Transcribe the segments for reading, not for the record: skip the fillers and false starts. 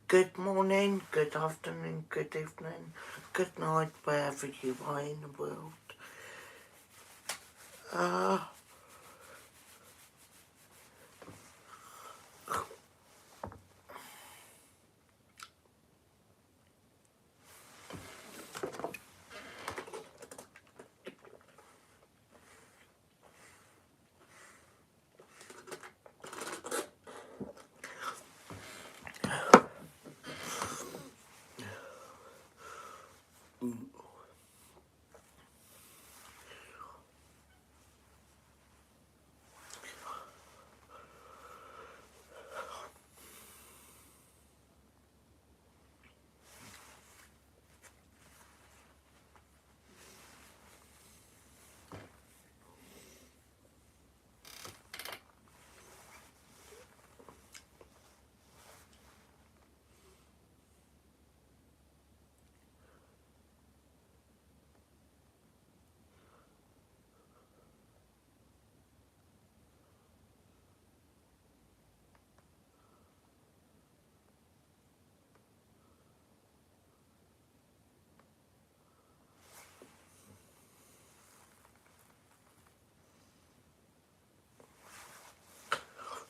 Good morning, good afternoon, good evening, good night, wherever you are in the world. Uh,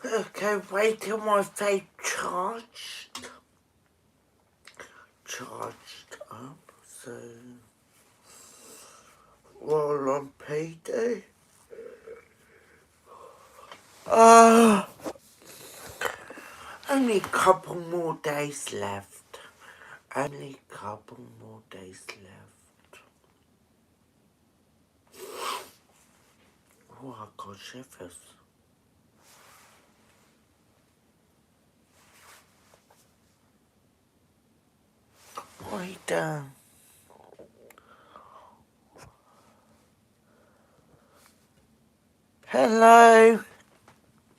okay, wait till my face charged up, so, while on payday. Uh, only a couple more days left. Only a couple more days left. Oh, I got shivers. Wait, hello,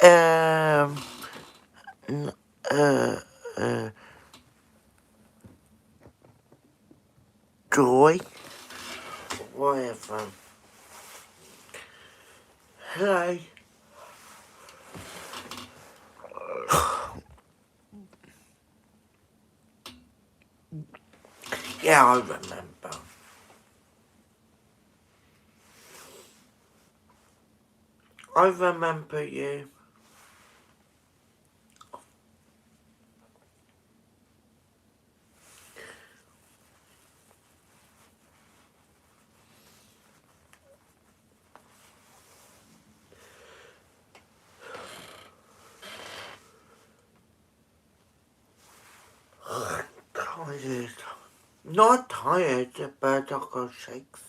um, uh, uh, Joy, whatever. Hello. Yeah, I remember. I remember you. Tired. Not tired, but I got shakes.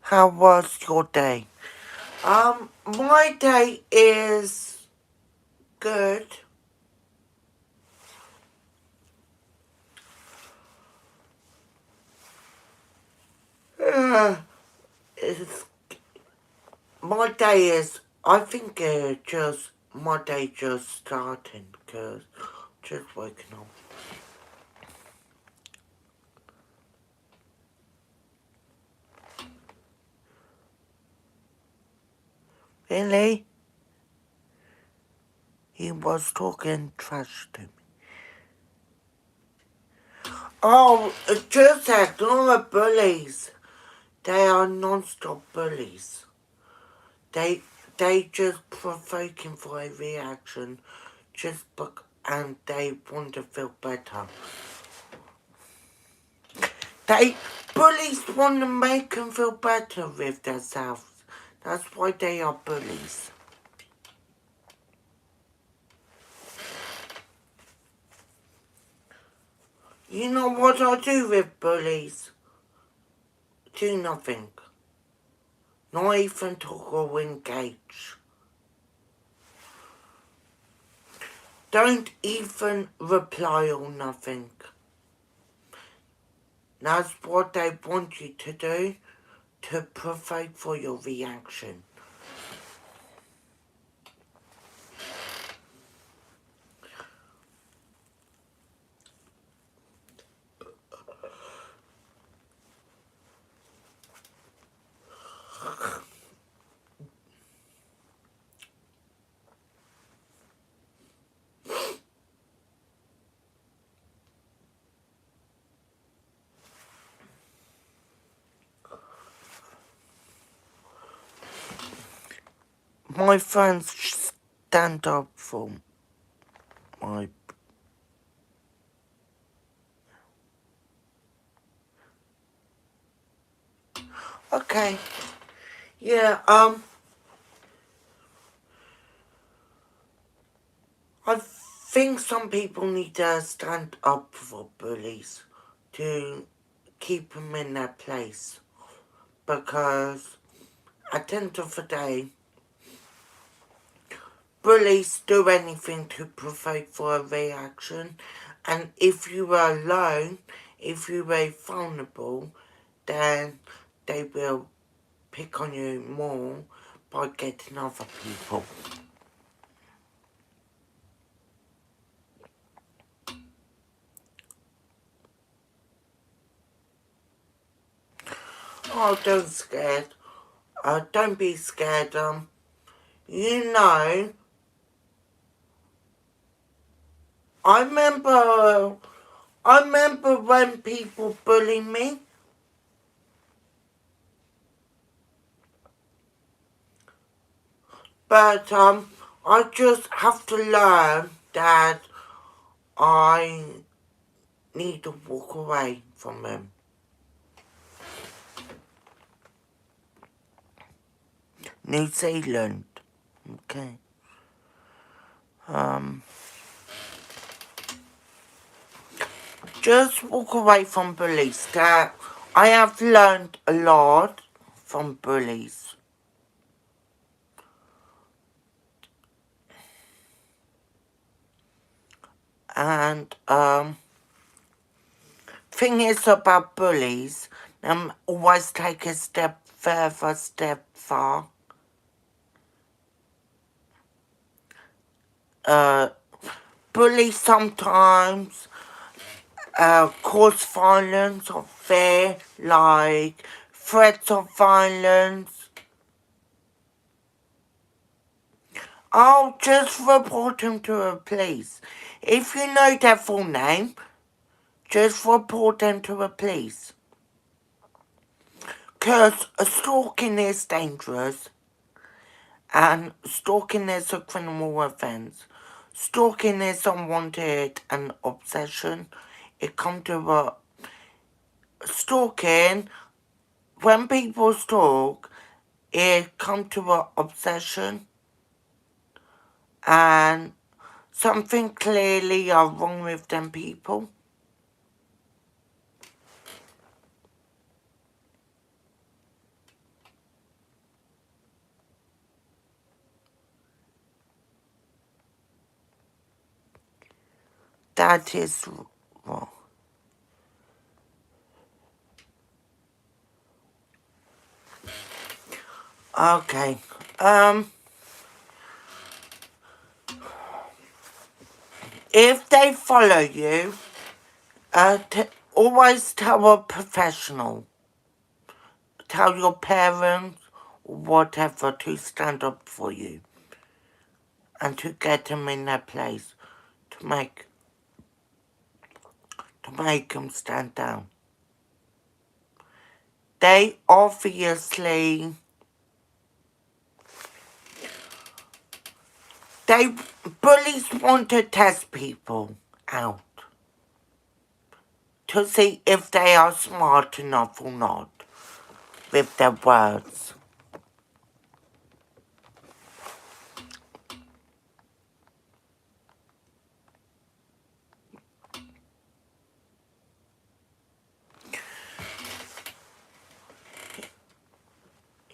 How was your day? My day is good. It's, my day is, I think my day just starting, because just waking up. Really? He was talking trash to me. Oh, just ignore bullies. They are non-stop bullies. They just provoking for a reaction, and they want to feel better. Bullies want to make them feel better with themselves. That's why they are bullies. You know what I do with bullies? Do nothing. Not even talk or engage. Don't even reply or nothing. That's what they want you to do, to provoke for your reaction. my friends stand up for my... Okay. Yeah, I think some people need to stand up for bullies to keep them in their place. Because at the end of the day, bullies do anything to provoke for a reaction, and if you are alone, if you are vulnerable, then they will pick on you more by getting other people. Oh, don't be scared, you know, I remember when people bully me, but, I just have to learn that I need to walk away from them. New Zealand, okay. Just walk away from bullies. That I have learned a lot from bullies. And thing is about bullies, always take a step far. Bullies sometimes cause violence or fear, like threats of violence. I'll just report them to the police. If you know their full name, just report them to the police. Because stalking is dangerous, and stalking is a criminal offence. Stalking is unwanted and obsession. It comes to stalking, when people stalk, it comes to an obsession, and something clearly are wrong with them people. That is wrong. Okay. If they follow you, always tell a professional. Tell your parents or whatever to stand up for you and to get them in their place, to make them stand down. They obviously... bullies want to test people out to see if they are smart enough or not with their words.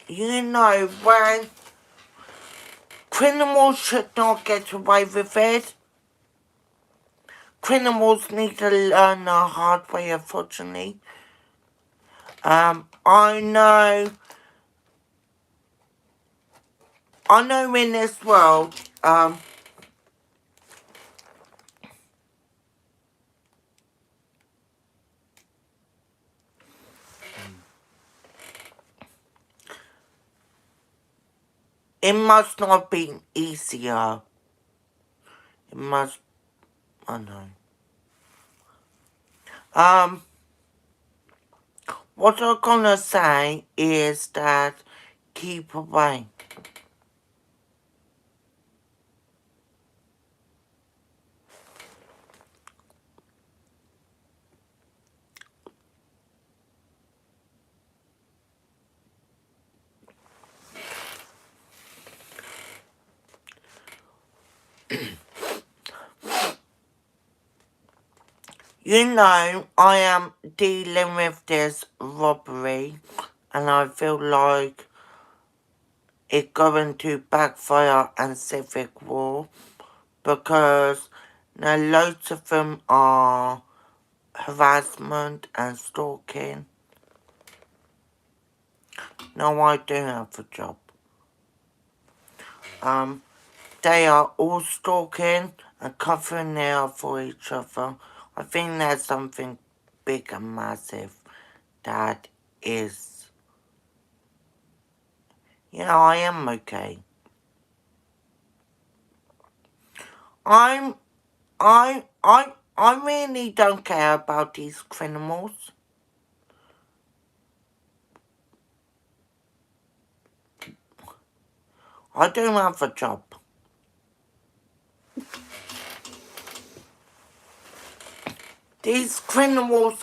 You know, when criminals should not get away with it, criminals need to learn the hard way, unfortunately. I know in this world, it must not be easier. It must... I know. What I'm gonna say is that keep away. You know, I am dealing with this robbery, and I feel like it's going to backfire and civic war, because now loads of them are harassment and stalking. No, I do have a job. They are all stalking and covering their eye for each other. I think there's something big and massive that is. Yeah, I am okay. I'm. I really don't care about these criminals. I don't have a job. These criminals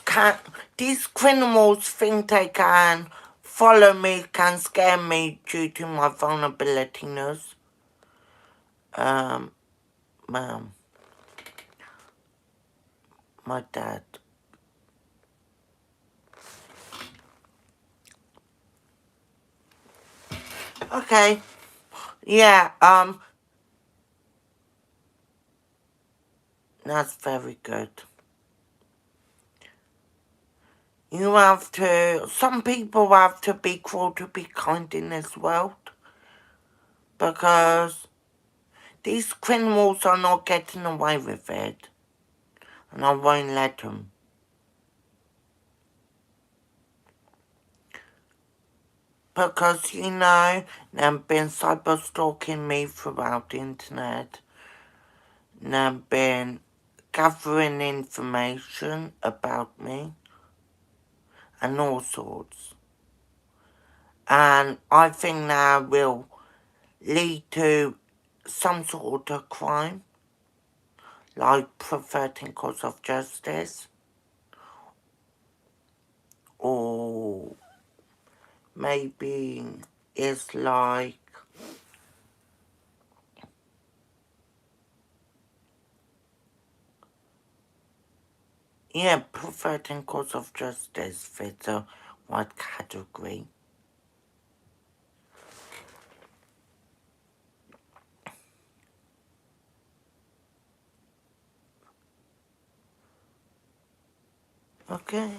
think they can follow me, can scare me due to my vulnerabilitiness. My dad. Okay. Yeah, that's very good. Some people have to be cruel to be kind in this world. Because these criminals are not getting away with it. And I won't let them. Because, you know, they've been cyber stalking me throughout the internet. They've been gathering information about me. And all sorts. And I think that will lead to some sort of crime, like perverting cause of justice, or maybe it's like, yeah, perverting cause of justice fits a wide category. Okay.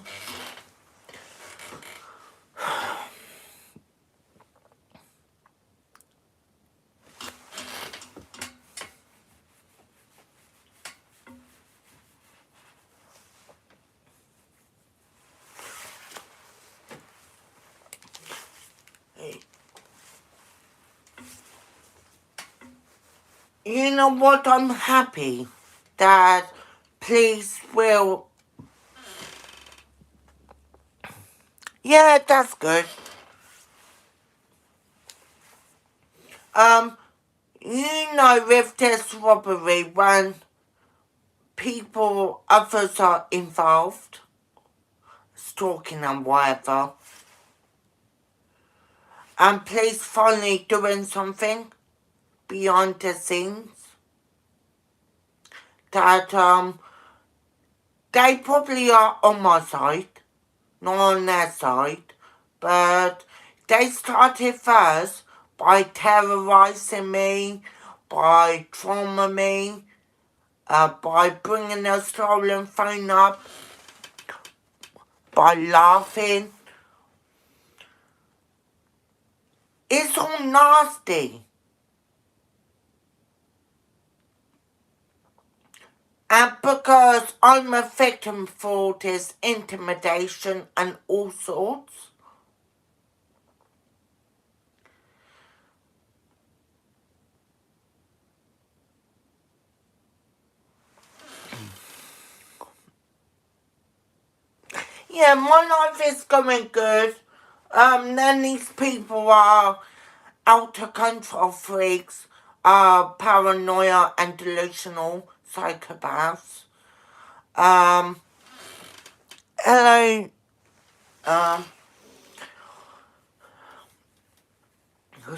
You know what? I'm happy that police will. Yeah, that's good. You know, with this robbery, when others are involved, stalking and whatever, and police finally doing something behind the scenes, that they probably are on my side, not on their side, but they started first by terrorizing me, by trauma me, by bringing a stolen phone up, by laughing. It's all nasty. And because I'm a victim for this intimidation and all sorts, yeah, my life is going good. Then these people are out of control freaks, paranoia and delusional psychopaths. Hello,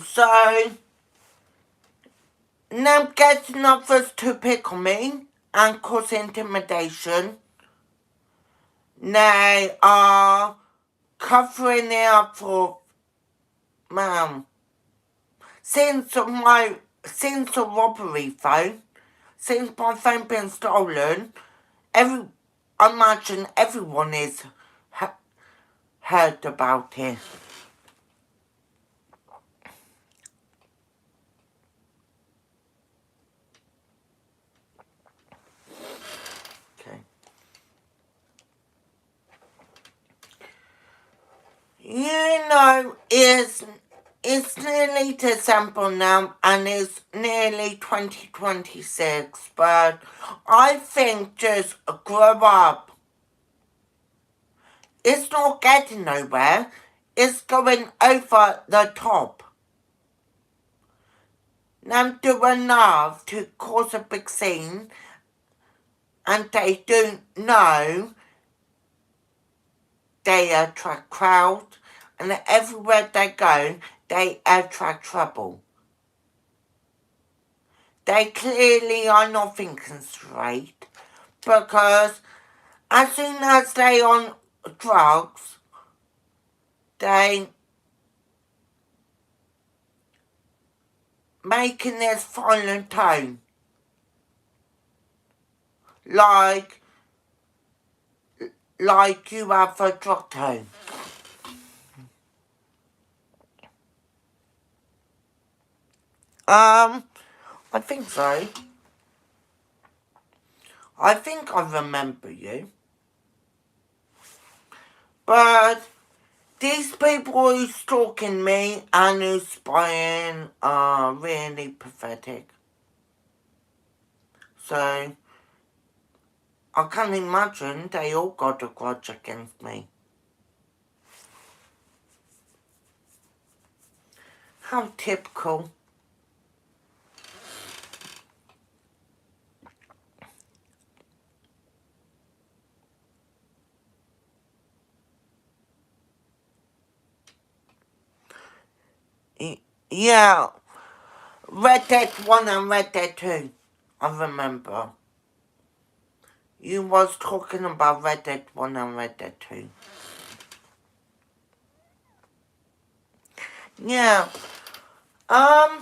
so now getting others to pick on me and cause intimidation They are covering it up for, ma'am. Since the robbery phone, since my phone been stolen, I imagine everyone is heard about it. Okay. You know, it's nearly December now, and it's nearly 2026, but I think just grow up. It's not getting nowhere. It's going over the top. Now do enough to cause a big scene, and they don't know they attract crowd, and everywhere they go, they attract trouble. They clearly are not thinking straight, because as soon as they on drugs, they making this violent tone, like you have a drug tone. I think so. I think I remember you. But these people who's stalking me and who's spying are really pathetic. So, I can imagine they all got a grudge against me. How typical. Yeah, Red Dead 1 and Red Dead 2, I remember. You was talking about Red Dead 1 and Red Dead 2. Yeah, I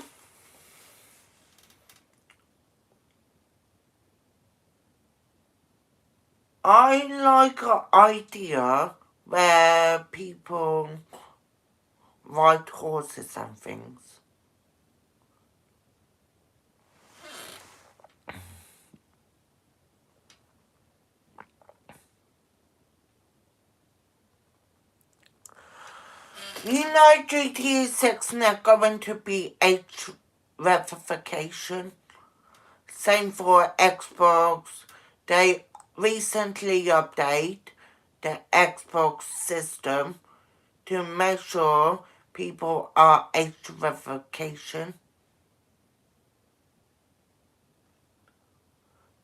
like an idea where people ride horses and things. You know GTA 6 now going to be age verification. Same for Xbox. They recently updated the Xbox system to make sure people are age verification.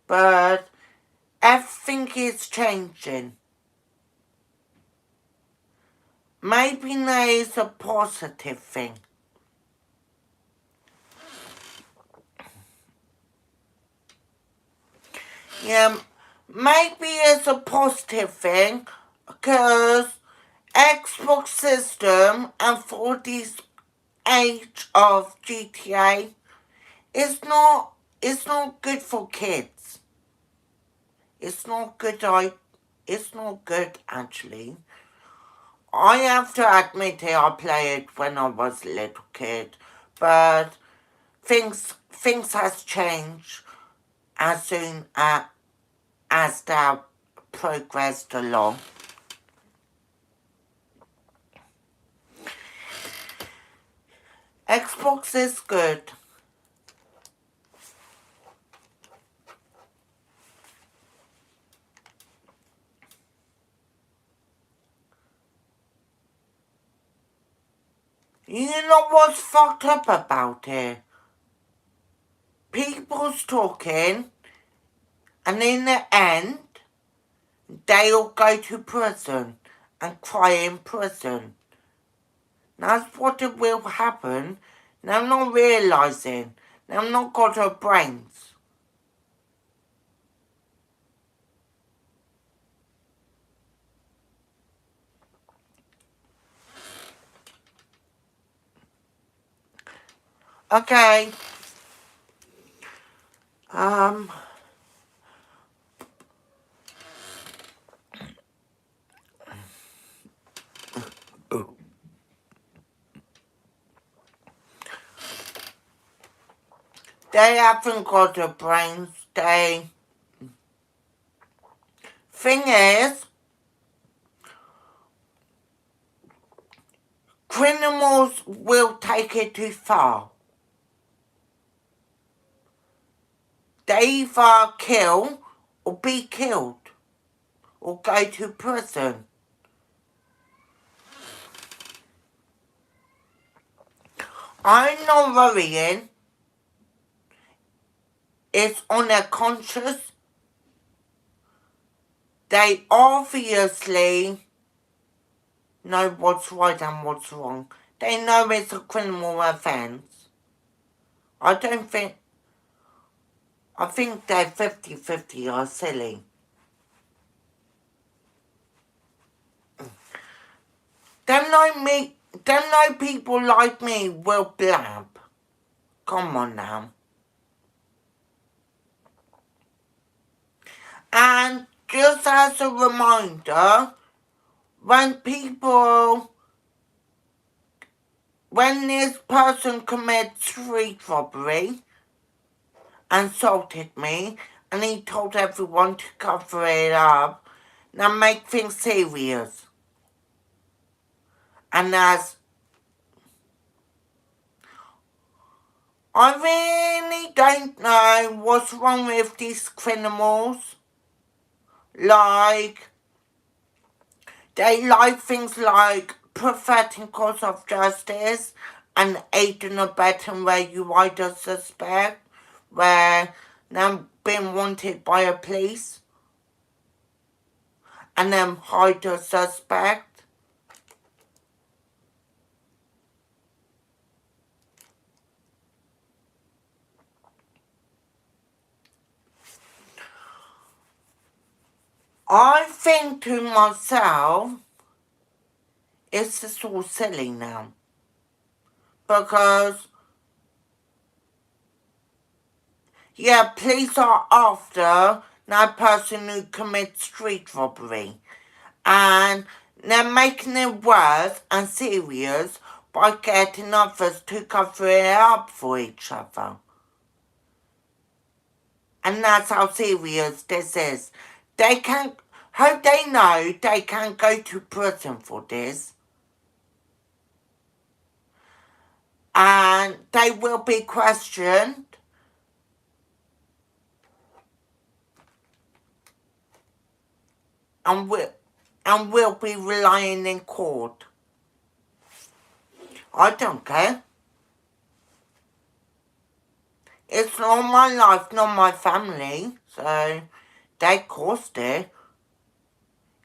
But everything is changing. Maybe there is a positive thing. Yeah, maybe it's a positive thing because Xbox system and for this age of GTA, it's not good for kids. It's not good. It's not good actually. I have to admit it, I played it when I was a little kid, but things has changed as soon as they progressed along. Xbox is good. You know what's fucked up about it? People's talking, and in the end, they'll go to prison and cry in prison. That's what it will happen. Now I'm not realising. Now I'm not got her brains. Okay. Um... They haven't got a brain. Thing is, criminals will take it too far. They either kill or be killed or go to prison. I'm not worrying. It's on their conscience. They obviously know what's right and what's wrong. They know it's a criminal offence. I think they're 50-50 are silly. Them no people like me will blab. Come on now. And just as a reminder, when this person commits street robbery, insulted me, and he told everyone to cover it up, now make things serious. And I really don't know what's wrong with these criminals. Like, they like things like perfecting cause of justice and aiding and abetting where you either suspect, where they're being wanted by a police, and then hide a suspect. I think to myself, it's just all silly now. Because, yeah, police are after that person who commits street robbery. And they're making it worse and serious by getting others to cover it up for each other. And that's how serious this is. How they know they can go to prison for this. And they will be questioned. And will be relying in court. I don't care. It's not my life, not my family. So they caused it.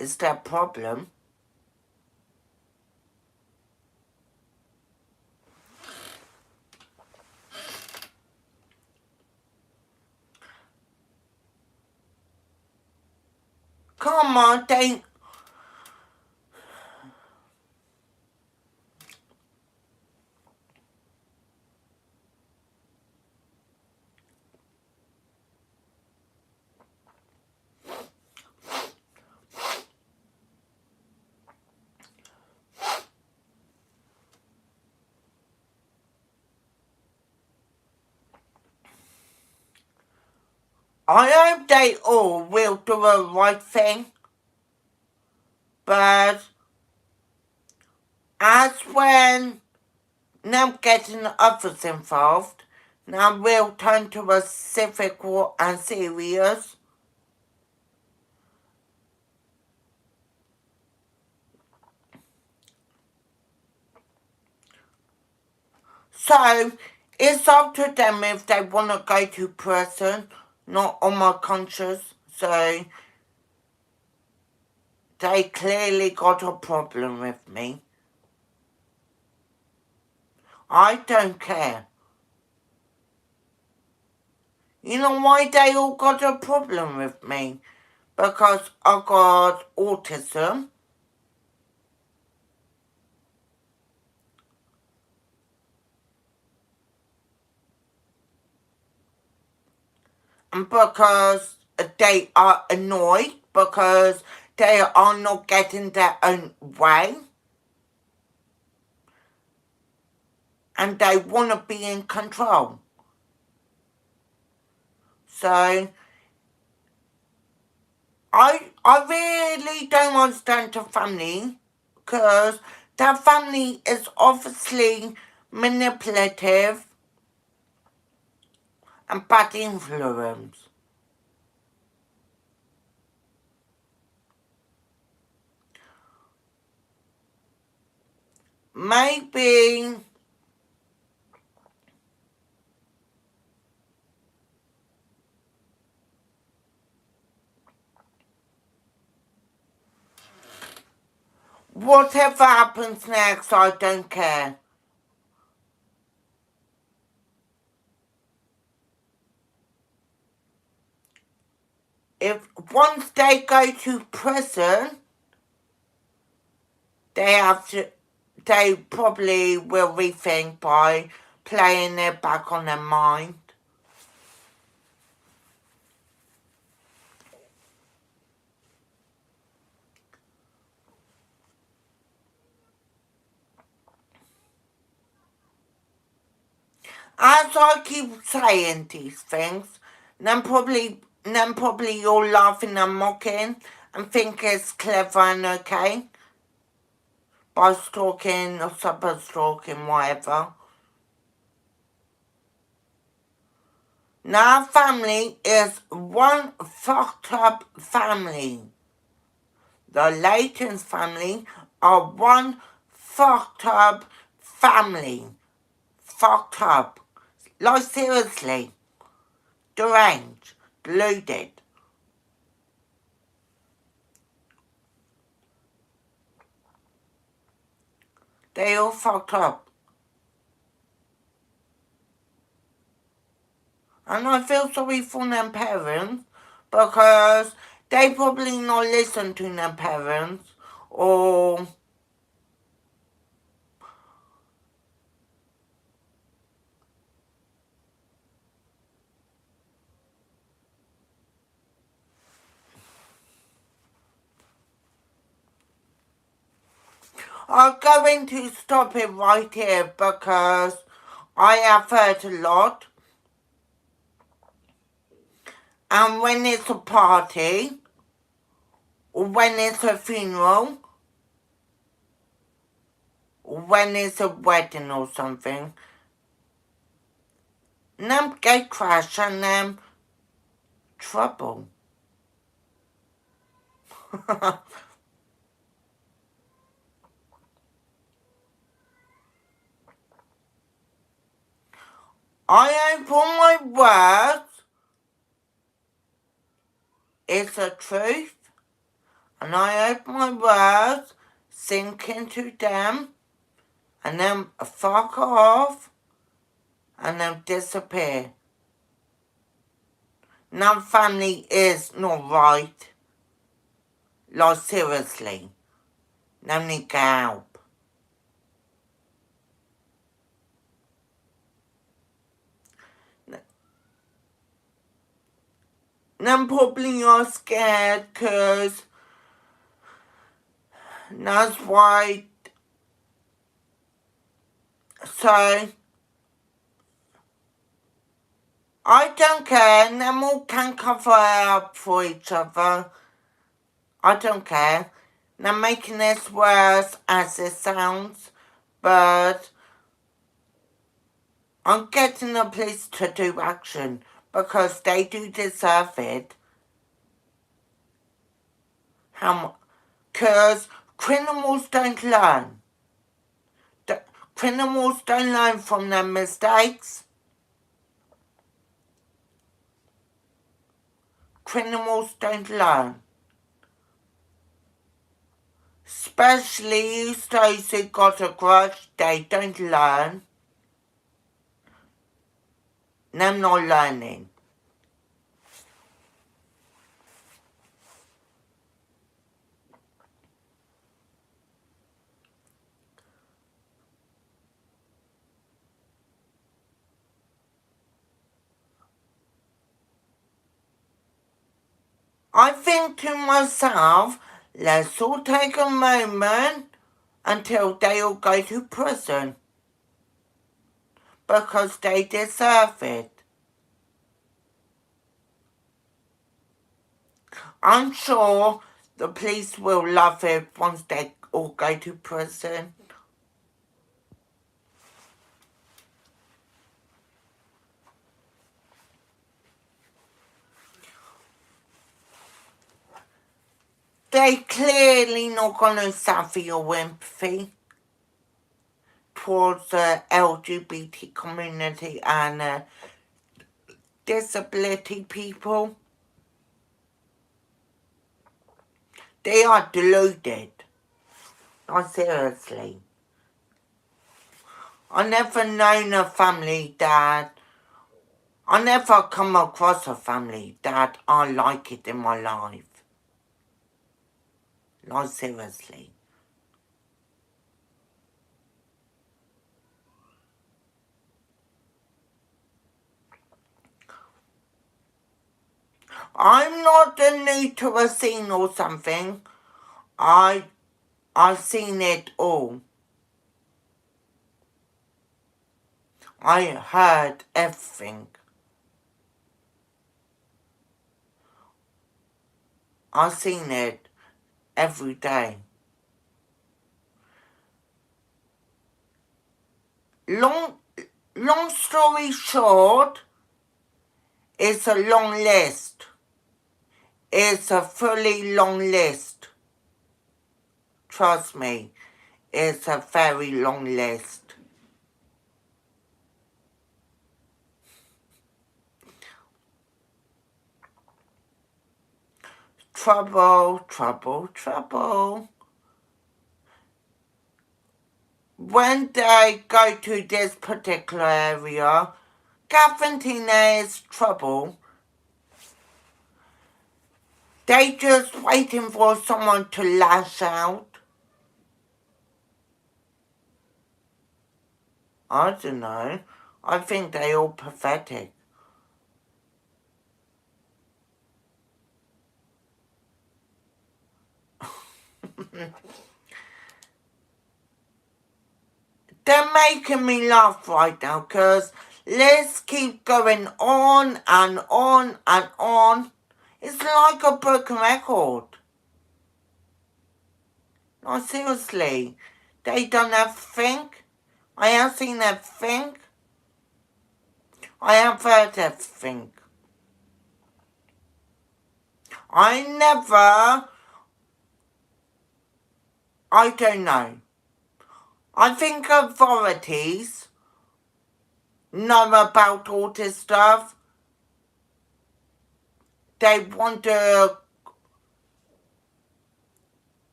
It's their problem. Come on, they... I hope they all will do the right thing. But as when now getting others involved, now we'll turn to a civic war and serious. So, it's up to them if they want to go to prison, not on my conscience. So, they clearly got a problem with me. I don't care. You know why they all got a problem with me? Because I got autism. and because they are annoyed because they are not getting their own way, and they want to be in control. So I really don't understand the family, because their family is obviously manipulative and bad influence. Maybe whatever happens next, I don't care. If once they go to prison, they probably will rethink by playing it back on their mind. As I keep saying these things, then probably you're laughing and mocking and think it's clever and okay by stalking or super stalking, whatever. Now family is one fucked up family. The Layton's family are one fucked up family. Fucked up. Like seriously. Deranged. Deluded. They all fucked up. And I feel sorry for their parents because they probably not listen to their parents, or I'm going to stop it right here because I have heard a lot. And when it's a party, or when it's a funeral, or when it's a wedding or something, them gate crash and them trouble. I open my words, it's a truth, and I open my words, sink into them, and then fuck off, and then disappear. Now family is not right. Like seriously. No need help. Them probably are scared because that's why. So I don't care. Them all can cover up for each other. I don't care. They're making this worse as it sounds, but I'm getting the police to do action because they do deserve it. Because criminals don't learn. Criminals don't learn from their mistakes. Criminals don't learn. Especially those who got a grudge, they don't learn. They're not learning. I think to myself, let's all take a moment until they all go to prison. Because they deserve it. I'm sure the police will love it once they all go to prison. They clearly not gonna suffer your empathy towards the LGBT community and disability people. They are deluded. Not seriously. I never known a family that... I never come across a family that I like it in my life. Not seriously. I'm not new to a scene or something. I've seen it all. I heard everything. I've seen it every day. Long story short, it's a long list. It's a fully long list. Trust me, it's a very long list. Trouble, trouble, trouble. When they go to this particular area, guarantee there's trouble. They just waiting for someone to lash out. I don't know. I think they all pathetic. They're making me laugh right now because let's keep going on and on and on. It's like a broken record. No, seriously. They done everything. I have seen everything. I have heard everything. I don't know. I think authorities know about all this stuff. They want to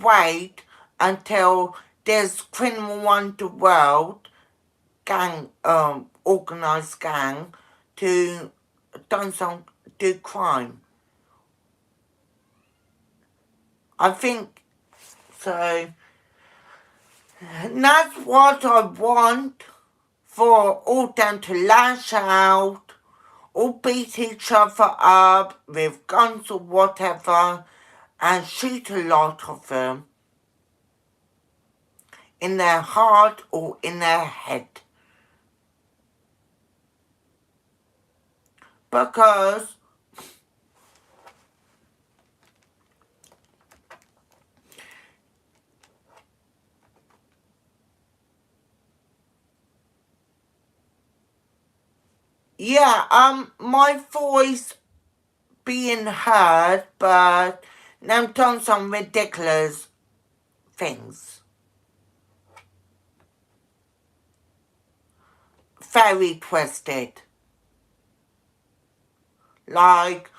wait until this criminal underworld gang, organised gang, to do crime. I think so. And that's what I want, for all them to lash out, or beat each other up with guns or whatever, and shoot a lot of them in their heart or in their head. Because my voice being heard, but now done some ridiculous things. Very twisted. Like,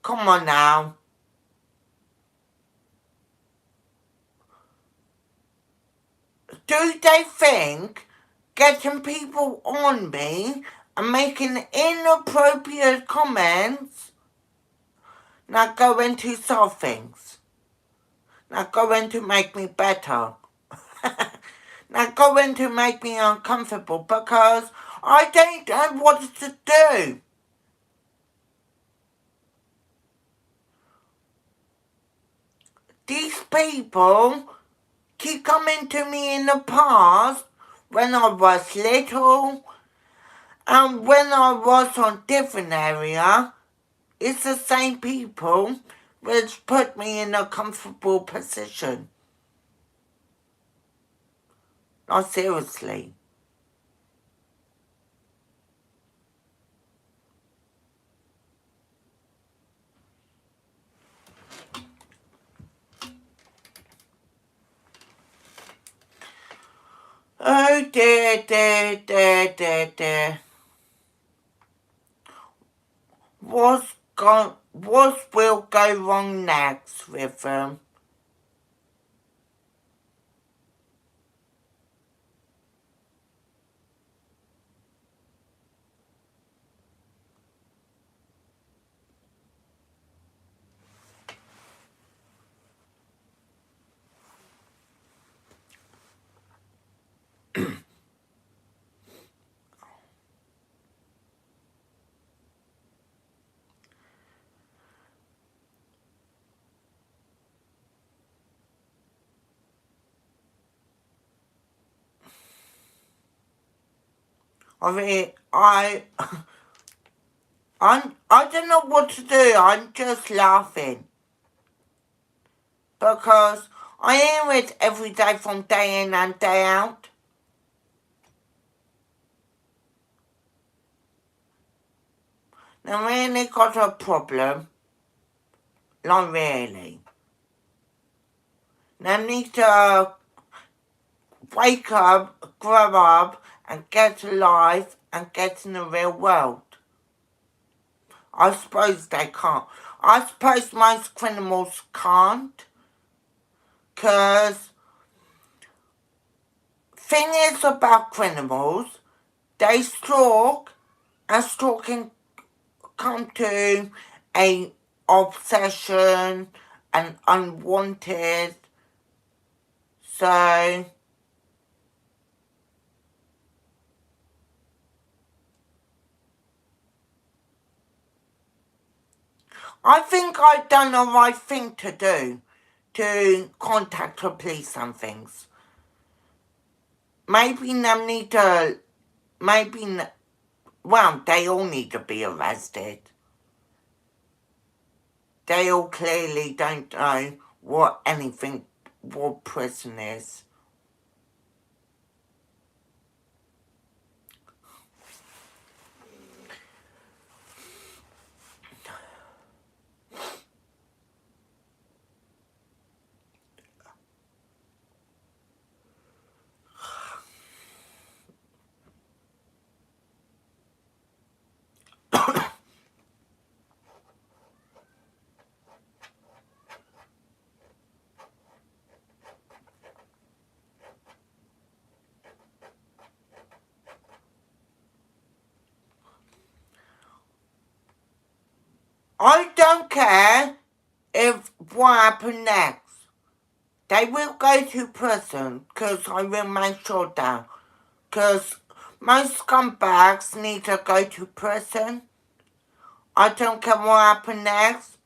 come on now. Do they think getting people on me and making inappropriate comments not going to solve things? Not going to make me better? Not going to make me uncomfortable because I don't know what to do. these people keep coming to me in the past when I was little and when I was on different area. It's the same people which put me in a comfortable position. No, seriously. Oh dear, dear, dear, dear, dear. What will go wrong next with them? I mean, I don't know what to do. I'm just laughing. Because I hear it every day from day in and day out. They really got a problem. Not really. They need to wake up, grow up, and get alive and get in the real world. I suppose they can't. I suppose most criminals can't. Because thing is about criminals, they stalk, and stalking come to a obsession and unwanted. So I think I've done the right thing to do to contact the police and things. Maybe they need to, well, they all need to be arrested. They all clearly don't know what prison is. I don't care if what happens next. They will go to prison, because I will make sure that. Because most scumbags need to go to prison. I don't care what happens next.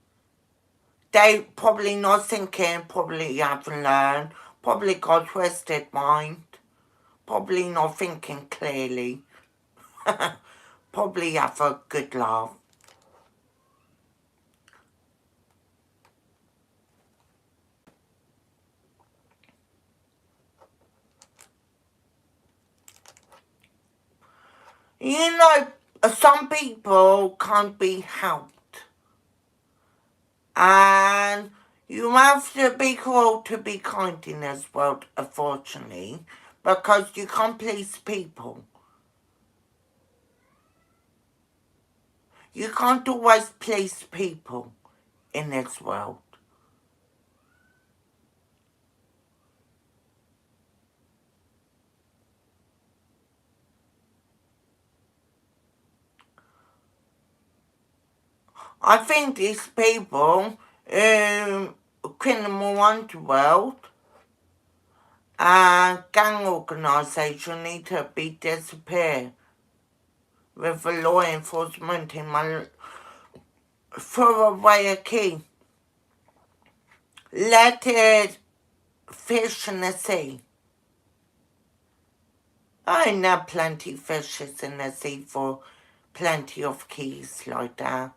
They probably not thinking, probably haven't learned, probably got twisted mind, probably not thinking clearly, probably have a good laugh. You know, some people can't be helped. And you have to be cruel to be kind in this world, unfortunately, because you can't please people. You can't always please people in this world. I think these people, criminal underworld and gang organisation need to be disappeared with the law enforcement in my throw away a key. let it fish in the sea. I know plenty fishes in the sea for plenty of keys like that.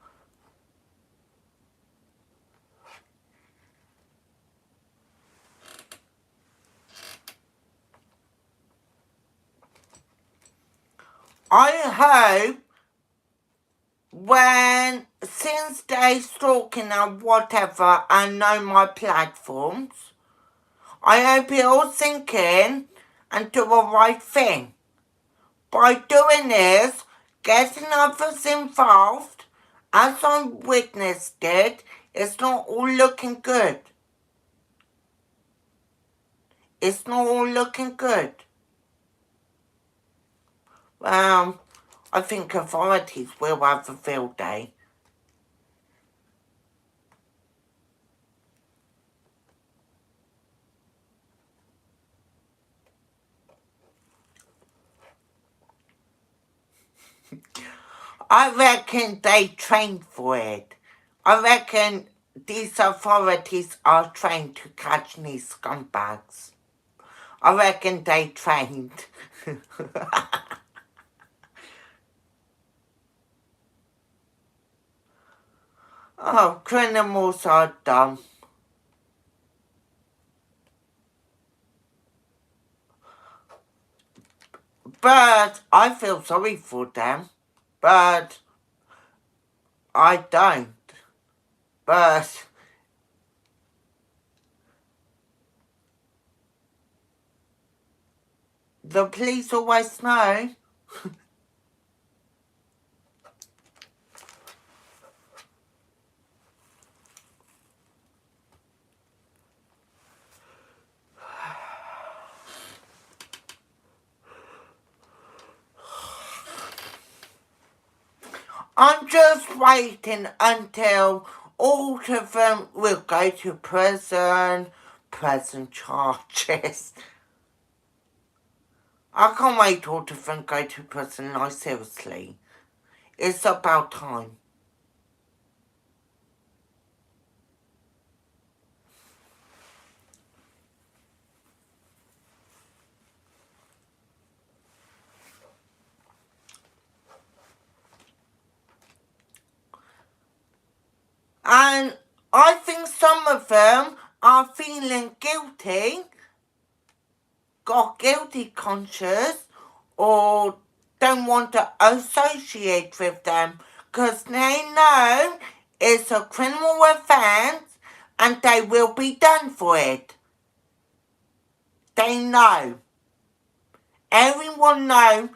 I hope since they stalking and whatever and know my platforms, I hope you're all thinking and do the right thing. By doing this, getting others involved, as I witnessed it, it's not all looking good. It's not all looking good. I think authorities will have a field day. I reckon they trained for it. I reckon these authorities are trained to catch these scumbags. I reckon they trained. Oh, criminals are dumb. But I feel sorry for them. But I don't. But the police always know. I'm just waiting until all of them will go to prison charges. I can't wait all of them go to prison, like seriously. It's about time. And I think some of them are feeling guilty, got guilty conscience, or don't want to associate with them because they know it's a criminal offence and they will be done for it. They know. Everyone knows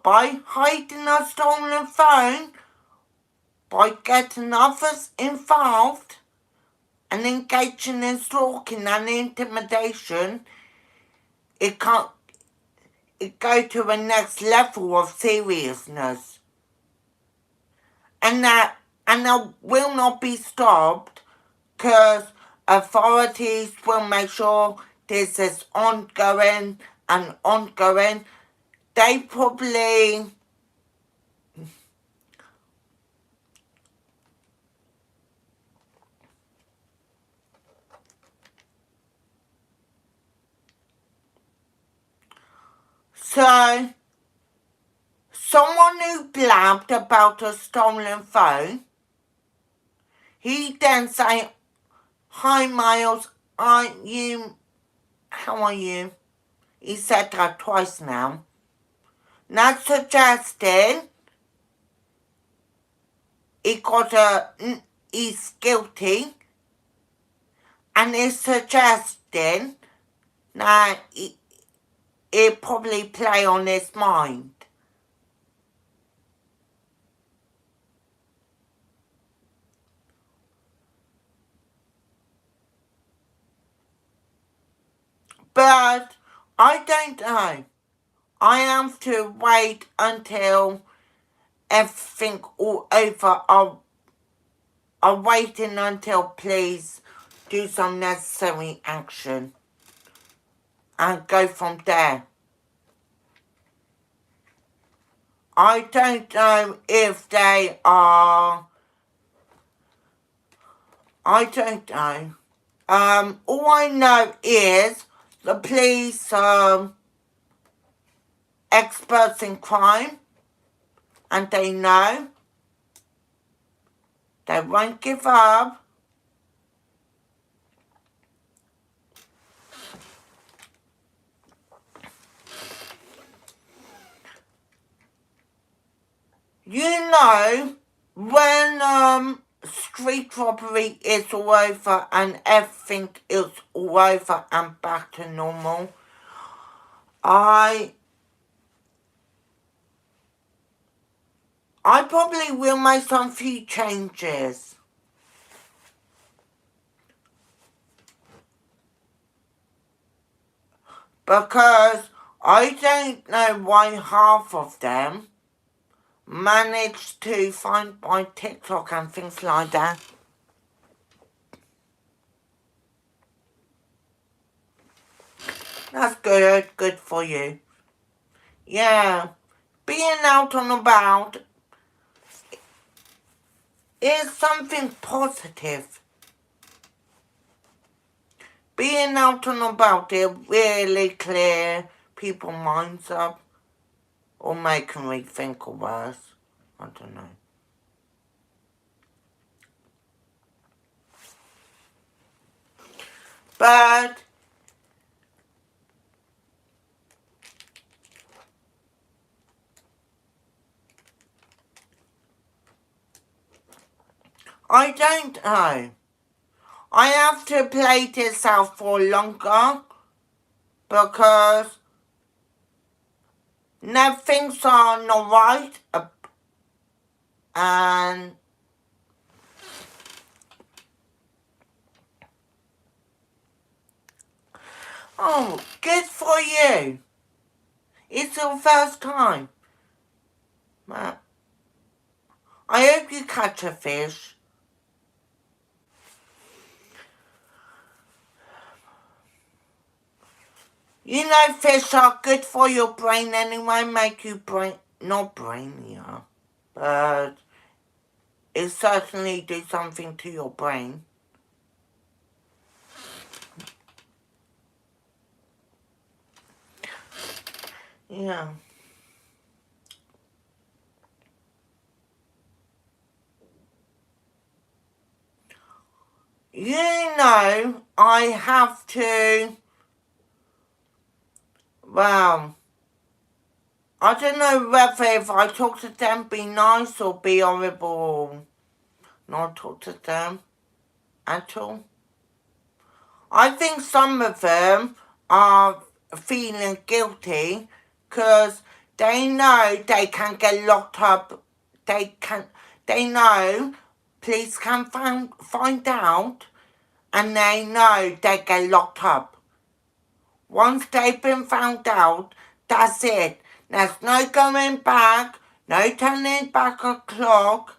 by hiding a stolen phone, by getting others involved and engaging in stalking and intimidation, it go to the next level of seriousness. And that will not be stopped because authorities will make sure this is ongoing and ongoing. They probably so someone who blabbed about a stolen phone, he then say, "Hi Miles, how are you?" He said that twice now. Not suggesting he's guilty, and it's suggesting that it probably play on his mind. But I don't know. I have to wait until everything all over. I'm waiting until please do some necessary action and go from there. I don't know if they are. I don't know. All I know is the police, experts in crime, and they know they won't give up. You know, when street robbery is all over and everything is all over and back to normal, I probably will make some few changes. Because I don't know why half of them managed to find my TikTok and things like that. That's good for you. Yeah, being out and about is something positive. Being out and about, it really clear people's minds up, or make them rethink or worse. I don't know. But I don't know. I have to play this out for longer because now things are not right and oh, good for you. It's your first time. I hope you catch a fish. You know fish are good for your brain anyway, make you not brainier, but it certainly do something to your brain. Yeah. You know, I have to, well, I don't know whether if I talk to them be nice or be horrible or not talk to them at all. I think some of them are feeling guilty because they know they can get locked up. They know police can find out and they know they get locked up. Once they've been found out, that's it. There's no going back, no turning back a clock.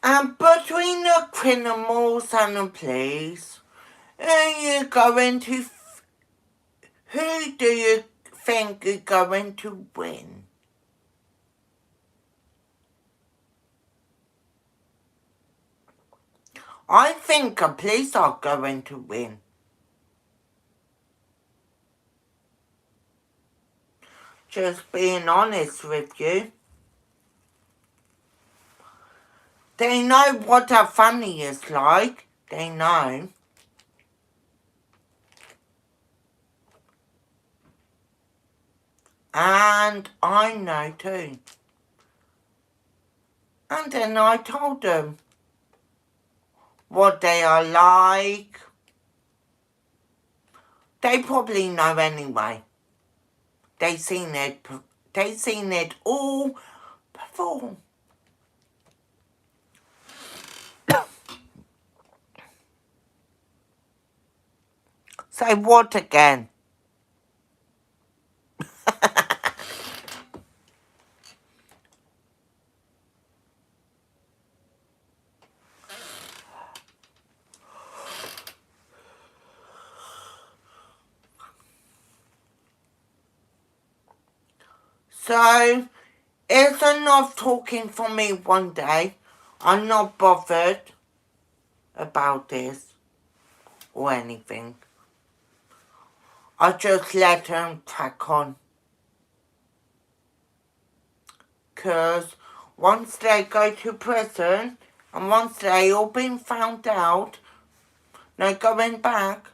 And between the criminals and the police, who do you think you're going to win? I think the police are going to win. Just being honest with you. They know what a family is like. They know. And I know too. And then I told them what they are like. They probably know anyway. They've seen it all before. Say what again? So, it's enough talking for me one day. I'm not bothered about this or anything. I just let them crack on. 'Cause once they go to prison and once they all been found out, no going back.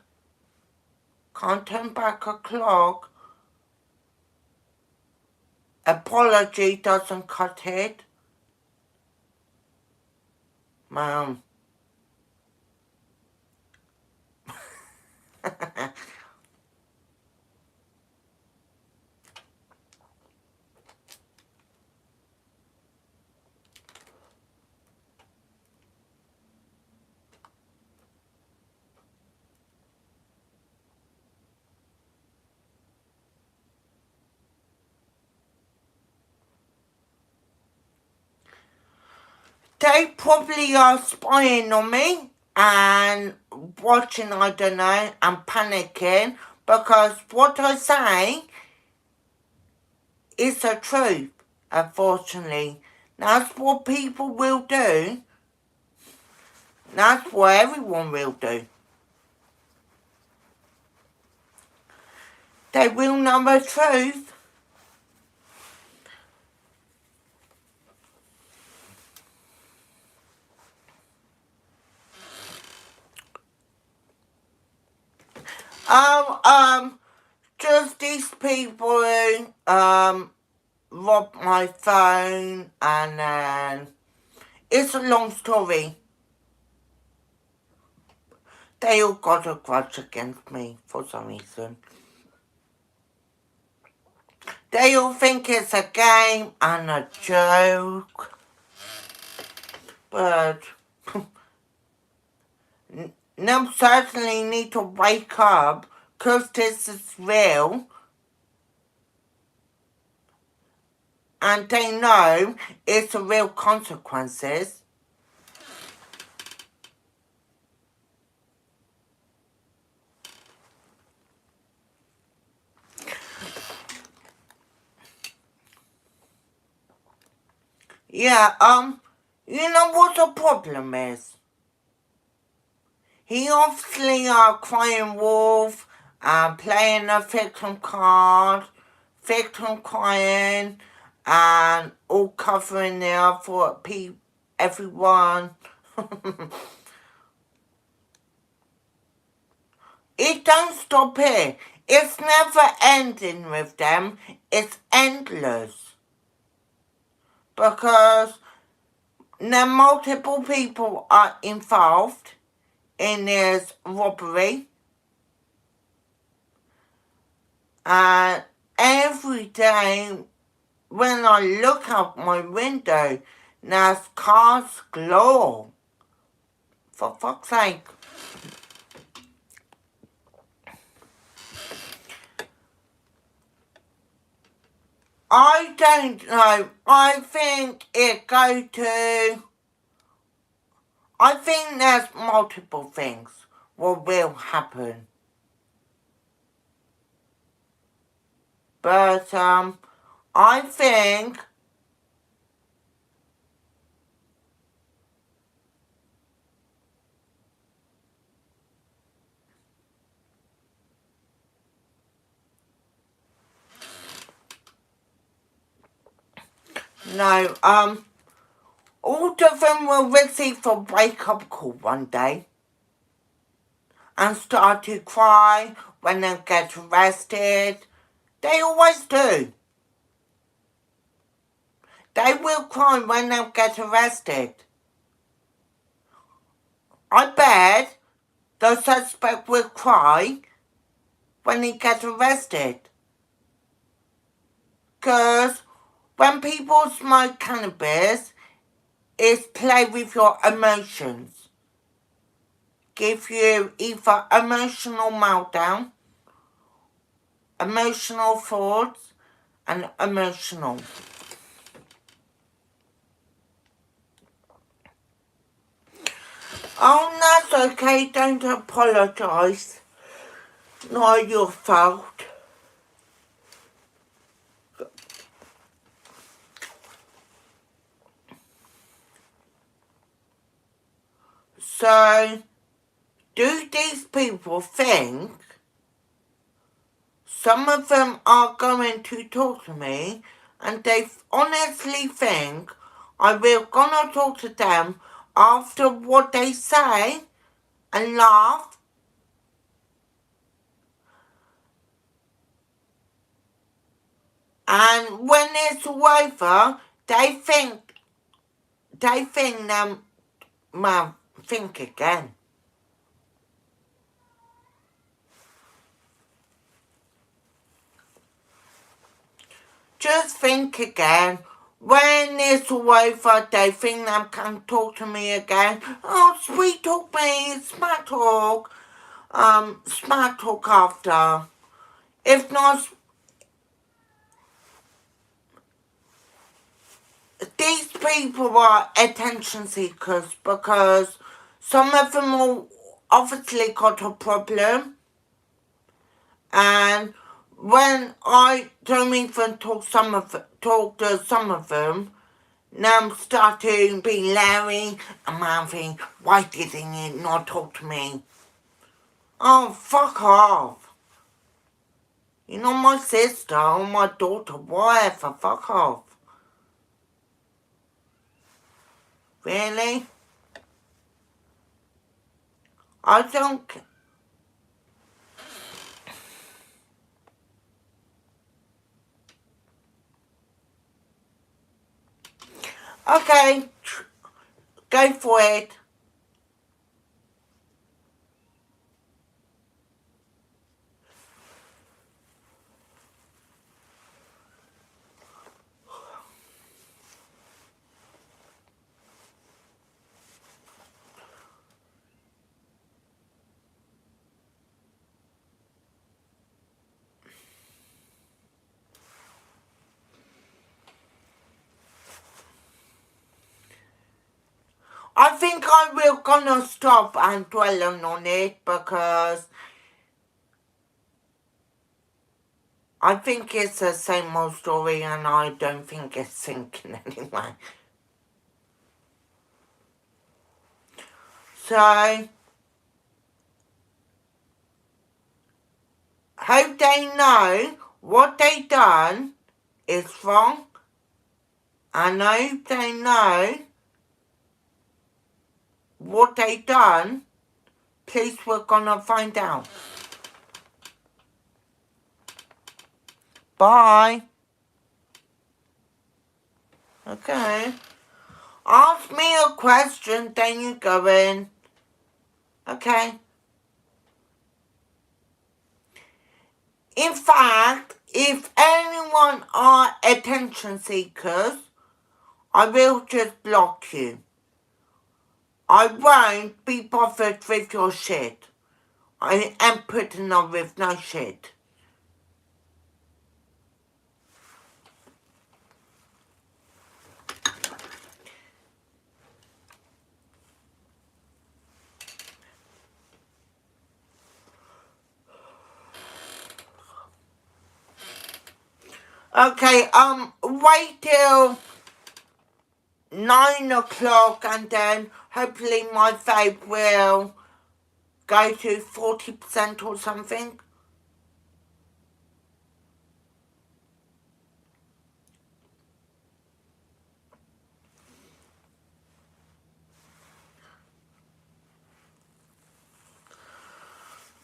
Can't turn back a clock. Apology doesn't cut it. Mom. They probably are spying on me and watching, I don't know, and panicking because what I say is the truth, unfortunately. That's what people will do. That's what everyone will do. They will know the truth. Just these people who, robbed my phone and then, it's a long story. They all got a grudge against me for some reason. They all think it's a game and a joke. But now certainly need to wake up because this is real. And they know it's the real consequences. Yeah, you know what the problem is? He obviously crying wolf, playing a victim card, victim crying, and all covering there for everyone. It don't stop here. It's never ending with them. It's endless. Because now multiple people are involved in this robbery. And every day when I look out my window, there's cars galore. For fuck's sake. I don't know. I think there's multiple things what will happen. But, I think no, all of them will receive a wake-up call one day and start to cry when they get arrested. They always do. They will cry when they get arrested. I bet the suspect will cry when he gets arrested. 'Cause when people smoke cannabis, it's play with your emotions. give you either emotional meltdown, emotional thoughts, and emotional. Oh, that's okay, don't apologise. Not your fault. So, do these people think some of them are going to talk to me and they honestly think I will gonna talk to them after what they say and laugh? And when it's over, they think them, well, think again. Just think again. When it's over, they think they can talk to me again. Oh, sweet talk me, smart talk. Smart talk after. If not, these people are attention seekers because some of them will obviously got a problem, and when I don't even talk to some of them, now I'm starting being Larry and Marvin. Why didn't you not talk to me? Oh, fuck off. You're not my sister or my daughter, whatever, fuck off. Really? I don't... Okay, go for it. I think I will gonna stop and dwelling on it because I think it's the same old story and I don't think it's sinking anyway. So, hope they know what they done is wrong, and I hope they know what they done. Please, we're gonna find out. Bye. Okay. Ask me a question, then you go in. Okay. In fact, if anyone are attention seekers, I will just block you. I won't be bothered with your shit. I am putting up with no shit. Okay, wait till 9 o'clock and then hopefully my vape will go to 40% or something.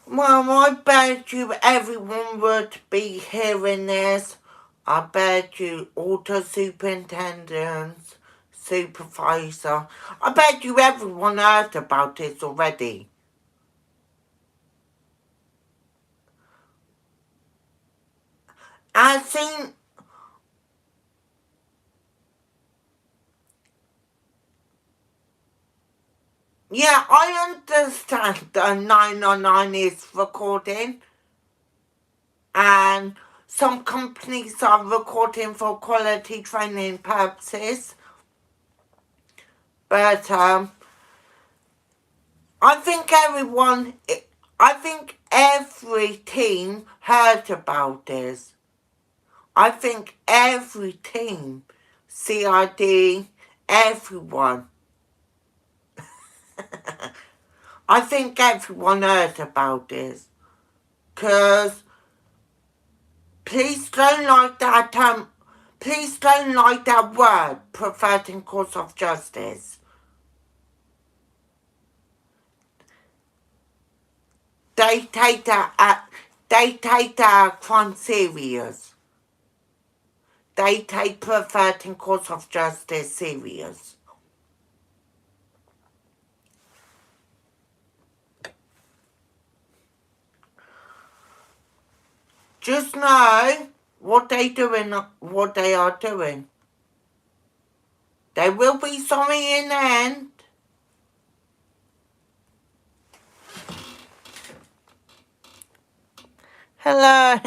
Well, I bet you everyone would be hearing this. I bet you auto superintendents, supervisor. I bet you everyone heard about this already. I think Yeah, I understand that 999 is recording, and some companies are recording for quality training purposes, but I think every team heard about this. I think every team, CID, everyone, I think everyone heard about this. Because please don't like that word, perverting course of justice. They take that crime serious. They take perverting course of justice serious. Just know what they are doing. They will be sorry in the end. Hello.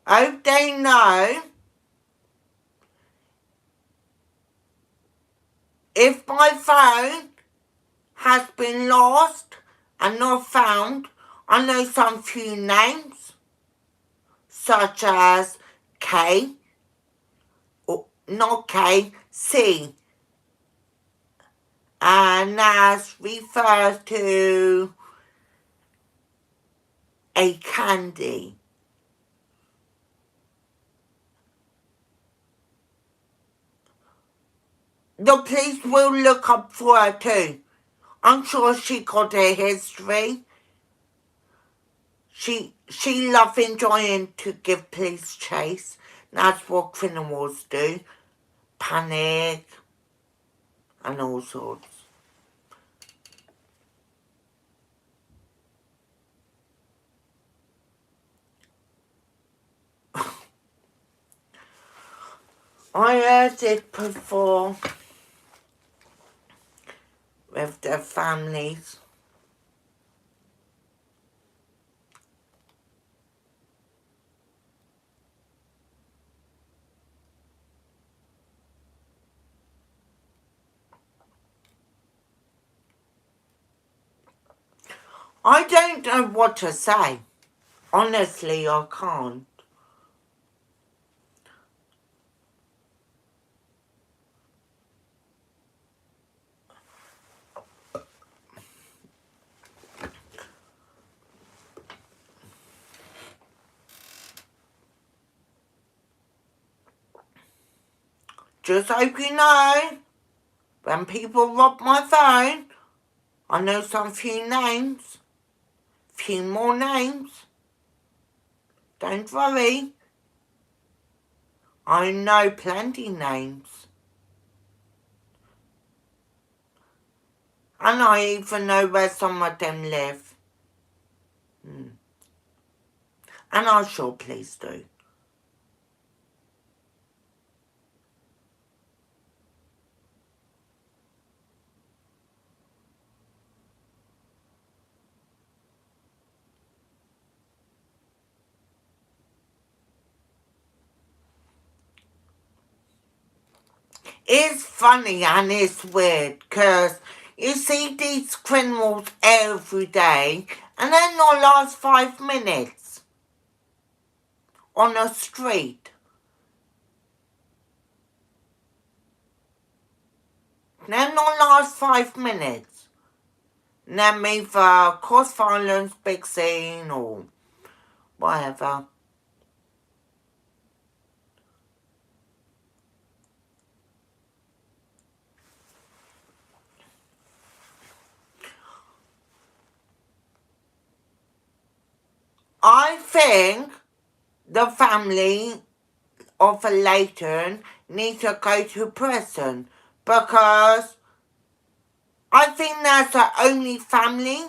Hope they know if my phone has been lost and not found, I know some few names, such as K, or not K, C, and that refers to a candy. The police will look up for her too. I'm sure she got a history. She loves enjoying to give police chase. That's what criminals do. Panic and all sorts. I heard it before with their families. I don't know what to say. Honestly, I can't. Just hope you know, when people rob my phone, I know some few names. Few more names. Don't worry. I know plenty names. And I even know where some of them live. And I sure please do. It's funny and it's weird because you see these criminals every day and then they'll last 5 minutes on a street. Then they'll last 5 minutes. And then either cause violence, big scene or whatever. I think the family of a Leighton needs to go to prison because I think that's the only family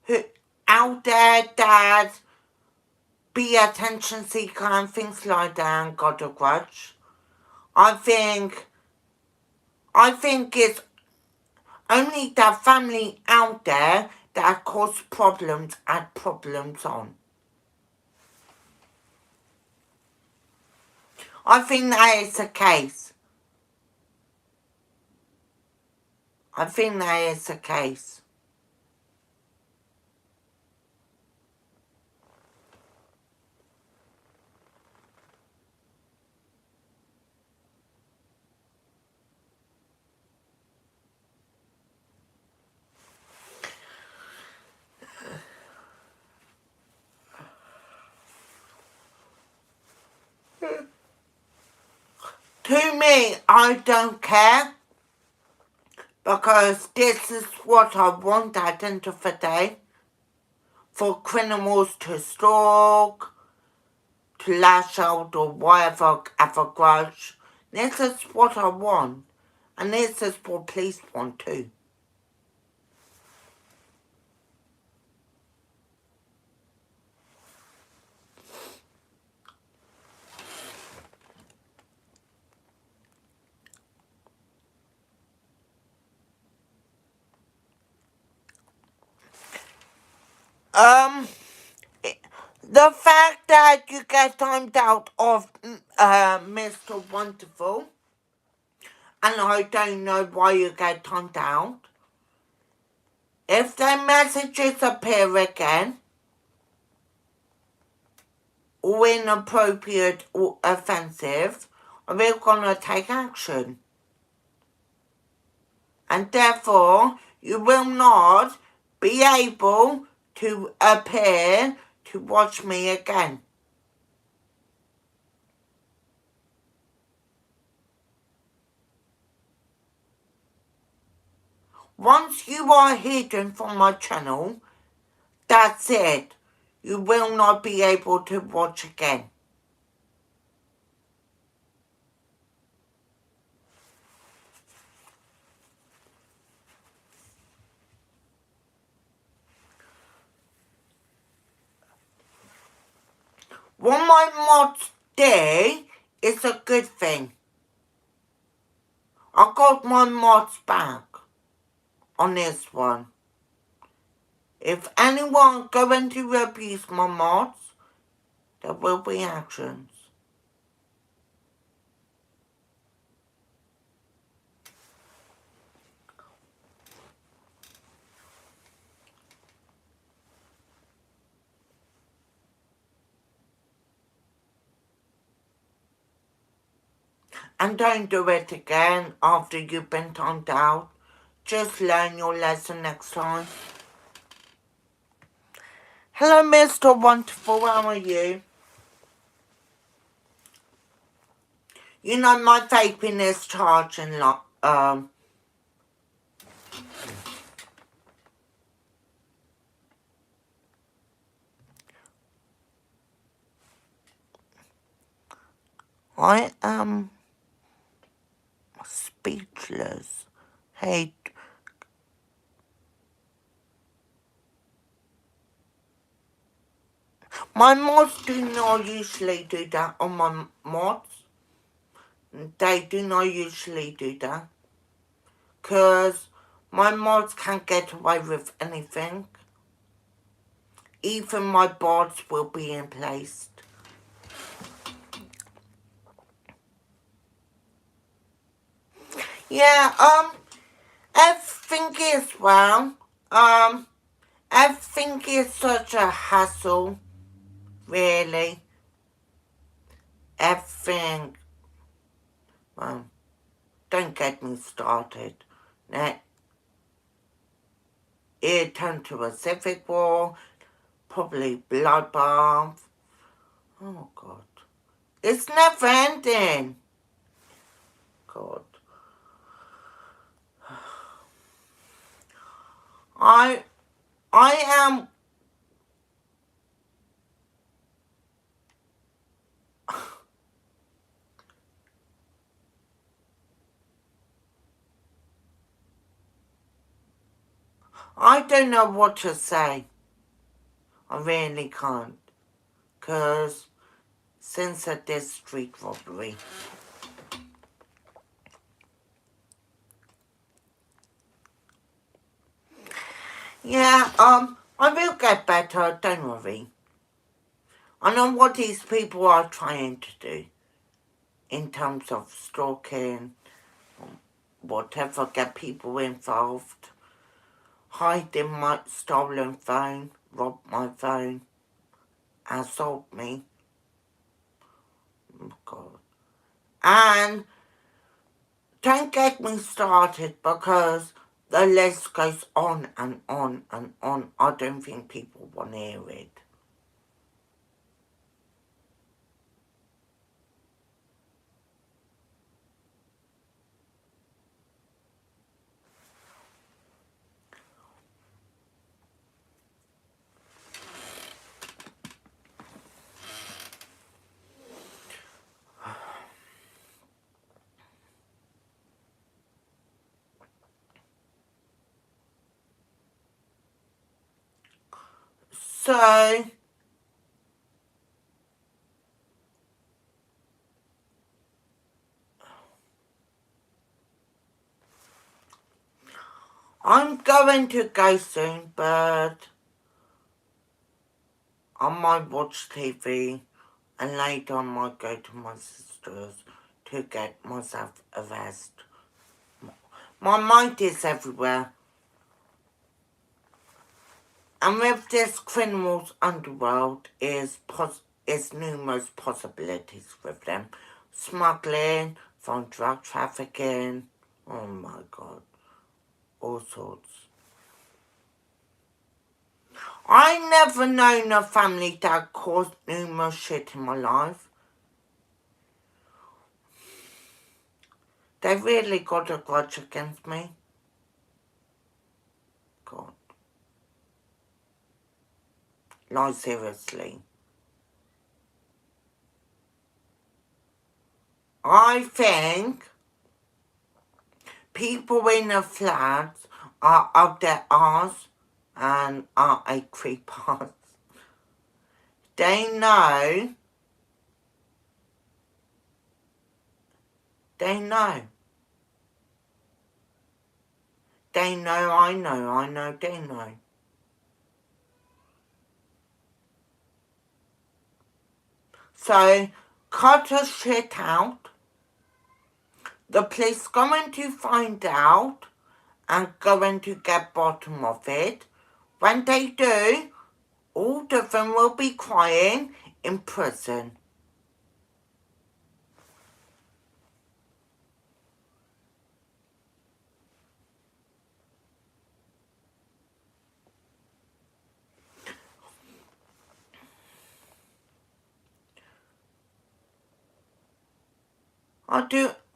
who out there that be attention seeker and things like that and got a grudge. I think it's only the family out there that cause problems, add problems on. I think that is the case. I think that is the case. To me, I don't care, because this is what I want at the end of the day. For criminals to stalk, to lash out or whatever, have a grudge. This is what I want. And this is what police want too. The fact that you get timed out of Mr. Wonderful, and I don't know why you get timed out. If the messages appear again, or inappropriate or offensive, we're gonna take action. And therefore, you will not be able to appear to watch me again. Once you are hidden from my channel, that's it. You will not be able to watch again. What my mods did is a good thing. I got my mods back on this one. If anyone going to abuse my mods, there will be actions. And don't do it again after you've been timed out. Just learn your lesson next time. Hello, Mr. Wonderful, how are you? You know, my vaping is charging, I am speechless. Hey, my mods do not usually do that on my mods. They do not usually do that. Because my mods can't get away with anything. Even my bots will be in place. Yeah, everything is, well, everything is such a hassle, really. Everything, well, don't get me started. It turned to a civic war, probably bloodbath. Oh, God. It's never ending. God. I am... I don't know what to say. I really can't. Because since I did street robbery, Yeah, I will get better, don't worry. I know what these people are trying to do in terms of stalking, whatever, get people involved, hiding my stolen phone, rob my phone, assault me. Oh, God. And don't get me started because the list goes on and on and on. I don't think people want to hear it. So, I'm going to go soon, but I might watch TV and later I might go to my sister's to get myself a rest. My mind is everywhere. And with this criminals underworld is numerous possibilities with them. Smuggling, from drug trafficking, oh my God, all sorts. I never known a family that caused numerous shit in my life. They really got a grudge against me. God. No, seriously. I think people in the flats are up their arse and are a creepers. They know. They know. They know, I know, they know. So, cut the shit out. The police going to find out and going to get bottom of it. When they do, all of them will be crying in prison.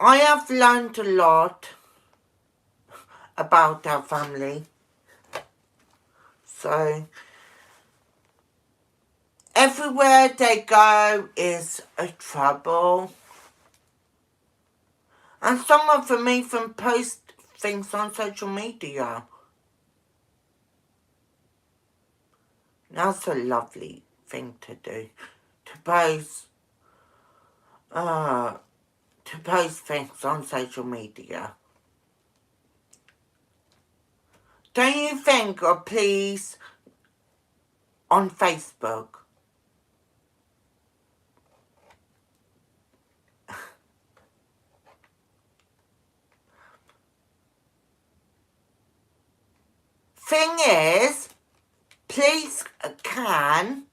I have learned a lot about our family. So, everywhere they go is a trouble. And some of them even post things on social media. That's a lovely thing to do. To post, uh, to post things on social media. Don't you think, or please, on Facebook? Thing is, please can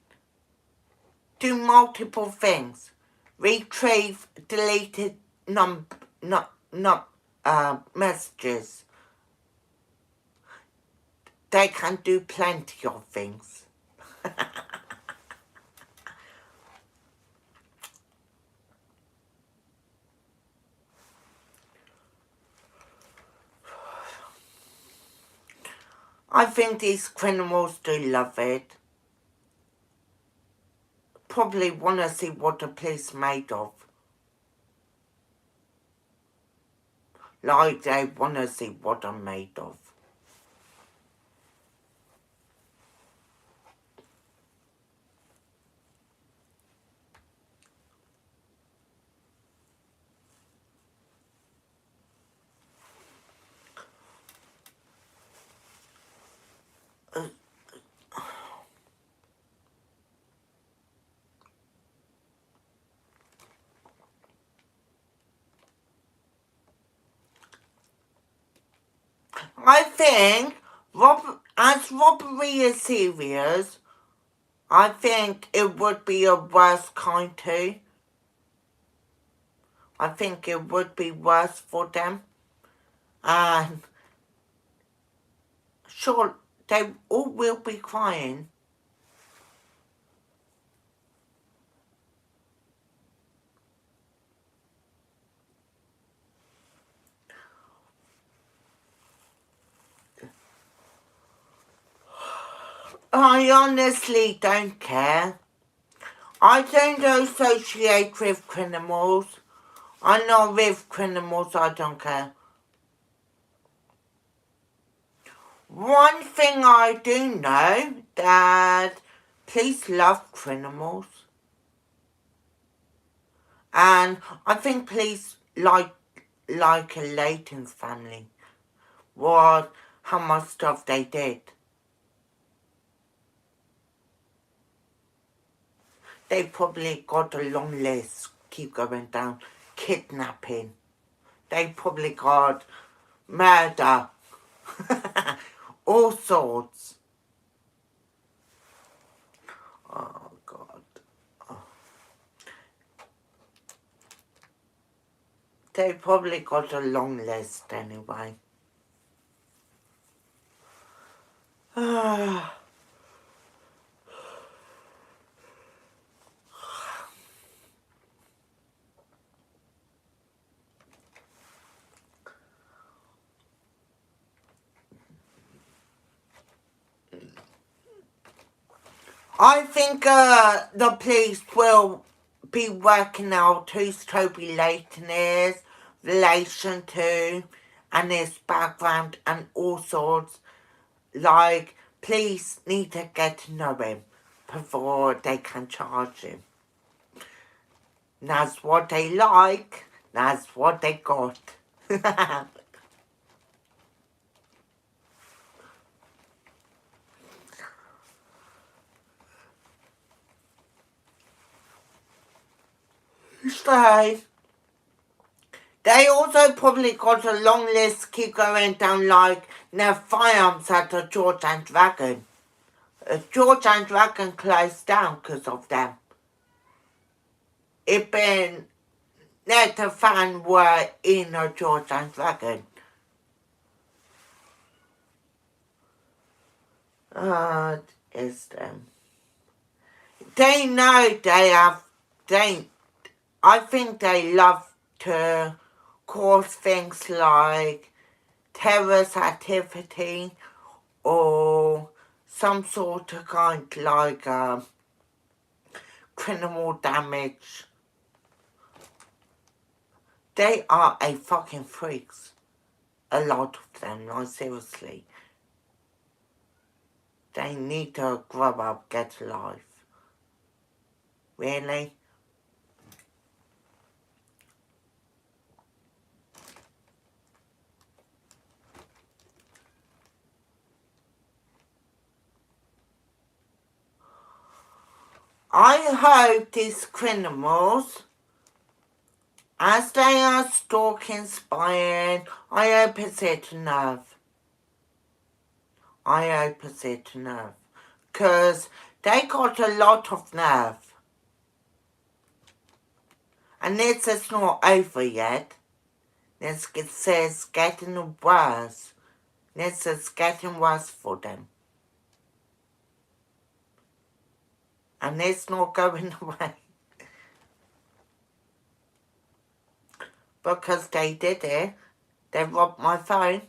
do multiple things. Retrieve deleted messages. They can do plenty of things. I think these criminals do love it. Probably want to see what the police made of. Like they want to see what I'm made of. I think as robbery is serious, I think it would be a worse kind too. I think it would be worse for them. And sure, they all will be crying. I honestly don't care. I don't associate with criminals. I know with criminals I don't care. One thing I do know, that police love criminals. And I think police like a Leighton's family. What, how much stuff they did. They probably got a long list, keep going down. Kidnapping. They probably got murder. All sorts. Oh, God. Oh. They probably got a long list anyway. I think the police will be working out who's Toby Layton is, relation to, and his background and all sorts. Like, police need to get to know him before they can charge him. That's what they like. That's what they got. So, they also probably got a long list, keep going down, like their firearms at the George and Dragon. George and Dragon closed down because of them. It been that the fan were in a George and Dragon. Is them. They know I think they love to cause things like terrorist activity or some sort of kind like criminal damage. They are a fucking freaks. A lot of them, like seriously. They need to grow up, get a life. Really? I hope these criminals, as they are stalking, spying, I hope it's it enough. I hope it's it enough. Because they got a lot of nerve. And this is not over yet. This says getting worse. This is getting worse for them. And it's not going away. Because they did it. They robbed my phone.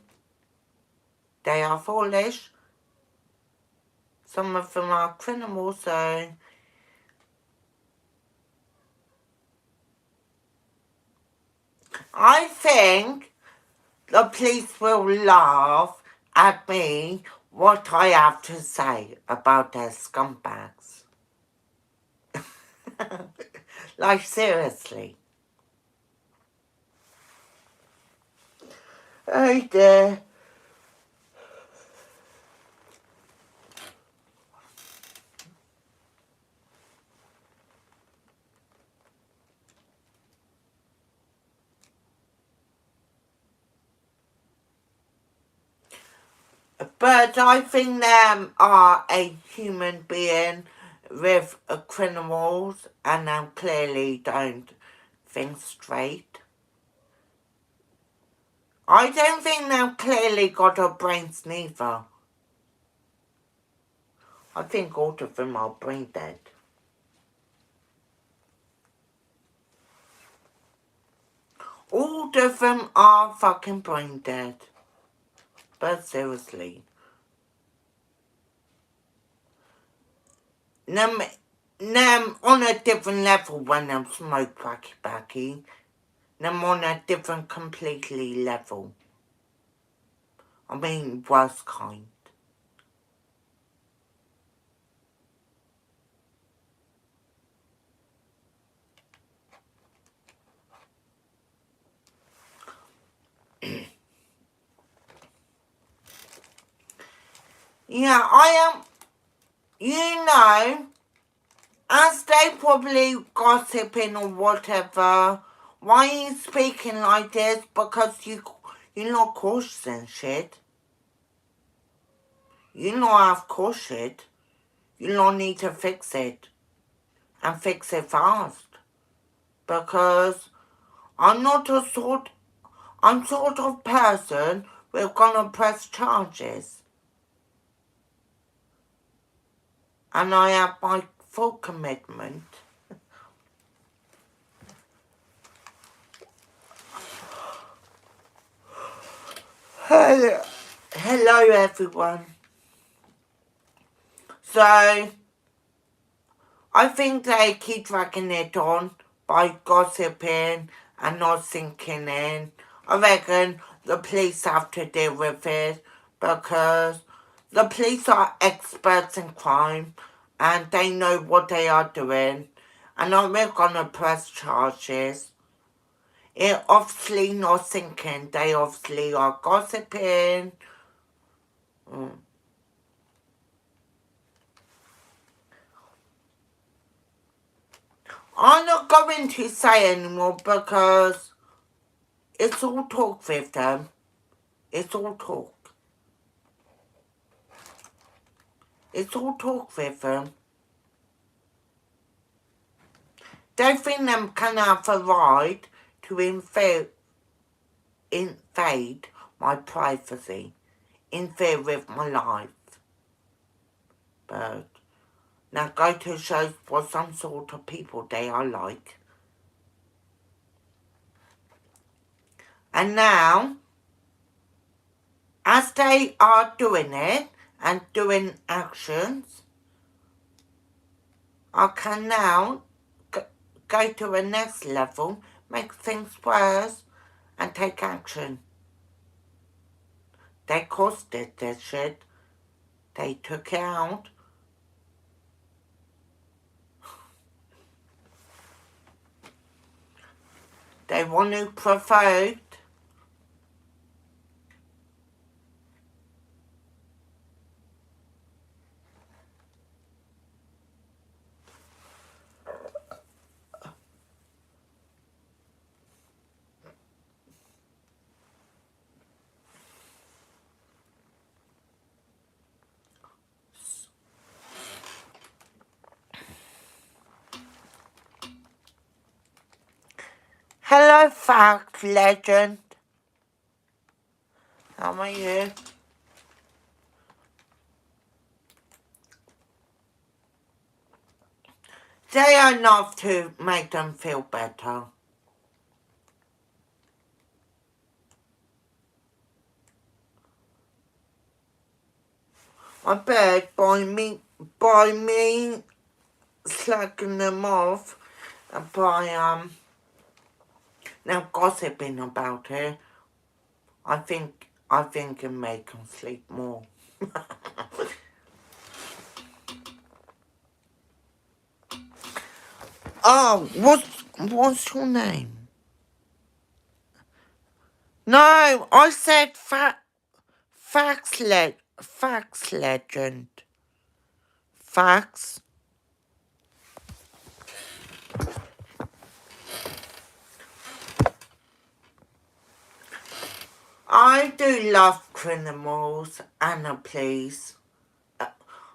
They are foolish. Some of them are criminals, so... I think the police will laugh at me what I have to say about their scumbags. Like, seriously. Oh dear. But I think them are a human being with criminals and clearly don't think straight. I don't think they've clearly got a brains neither. I think all of them are brain dead. All of them are fucking brain dead. But seriously. Them on a different level when them smoke cracky backy. Them on a different completely level. I mean worst kind. Yeah, I am, you know, as they probably gossiping or whatever, why are you speaking like this? Because you're not cautious and shit. You not have cautious. You not need to fix it. And fix it fast. Because I'm sort of person who's gonna press charges. And I have my full commitment. Hello everyone. So, I think they keep dragging it on by gossiping and not sinking in. I reckon the police have to deal with it because the police are experts in crime and they know what they are doing, and we're gonna press charges. It obviously not sinking, they obviously are gossiping. I'm not going to say anymore because it's all talk with them. It's all talk. It's all talk with them. They think them can have a right to invade my privacy, interfere with my life. But now go to show what some sort of people they are like. And now, as they are doing it and doing actions, I can now go to the next level, make things worse, and take action. They caused it, this shit. They took it out. They want to provoke. Hello, fact legend. How are you? They are enough to make them feel better. I bet by me slacking them off and by now gossiping about it, I think it make them sleep more. Oh, what's your name? No, I said facts legend. Facts. I do love criminals and the police.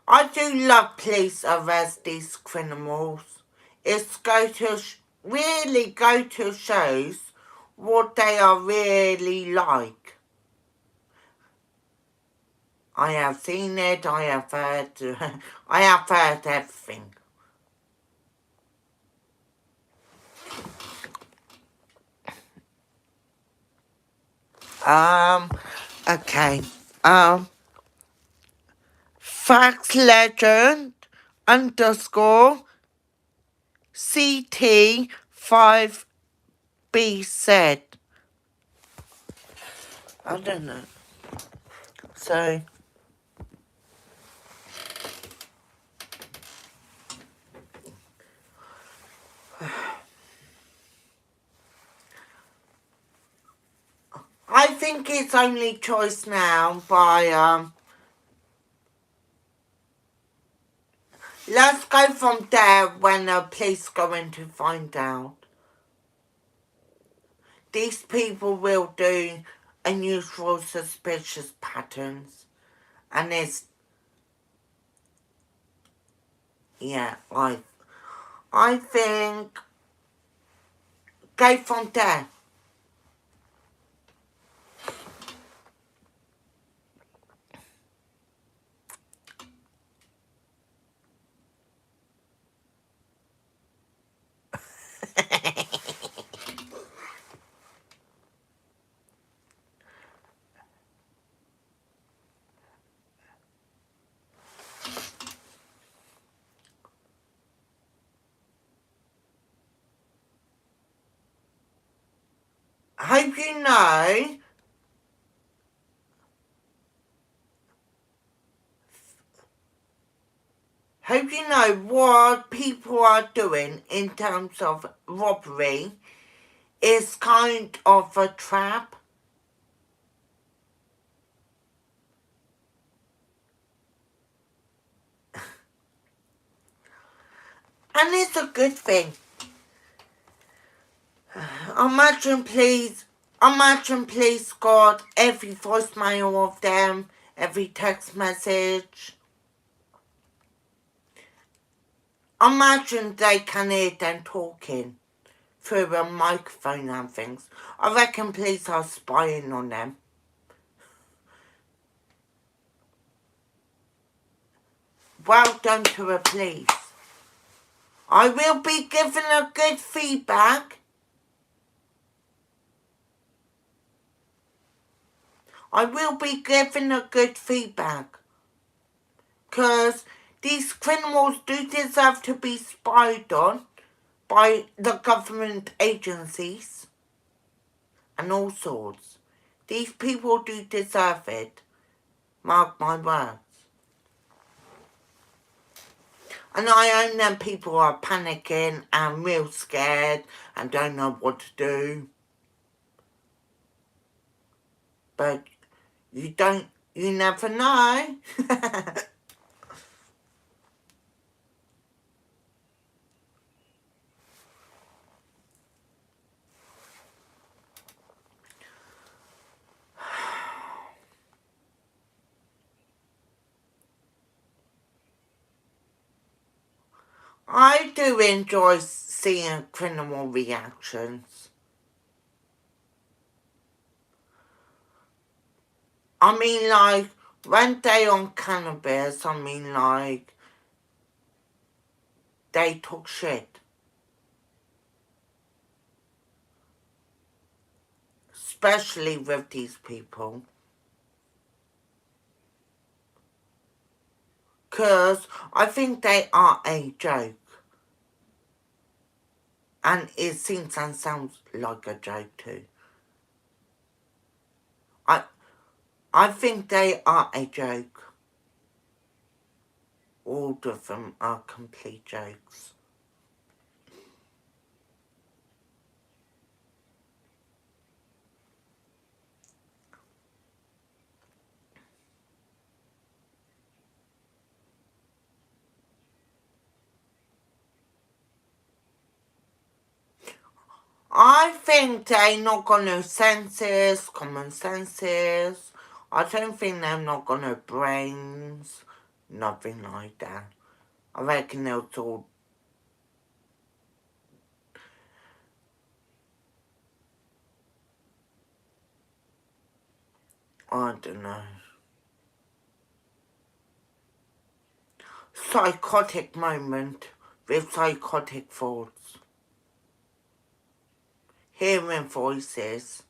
I do love police arrest these criminals. It's really go to shows what they are really like. I have seen it, I have heard, I have heard everything. Okay. Facts legend underscore CT5B said. I don't know. So, I think it's only choice now by, let's go from there when the police go in to find out. These people will do unusual suspicious patterns. And it's, yeah, I think, go from there. Hope you know what people are doing in terms of robbery is kind of a trap. And it's a good thing. Imagine please got every voicemail of them, every text message. Imagine they can hear them talking through a microphone and things. I reckon police are spying on them. Well done to the police. I will be giving a good feedback. I will be giving a good feedback. Because these criminals do deserve to be spied on by the government agencies and all sorts. These people do deserve it. Mark my words. And I own them people are panicking and real scared and don't know what to do. But you never know. I do enjoy seeing criminal reactions. I mean, like, when they on cannabis, I mean, like, they talk shit. Especially with these people. Because I think they are a joke. And it seems and sounds like a joke too. I think they are a joke. All of them are complete jokes. I think they're not going to common senses. I don't think they're not gonna brains, nothing like that. I reckon they'll all, I don't know, psychotic moment with psychotic thoughts, hearing voices,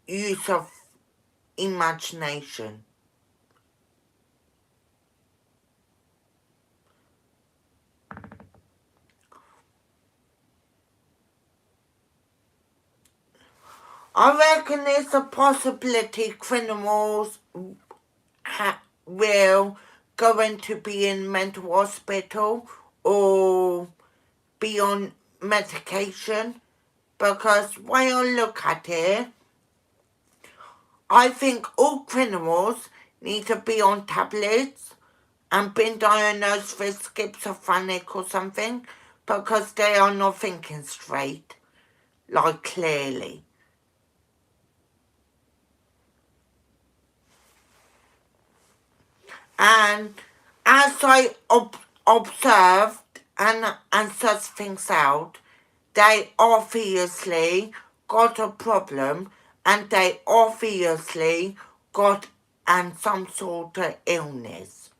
use of imagination. I reckon there's a possibility criminals will going to be in mental hospital or be on medication, because when I look at it, I think all criminals need to be on tablets and been diagnosed with schizophrenic or something, because they are not thinking straight, like clearly. And as I observed and such things out, they obviously got a problem, and they obviously got some sort of illness.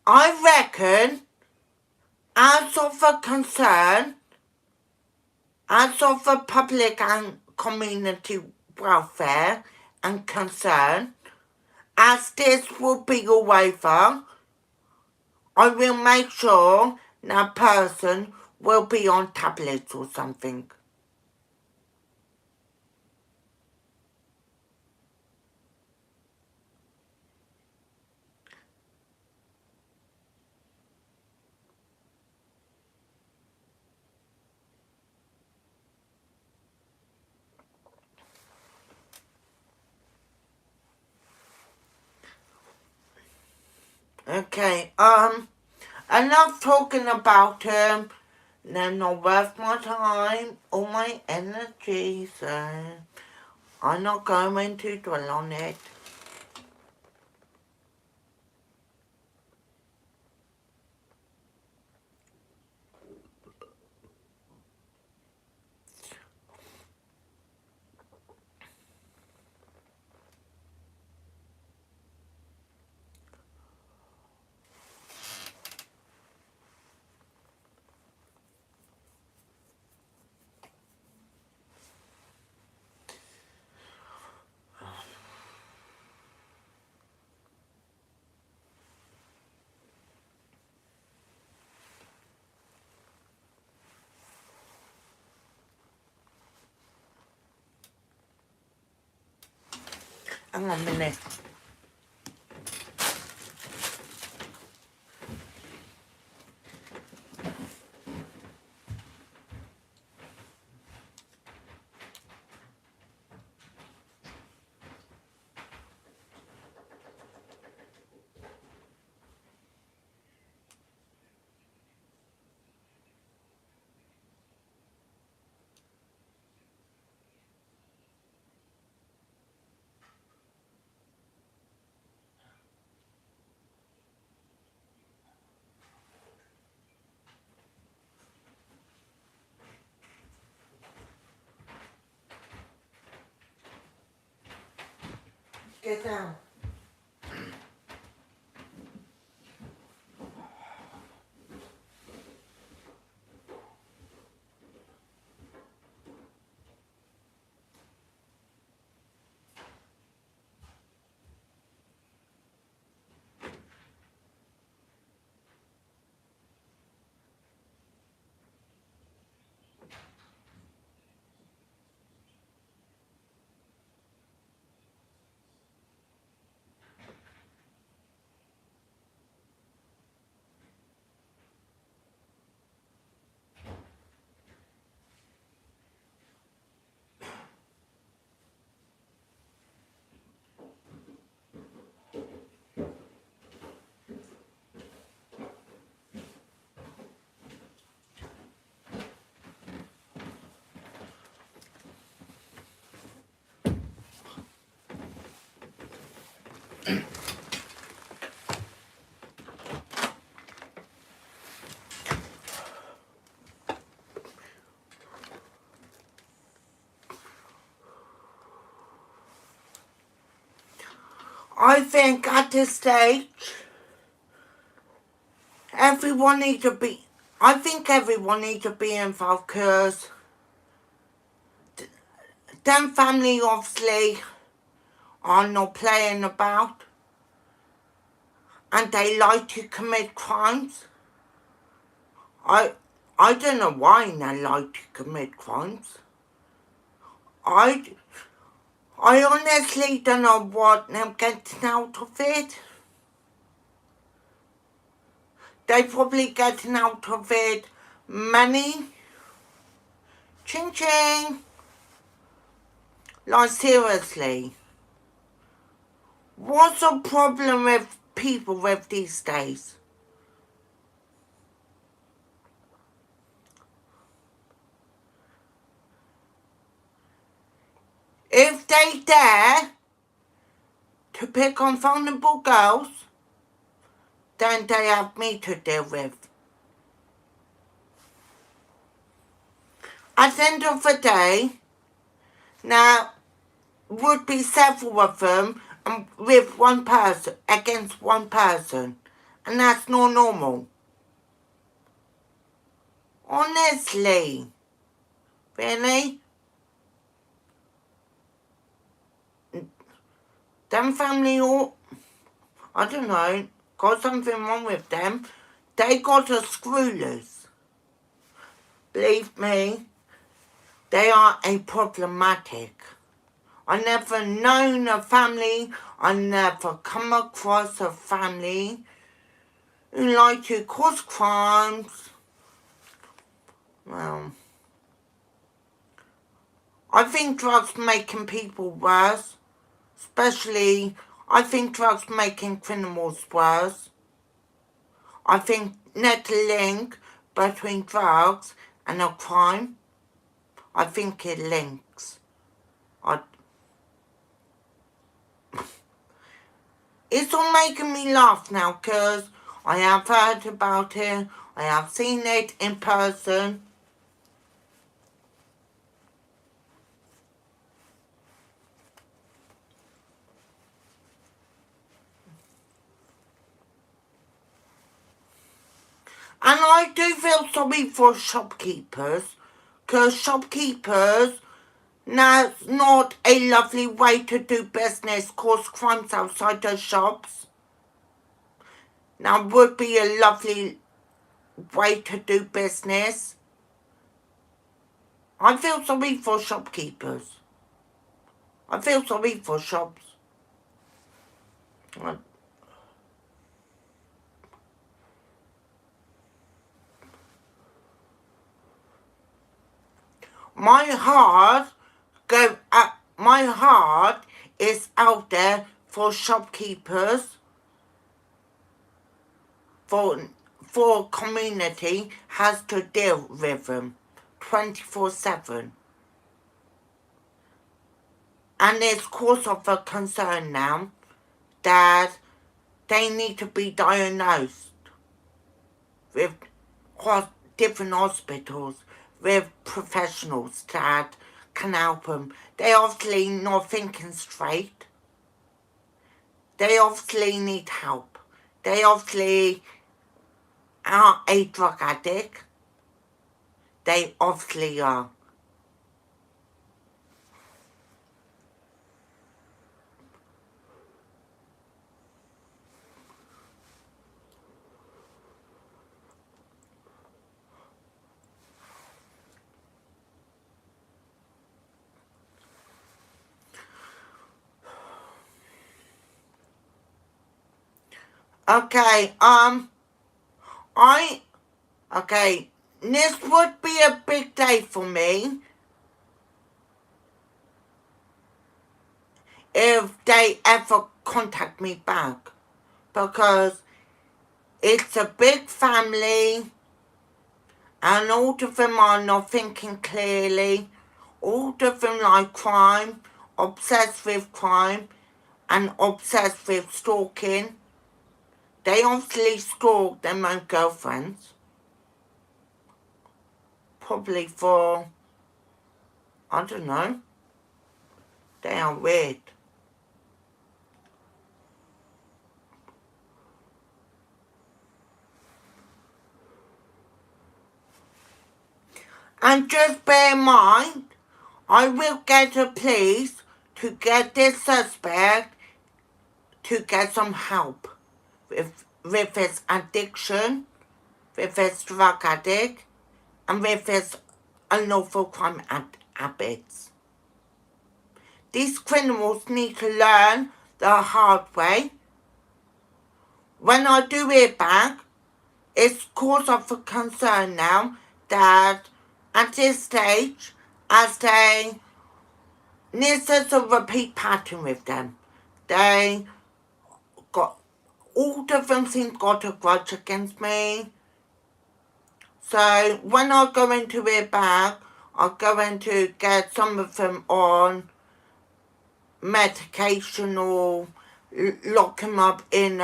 I reckon, as of a concern, as of a public and community welfare and concern, as this will be all over, I will make sure that person will be on tablets or something. Okay, enough talking about him. They're not worth my time or my energy, so I'm not going to dwell on it. Hang on a minute. Get down. I think at this stage, everyone needs to be, I think everyone needs to be involved because them family obviously are not playing about and they like to commit crimes. I don't know why they like to commit crimes. I honestly don't know what they're getting out of it. They're probably getting out of it money. Ching ching. Like seriously. What's the problem with people with these days? If they dare to pick on vulnerable girls, then they have me to deal with. At the end of the day, now would be several of them with one person against one person, and that's not normal. Honestly, really? Them family all, I don't know, got something wrong with them. They got a screw loose. Believe me, they are a problematic. I never known a family, I never come across a family who like to cause crimes. Well, I think drugs making people worse. Especially, I think drugs making criminals worse. I think net link between drugs and a crime, I think it links. It's all making me laugh now because I have heard about it, I have seen it in person. And I do feel sorry for shopkeepers, because shopkeepers, now it's not a lovely way to do business, cause crimes outside the shops. Now would be a lovely way to do business. I feel sorry for shopkeepers. I feel sorry for shops. My heart my heart is out there for shopkeepers, for community has to deal with them 24/7. And it's cause of a concern now that they need to be diagnosed with different hospitals with professionals that can help them. They obviously not thinking straight. They obviously need help. They obviously are a drug addict. They obviously are. Okay, this would be a big day for me if they ever contact me back, because it's a big family and all of them are not thinking clearly. All of them like crime, obsessed with crime, and obsessed with stalking. They obviously stalk their own girlfriends. Probably for, I don't know. They are weird. And just bear in mind, I will get the police to get this suspect to get some help with his addiction, with his drug addict, and with his unlawful crime habits. These criminals need to learn the hard way. When I do it back, it's cause of concern now that at this stage, as there's a repeat pattern with them. They got, all of them seem got a grudge against me. So when I go into it back, I'm going to get some of them on medication or lock them up in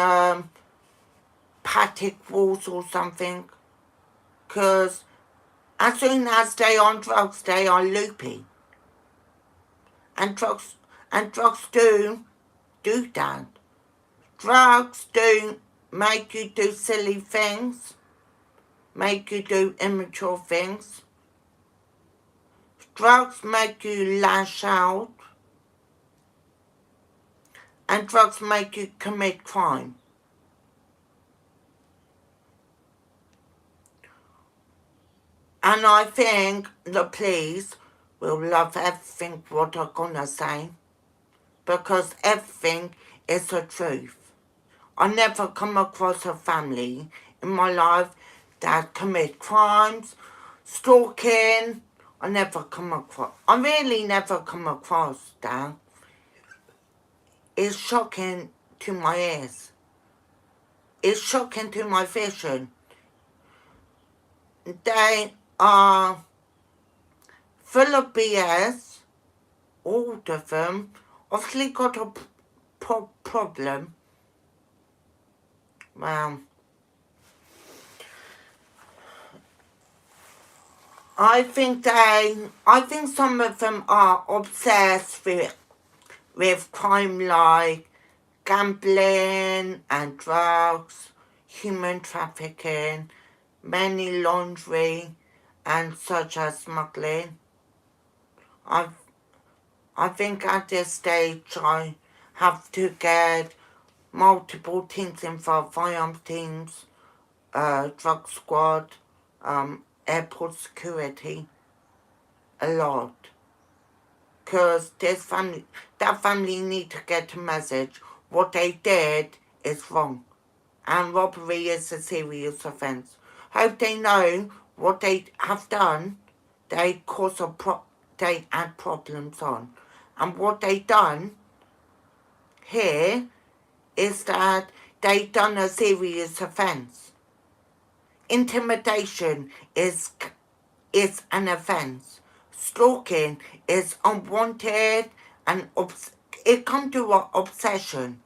paddock walls or something. Because as soon as they on drugs, they are loopy. And drugs do that. Drugs do make you do silly things, make you do immature things. Drugs make you lash out, and drugs make you commit crime. And I think the police will love everything what I'm gonna say, because everything is the truth. I never come across a family in my life that commit crimes, stalking. I really never come across that. It's shocking to my ears. It's shocking to my vision. They are full of BS, all of them. Obviously got a problem. Well, I think some of them are obsessed with crime like gambling and drugs, human trafficking, money laundering, and such as smuggling. I think at this stage I have to get multiple teams involved, firearms teams, drug squad, airport security, a lot. Because that family need to get a message. What they did is wrong. And robbery is a serious offence. Hope they know what they have done, they add problems on. And what they done here is that they done a serious offence. Intimidation is an offence. Stalking is unwanted and it comes to an obsession.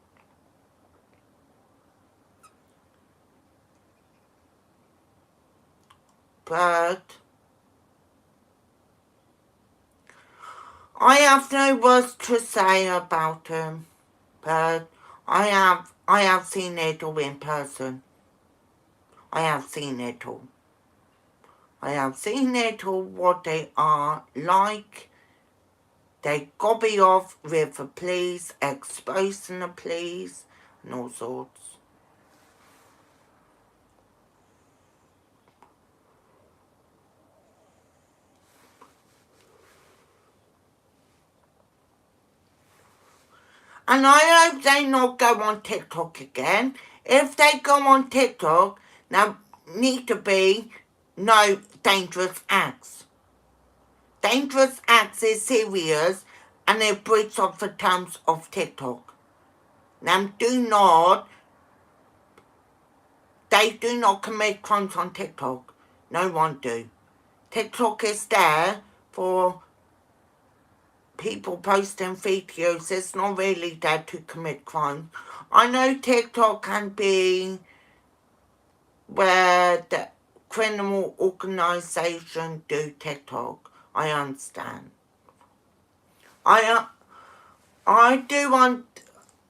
But I have no words to say about them. But I have seen it all in person. I have seen it all. I have seen it all, what they are like. They gobby off with the police, exposing the police, and all sorts. And I hope they not go on TikTok again. If they go on TikTok, now need to be no dangerous acts. Dangerous acts is serious and it breaks off the terms of TikTok. Now they do not commit crimes on TikTok. No one do. TikTok is there for people posting videos. It's not really there to commit crime. I know TikTok can be where the criminal organisation do TikTok. I understand. I do want,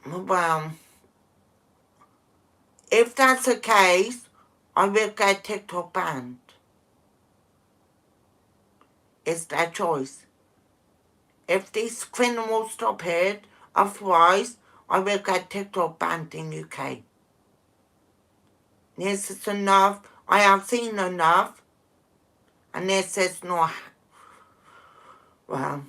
well, if that's the case, I will get TikTok banned. It's their choice. If these criminals stop it, otherwise I will get TikTok banned in UK. This is enough. I have seen enough. And this is not... Well...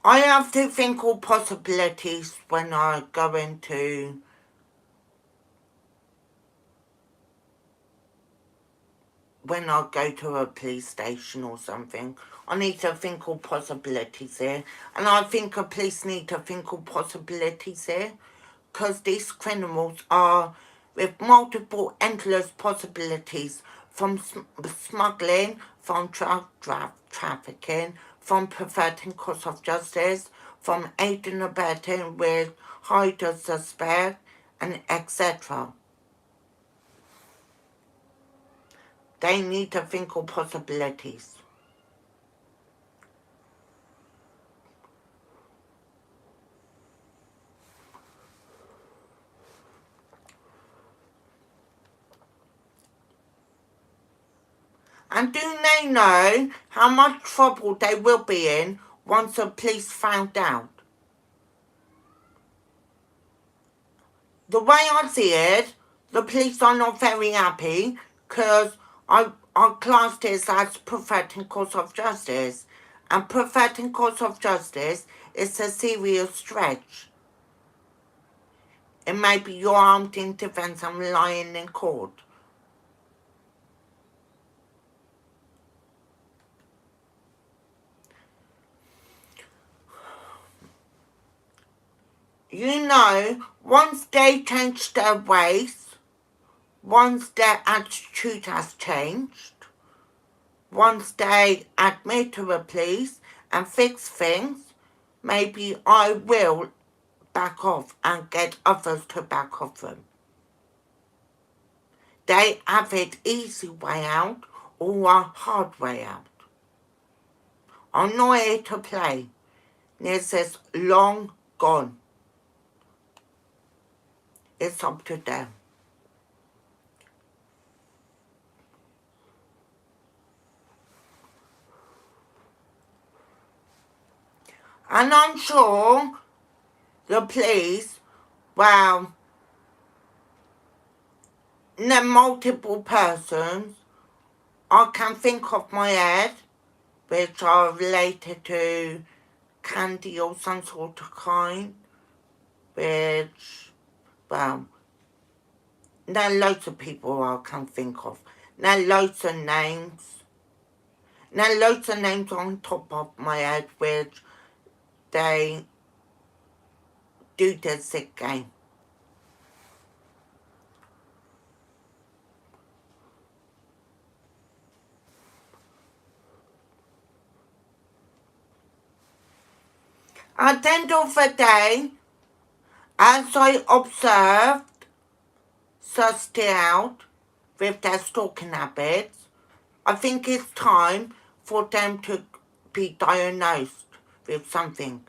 I have to think all possibilities when I go into... When I go to a police station or something. I need to think all possibilities here. And I think the police need to think all possibilities here. Because these criminals are with multiple endless possibilities from smuggling, from drug trafficking, from perverting course of justice, from aiding and abetting with hide suspect, and etc. They need to think of possibilities. And do they know how much trouble they will be in once the police found out? The way I see it, the police are not very happy because I classed this as perverting course of justice. And perverting course of justice is a serious stretch. It may be your armed defense and lying in court. You know, once they change their ways, once their attitude has changed, once they admit to the police and fix things, maybe I will back off and get others to back off them. They have it easy way out or a hard way out. I'm not here to play. This is long gone. It's up to them. And I'm sure the police, well, the multiple persons I can think of my head, which are related to candy or some sort of kind, which, well, there are loads of people I can think of. There are loads of names. There are loads of names on top of my head which they do the sick game. At the end of the day, as I observed, sussed it out with their stalking habits, I think it's time for them to be diagnosed with something.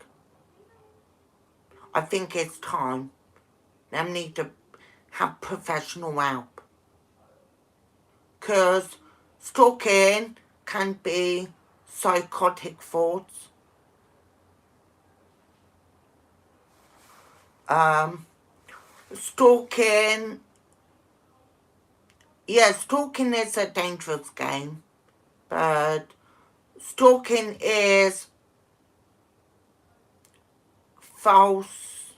I think it's time. They need to have professional help. Because stalking can be psychotic thoughts. Stalking, yeah, stalking is a dangerous game, but stalking is false,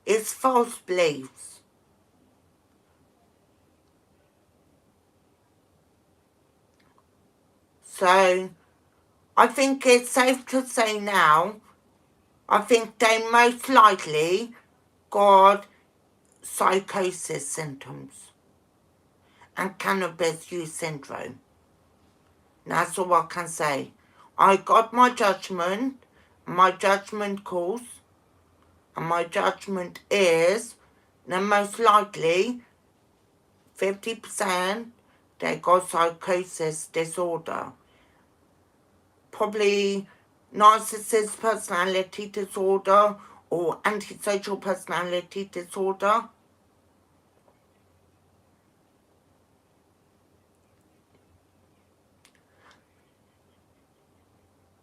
it's false beliefs. So, I think it's safe to say now, I think they most likely got psychosis symptoms and cannabis use syndrome. That's all I can say. I got my judgment calls, and my judgment is that most likely 50% they got psychosis disorder. Probably narcissist personality disorder or antisocial personality disorder.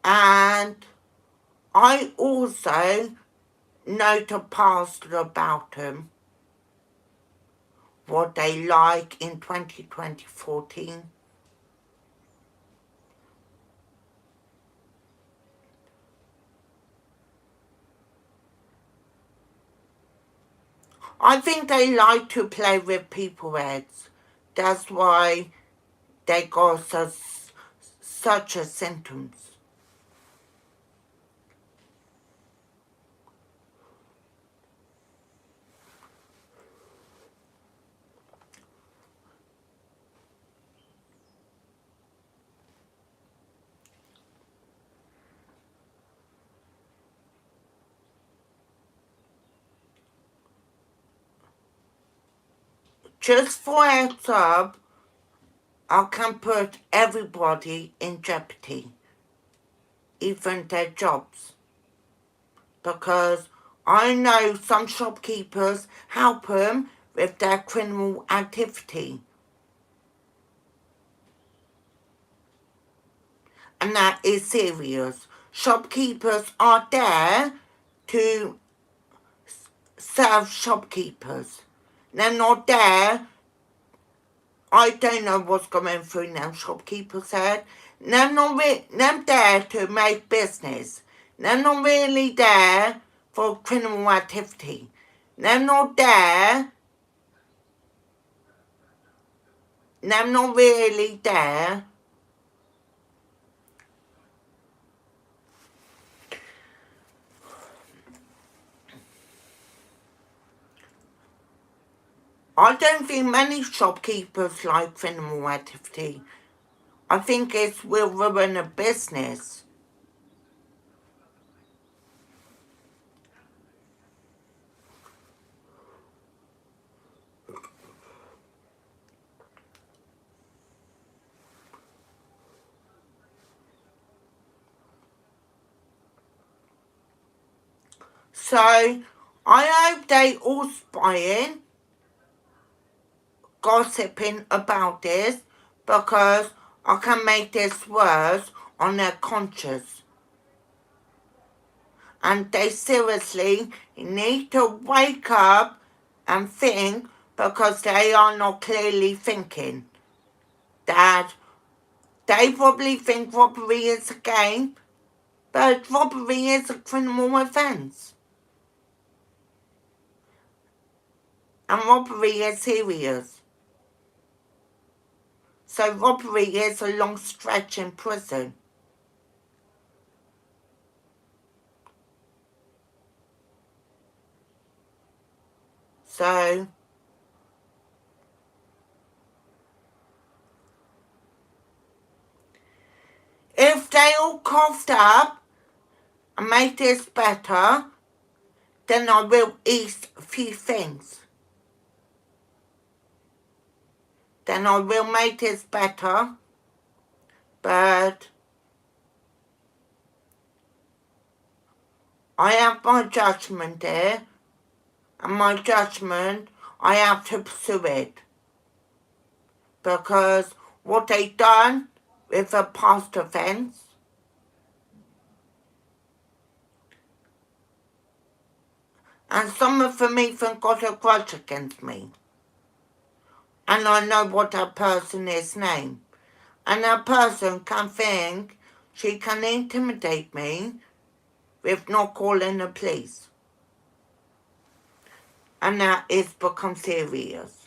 And I also know the past about them, what they like in 2014. I think they like to play with people's heads. That's why they got such a symptoms. Just for heads up, I can put everybody in jeopardy, even their jobs, because I know some shopkeepers help them with their criminal activity. And that is serious. Shopkeepers are there to serve shopkeepers. They're not there. I don't know what's going through them shopkeepers' head. They're there to make business. They're not really there for criminal activity. They're not there. They're not really there. I don't think many shopkeepers like criminal activity. I think it will ruin a business. So, I hope they all spying, gossiping about this, because I can make this worse on their conscience. And they seriously need to wake up and think, because they are not clearly thinking that they probably think robbery is a game, but robbery is a criminal offence. And robbery is serious. So robbery is a long stretch in prison. So if they all coughed up and make this better, then I will eat a few things. Then I will make this better, but I have my judgment there, and my judgment, I have to pursue it. Because what they done with a past offence, and some of them even got a grudge against me. And I know what that person is named. And that person can think she can intimidate me with not calling the police. And that is become serious.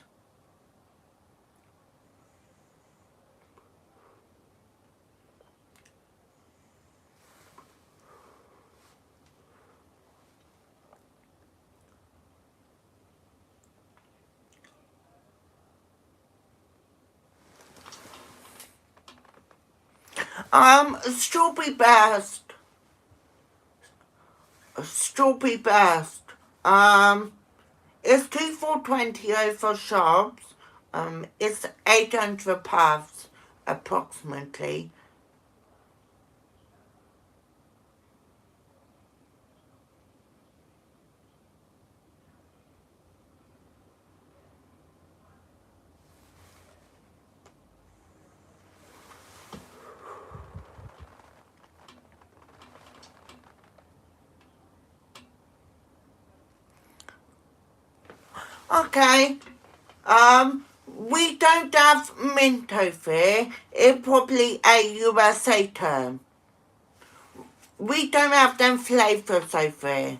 Strawberry Burst. Strawberry Burst. It's 2 for 20 over shops. It's 800 puffs, approximately. Okay. We don't have Mentos here. It's probably a USA term. We don't have them flavours over here.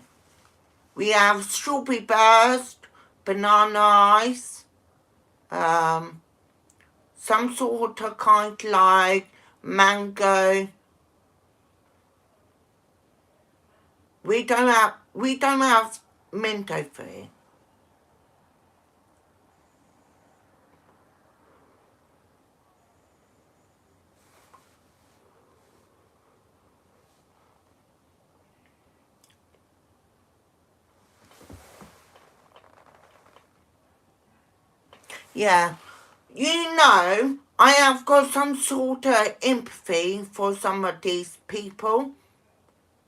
We have strawberry burst, banana ice, some sort of kind like mango. We don't have mint over here. Yeah. You know, I have got some sort of empathy for some of these people,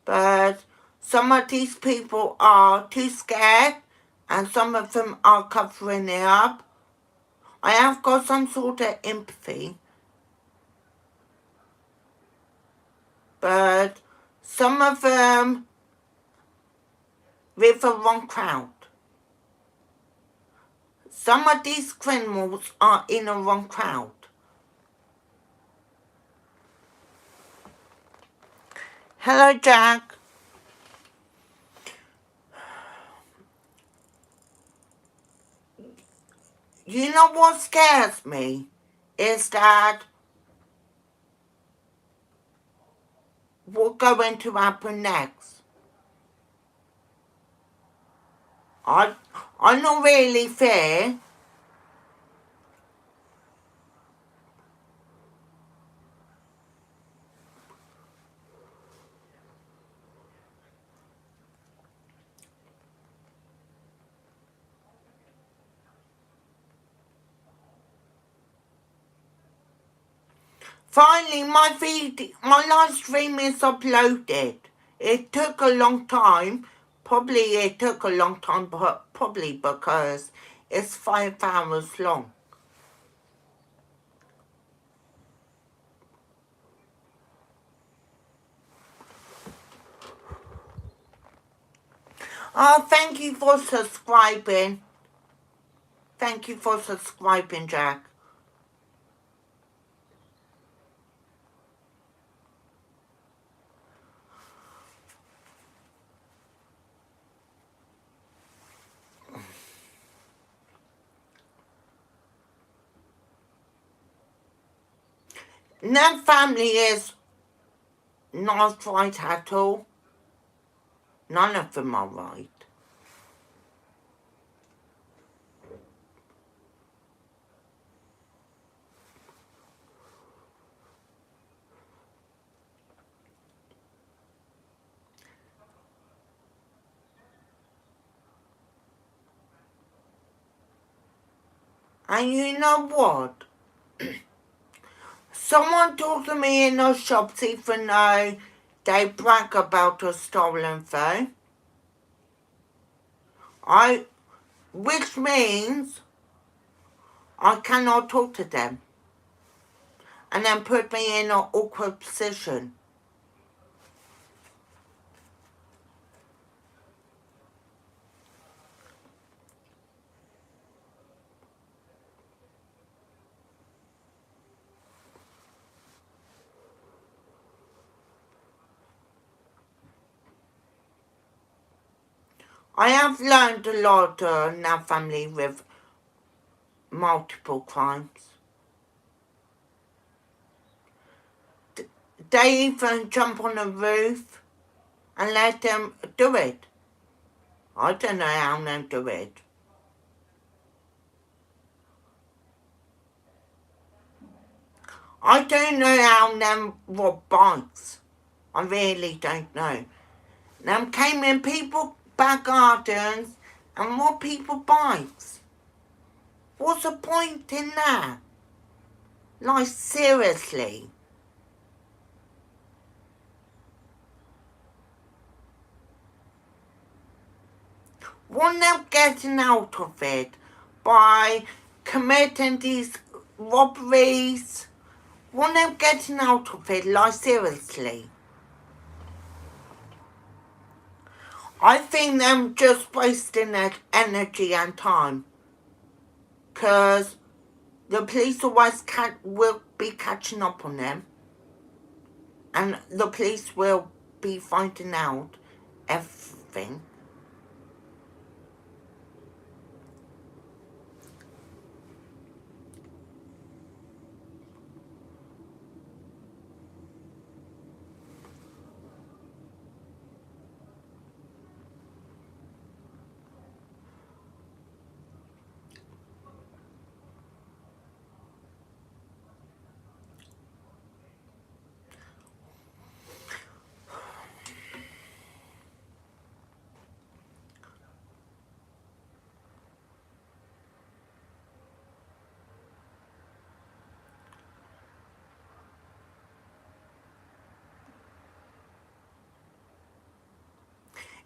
but some of these people are too scared and some of them are covering it up. I have got some sort of empathy, but some of them with the wrong crowd. Some of these criminals are in the wrong crowd. Hello, Jack. You know what scares me? Is that what's going to happen next? I'm not really fair. Finally, my live stream is uploaded. It took a long time. Probably it took a long time, but probably because it's 5 hours long. Oh, thank you for subscribing. Thank you for subscribing, Jack. That family is not right at all. None of them are right. And you know what? Someone talked to me in those shops even though they brag about a stolen phone. Which means I cannot talk to them. And then put me in an awkward position. I have learned a lot in our family with multiple crimes. They even jump on a roof and let them do it. I don't know how they do it. I don't know how them rob bikes. I really don't know. Them came in people's back gardens and rob people bikes. What's the point in that? Like, seriously. What them getting out of it by committing these robberies? What them getting out of it? Like, seriously. I think them just wasting their energy and time. because the police always will be catching up on them, and the police will be finding out everything.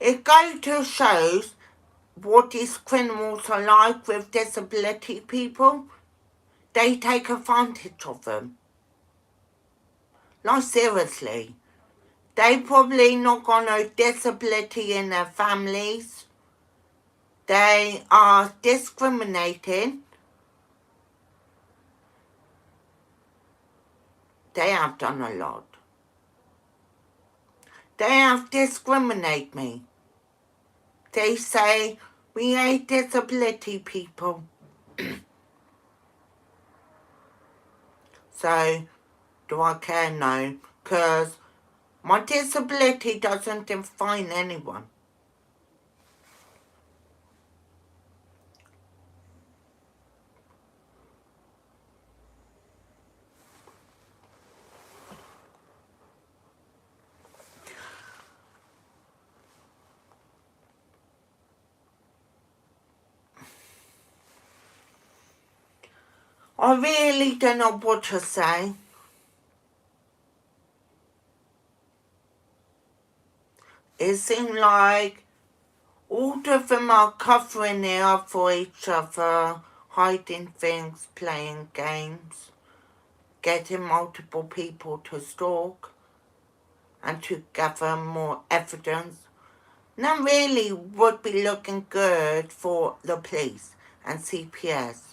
It goes to shows what these criminals are like with disability people. They take advantage of them. Like, seriously. They probably not got no disability in their families. They are discriminating. They have done a lot. They have discriminated me. They say, we hate disability people. So, do I care? No. Because my disability doesn't define anyone. I really don't know what to say. It seems like all of them are covering it up for each other, hiding things, playing games, getting multiple people to stalk and to gather more evidence. That really would be looking good for the police and CPS.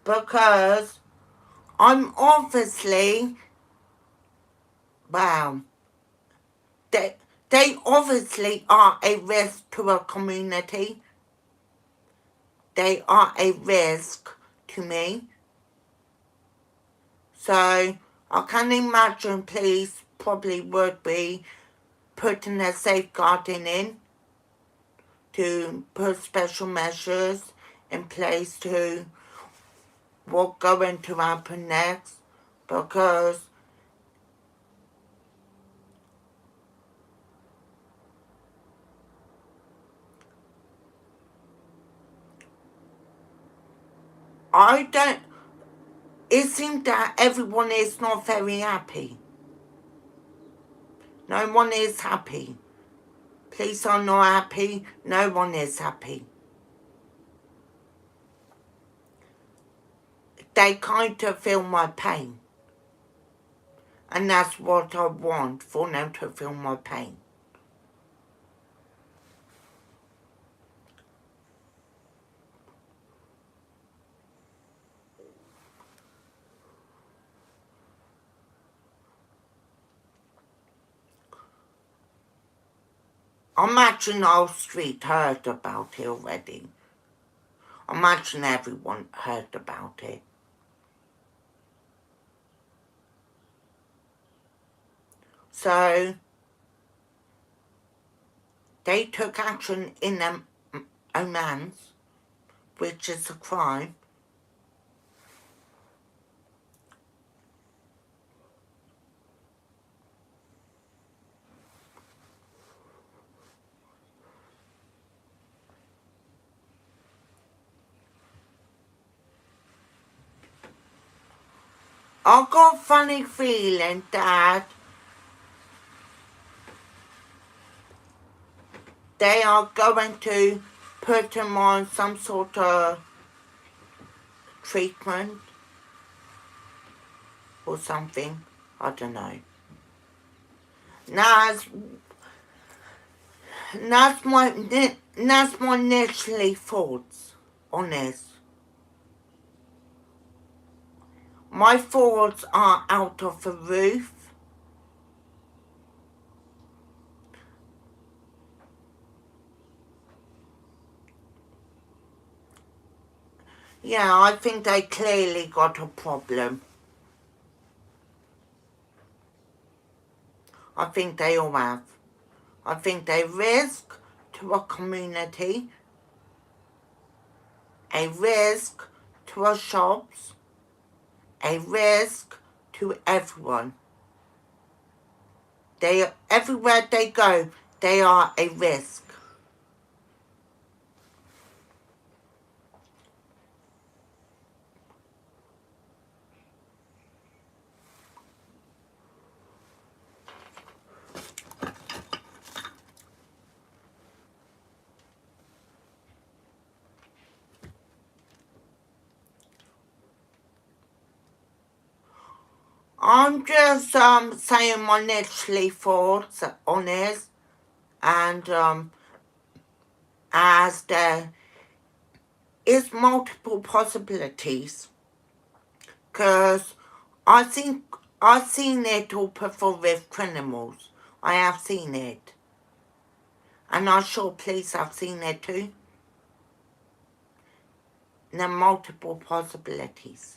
Because I'm obviously, wow, they obviously are a risk to a community. They are a risk to me. So I can imagine police probably would be putting their safeguarding in to put special measures in place to what's going to happen next, because it seems that everyone is not very happy. No one is happy. Police are not happy. No one is happy. They kind of feel my pain. And that's what I want, for them to feel my pain. I imagine the whole street heard about it already. I imagine everyone heard about it. So, they took action in their own hands, which is a crime. I've got a funny feeling that they are going to put him on some sort of treatment or something. I don't know. That's my initially thoughts. honest. My thoughts are out of the roof. Yeah, I think they clearly got a problem. I think they all have. I think they risk to a community, a risk to our shops, a risk to everyone. Everywhere they go, they are a risk. I'm just saying my literally thoughts on this, and as there is multiple possibilities, because I've seen it all before with criminals. I have seen it, and I'm sure police have seen it too. And there are multiple possibilities.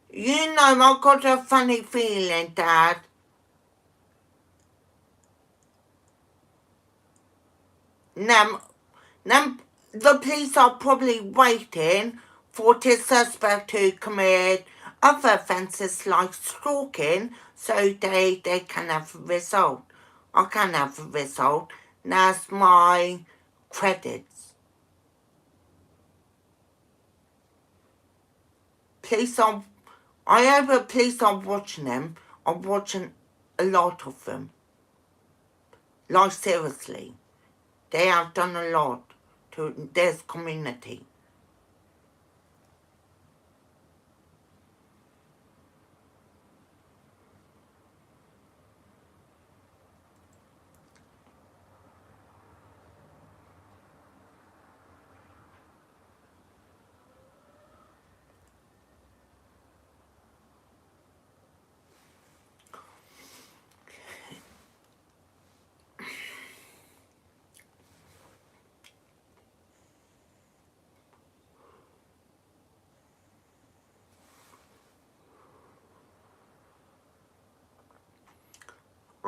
You know, I've got a funny feeling, Dad. Now, the police are probably waiting for the suspect to commit other offences like stalking so they can have a result. I can have a result. That's my credits. I hope the police are watching them. I'm watching a lot of them. Like, seriously. They have done a lot to this community.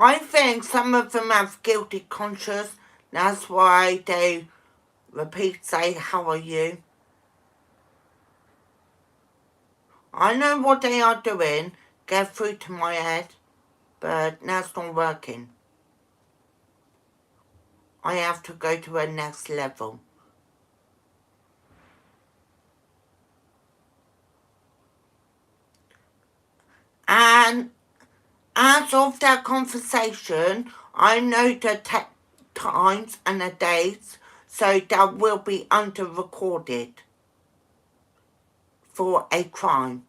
I think some of them have guilty conscience. That's why they repeat, say, how are you? I know what they are doing, get through to my head, but that's not working. I have to go to a next level. And as of that conversation, I know the times and the dates, so that will be under recorded for a crime.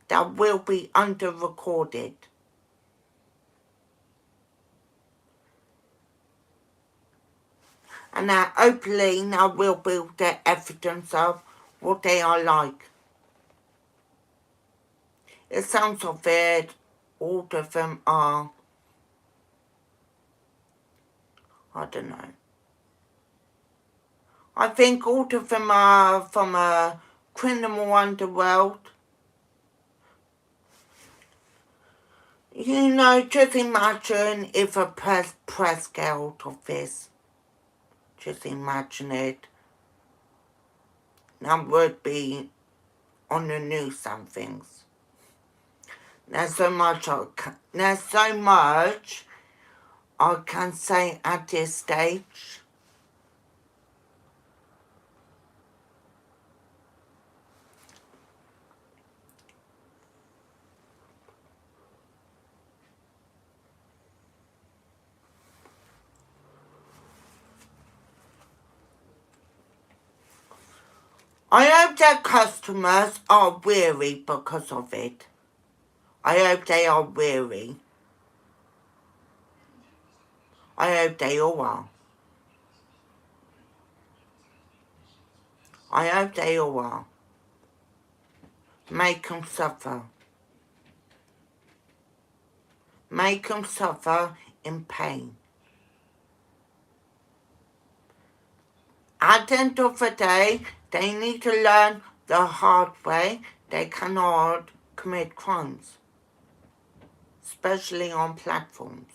That will be under recorded. And that hopefully now will build the evidence of what they are like. It sounds so weird. All of them are, I don't know. I think all of them are from a criminal underworld. You know, just imagine if a press get out of this. Just imagine it. That would be on the news and things. There's so much I can say at this stage. I hope their customers are weary because of it. I hope they are weary. I hope they all are. I hope they all are. Make them suffer. Make them suffer in pain. At the end of the day, they need to learn the hard way. They cannot commit crimes, especially on platforms.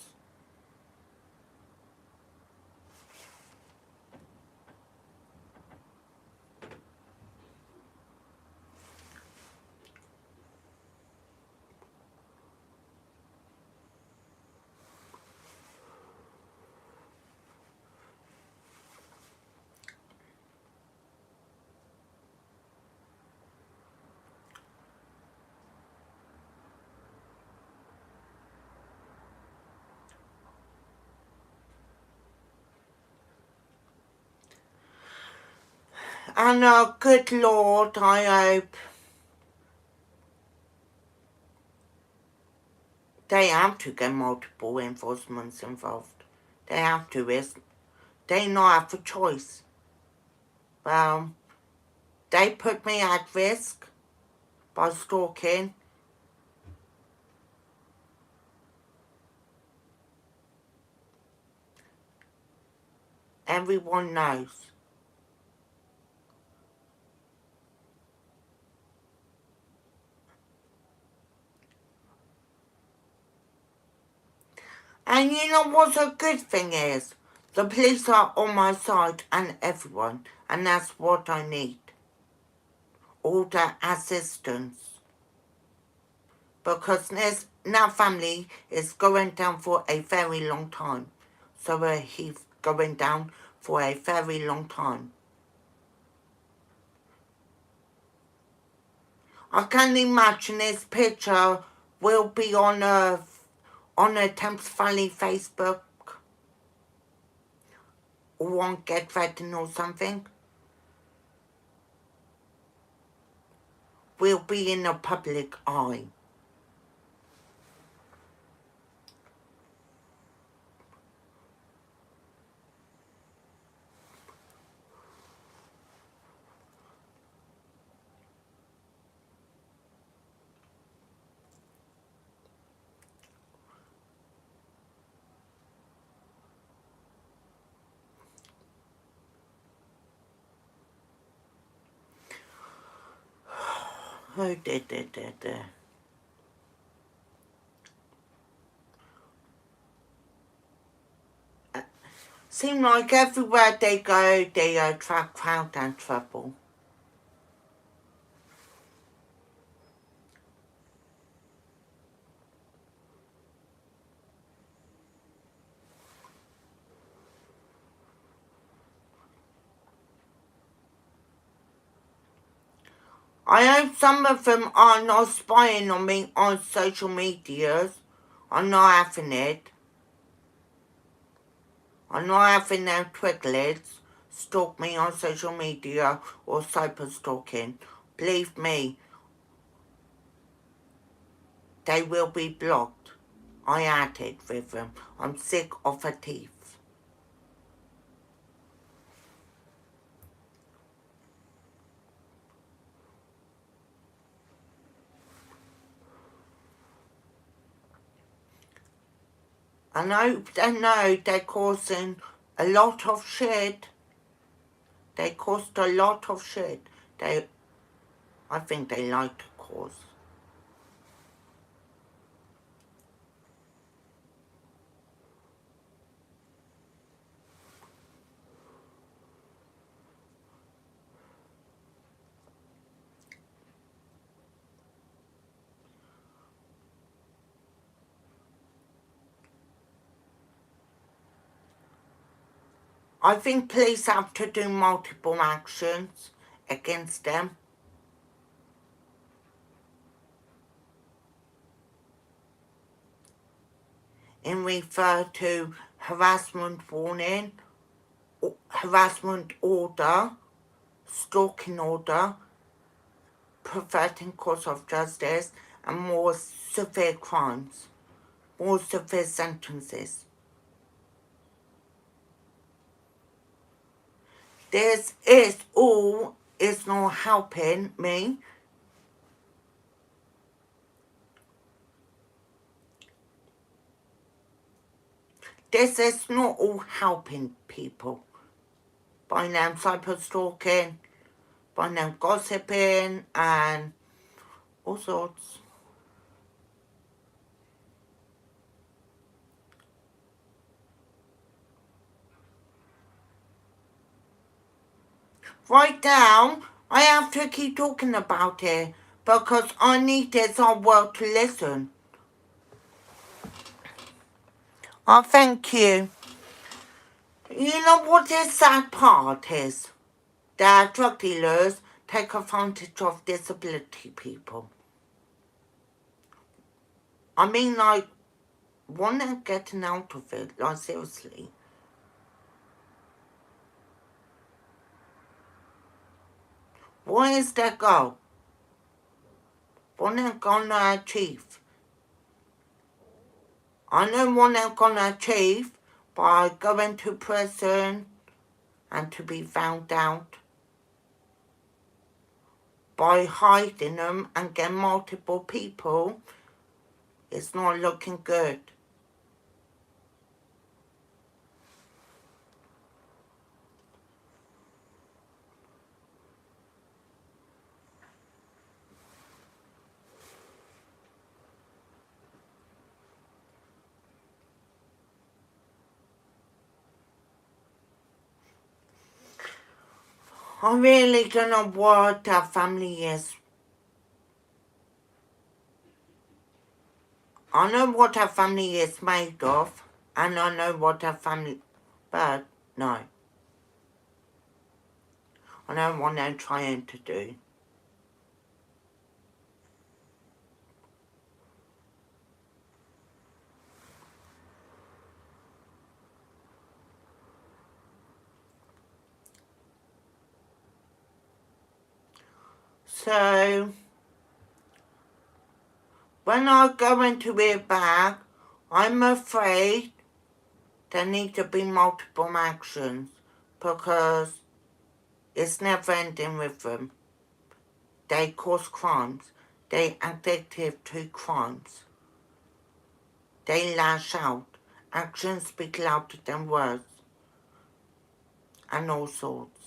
And good Lord, I hope they have to get multiple enforcements involved. They have to risk. They not have a choice. Well, they put me at risk by stalking. Everyone knows. And you know what a good thing is? The police are on my side and everyone, and that's what I need. All the assistance. Because this now family is going down for a very long time. So he's going down for a very long time. I can imagine this picture will be on a Thames Valley Facebook or on Get Ready or something. Will be in the public eye. Oh, dear. Seem like everywhere they go, they attract crowd and trouble. I hope some of them are not spying on me on social medias. I'm not having it. I'm not having them twiglets stalk me on social media or cyber stalking. Believe me, they will be blocked. I had it with them. I'm sick of the teeth. And I hope they know they're causing a lot of shit. They caused a lot of shit. I think they like to cause. I think police have to do multiple actions against them. In refer to harassment warning, harassment order, stalking order, perverting course of justice, and more severe crimes, more severe sentences. This is all is not helping me. This is not all helping people. By now cyber stalking, by now gossiping, and all sorts. Right now, I have to keep talking about it because I need this whole world to listen. Oh, thank you. You know what the sad part is? That drug dealers take advantage of disability people. I mean, like, when they're getting out of it, like, seriously. What is their goal? What they're gonna achieve? I know what they're gonna achieve by going to prison and to be found out, by hiding them and getting multiple people. It's not looking good. I really don't know what our family is. I know what our family is made of, and I know what our family... But, no. I know what they're trying to do. So, when I go into it back, I'm afraid there need to be multiple actions because it's never ending with them. They cause crimes. They addictive to crimes. They lash out. Actions speak louder than words. And all sorts.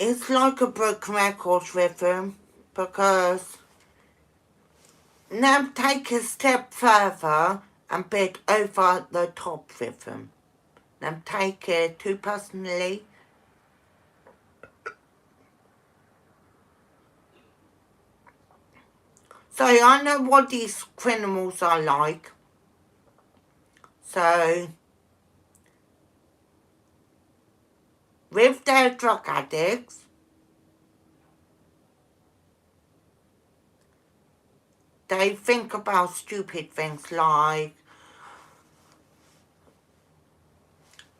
It's like a broken record rhythm because now take a step further and bit over the top rhythm. Now take it too personally. So I know what these criminals are like. So with their drug addicts, they think about stupid things like,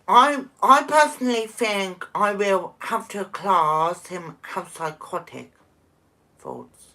I personally think I will have to class him have psychotic thoughts.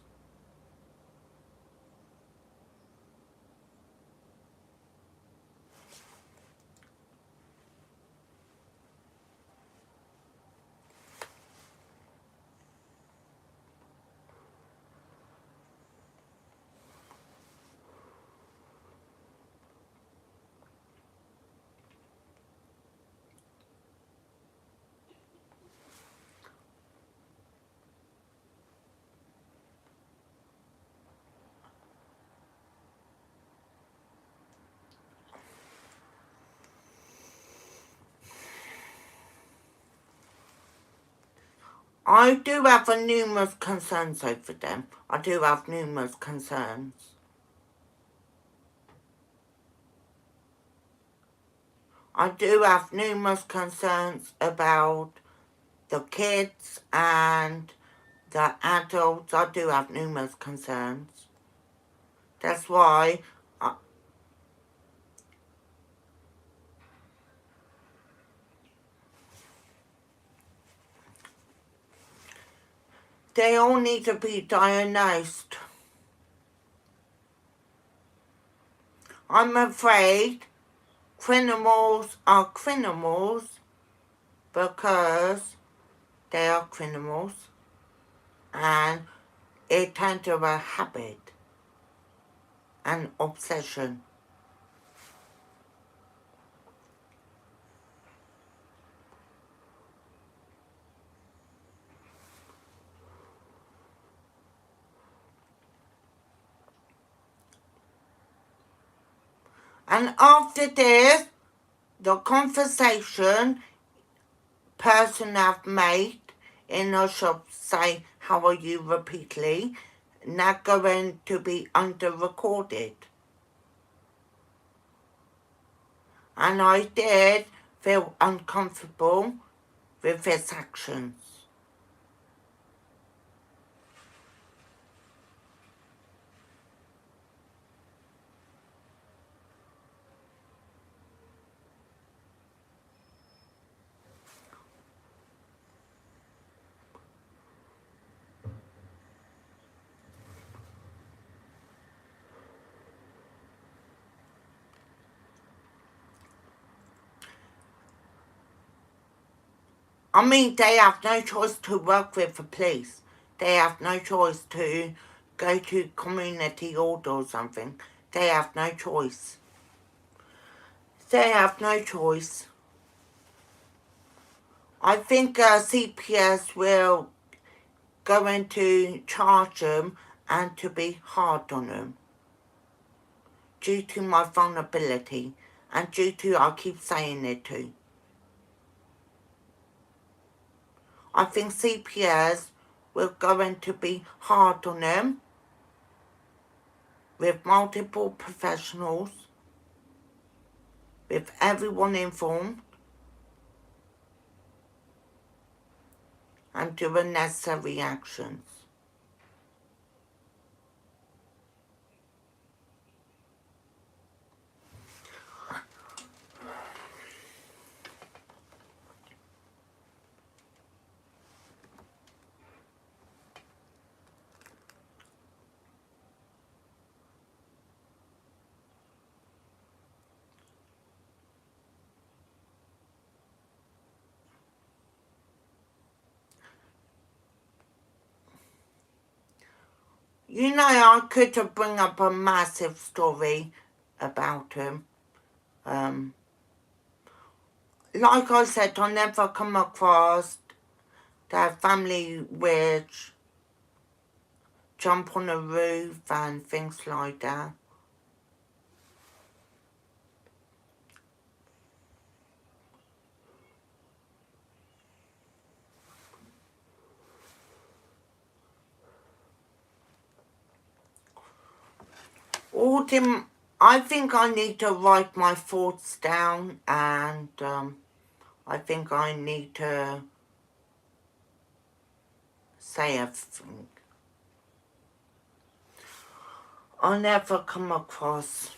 I do have numerous concerns over them. I do have numerous concerns. I do have numerous concerns about the kids and the adults. I do have numerous concerns. That's why They all need to be diagnosed. I'm afraid criminals are criminals because they are criminals, and it turned to a habit and obsession. And after this, the conversation person have made in the shop say, how are you repeatedly, not going to be under recorded. And I did feel uncomfortable with his actions. I mean, they have no choice to work with the police. They have no choice to go to community order or something. They have no choice. They have no choice. I think CPS will go into charge them and to be hard on them due to my vulnerability and due to I keep saying it too. I think CPS will go into be hard on them with multiple professionals, with everyone informed, and do the necessary actions. You know, I could have bring up a massive story about him. Like I said, I never come across that family which jump on a roof and things like that. I think I need to write my thoughts down, and I think I need to say everything. I never come across.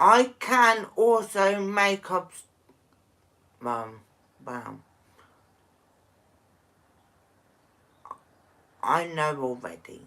I can also make up, well, I know already.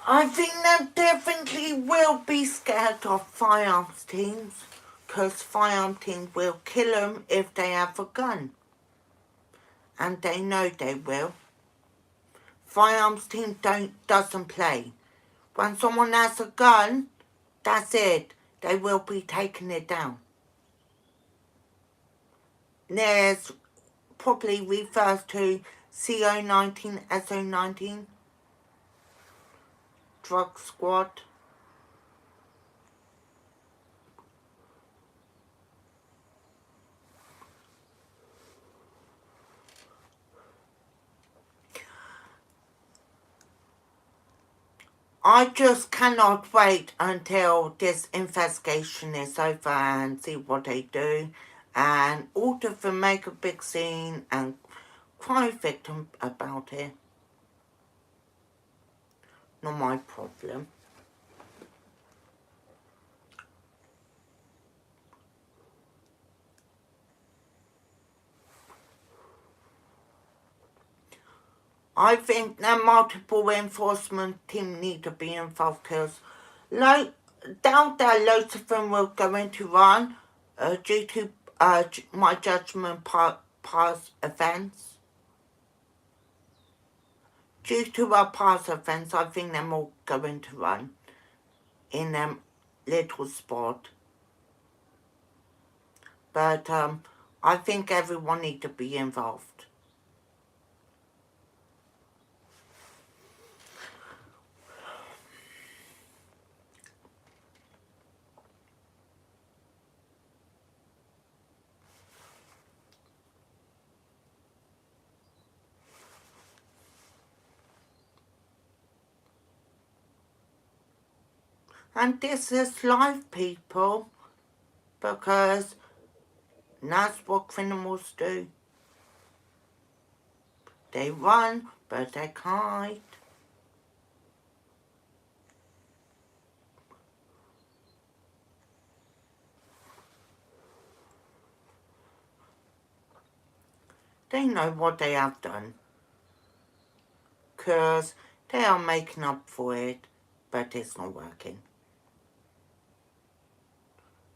I think they definitely will be scared of firearms teams, because firearm teams will kill them if they have a gun. And they know they will. Firearms team doesn't play. When someone has a gun, that's it. They will be taking it down. There's probably refers to CO19, SO19, drug squad. I just cannot wait until this investigation is over and see what they do, and all of them make a big scene and cry victim about it. Not my problem. I think that multiple enforcement team need to be involved, because down there loads of them will go into run due to my judgment past events. Due to our past events, I think them all going to run in them little spot. But I think everyone need to be involved. And this is life, people, because that's what criminals do. They run, but they can't. They know what they have done, because they are making up for it, but it's not working.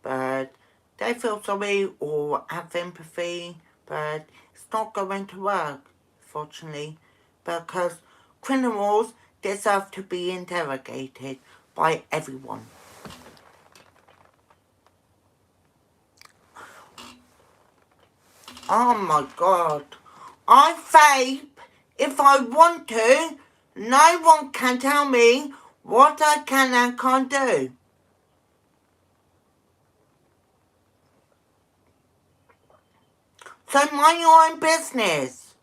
But they feel sorry or have empathy, but it's not going to work, fortunately, because criminals deserve to be interrogated by everyone. Oh my God. I vape if I want to. No one can tell me what I can and can't do. So mind your own business.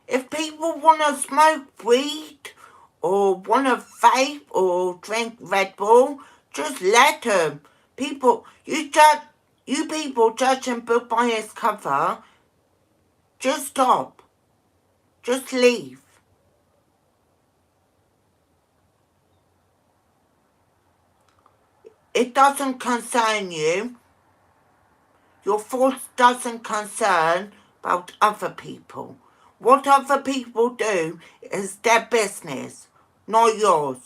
If people want to smoke weed or want to vape or drink Red Bull, just let them. You people judge a book by its cover. Just stop. Just leave. It doesn't concern you. Your thoughts doesn't concern about other people. What other people do is their business, not yours.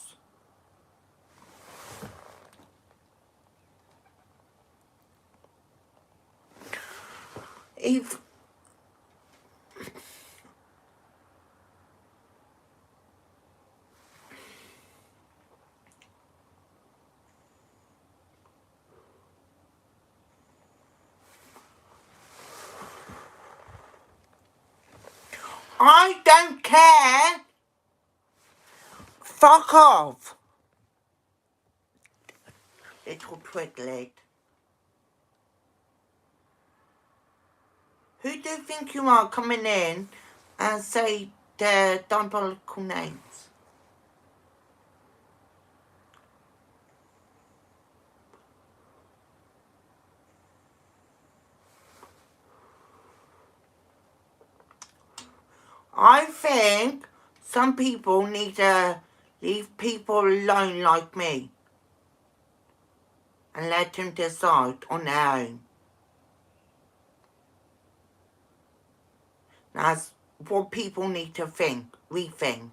If I don't care, fuck off. Little twiglet. Who do you think you are coming in and say their diabolical names? I think some people need to leave people alone like me and let them decide on their own. That's what people need to rethink.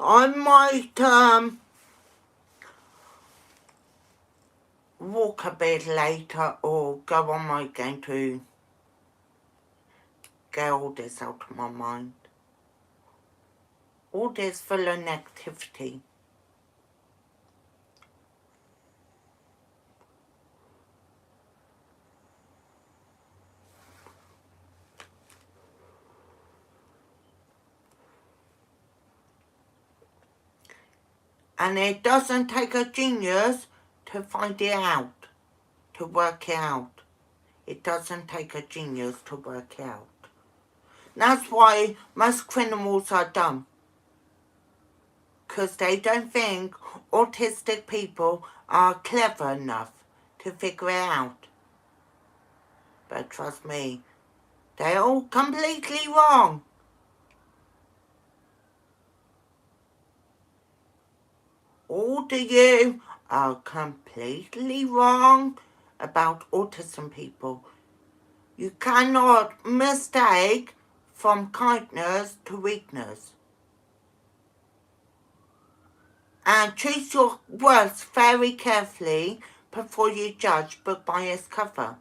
I might walk a bit later or go on my game to get all this out of my mind. All this full of negativity. And it doesn't take a genius to find it out, to work it out. It doesn't take a genius to work it out. That's why most criminals are dumb. Because they don't think autistic people are clever enough to figure it out. But trust me, they're all completely wrong. All of you are completely wrong about autism people. You cannot mistake from kindness to weakness. And choose your words very carefully before you judge book by its cover.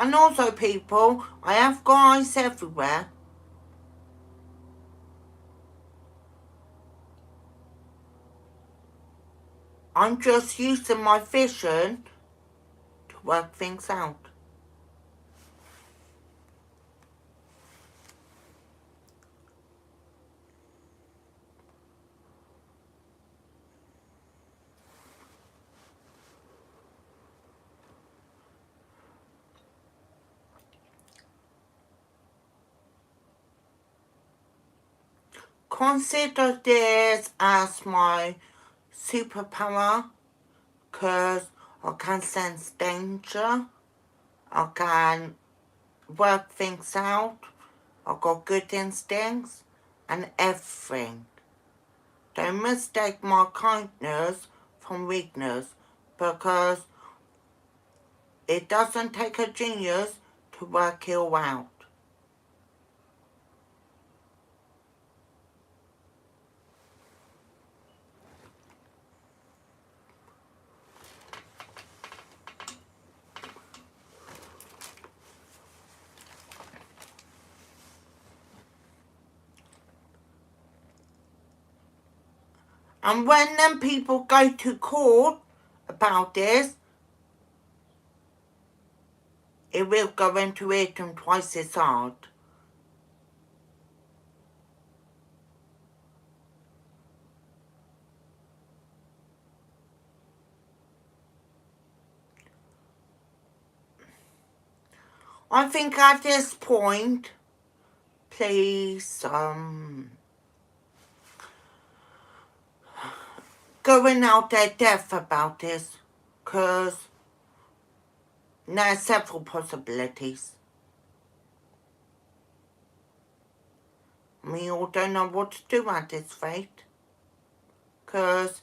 And also, people, I have guys everywhere. I'm just using my vision to work things out. Consider this as my superpower, because I can sense danger, I can work things out, I've got good instincts, and everything. Don't mistake my kindness from weakness, because it doesn't take a genius to work it all out. And when them people go to court about this, it will go into it and twice as hard. I think at this point, please, going out there depth about this, because there are several possibilities. We all don't know what to do at this rate, because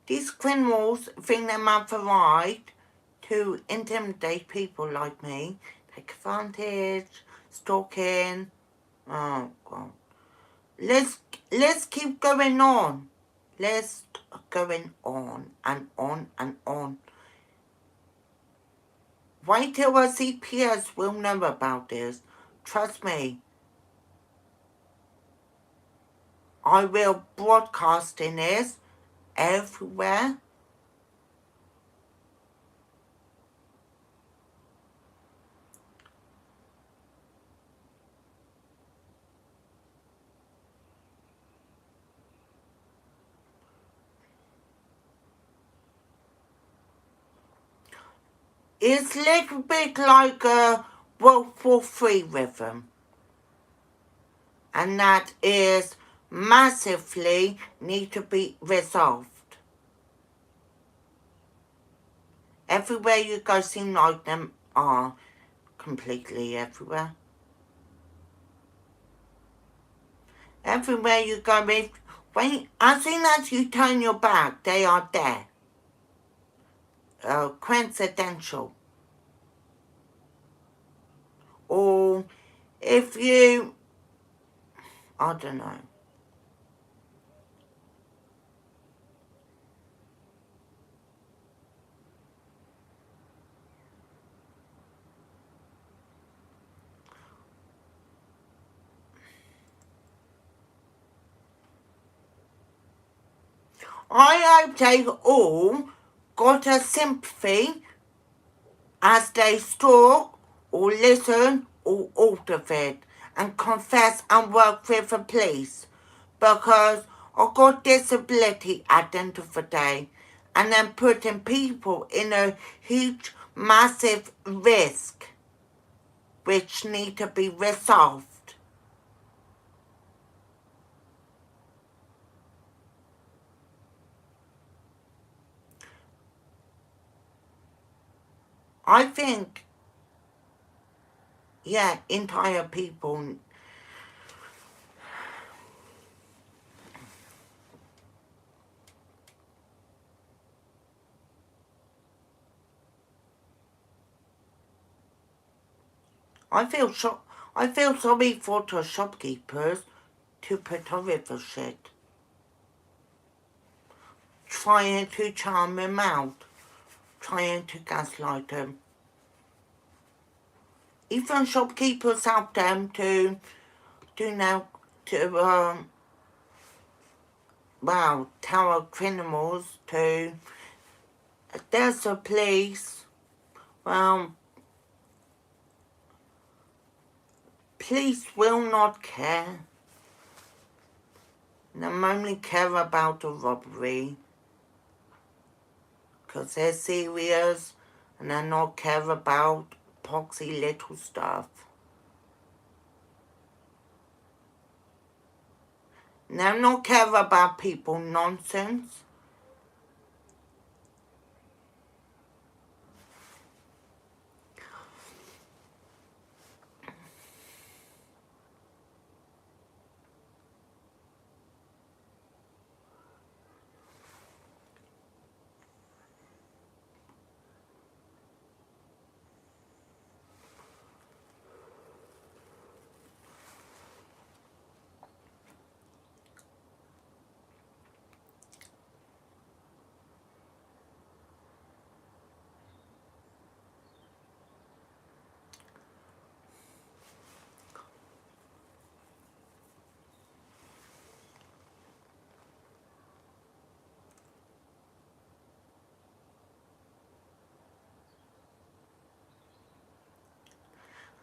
these criminals think they have the right to intimidate people like me, take advantage, stalking. Oh God. Let's keep going on. Let's going on and on and on. Wait till our CPS will know about this. Trust me. I will broadcast in this everywhere. It's a little bit like a World War III rhythm. And that is massively need to be resolved. Everywhere you go seem like them are completely everywhere. Everywhere you go, as soon as you turn your back, they are there. Coincidental. Or if you, I don't know. I hope they all got a sympathy as they stalk or listen or alter it and confess and work with the police, because I got disability at the end of the day, and then putting people in a huge massive risk which need to be resolved. I think, yeah, entire people. I feel sorry for the shopkeepers to put up with the shit, trying to charm him out, trying to gaslight him. Even shopkeepers help them to tell criminals to, there's a police, police will not care. They only care about the robbery, because they're serious and they not care about poxy little stuff. They not care about people nonsense.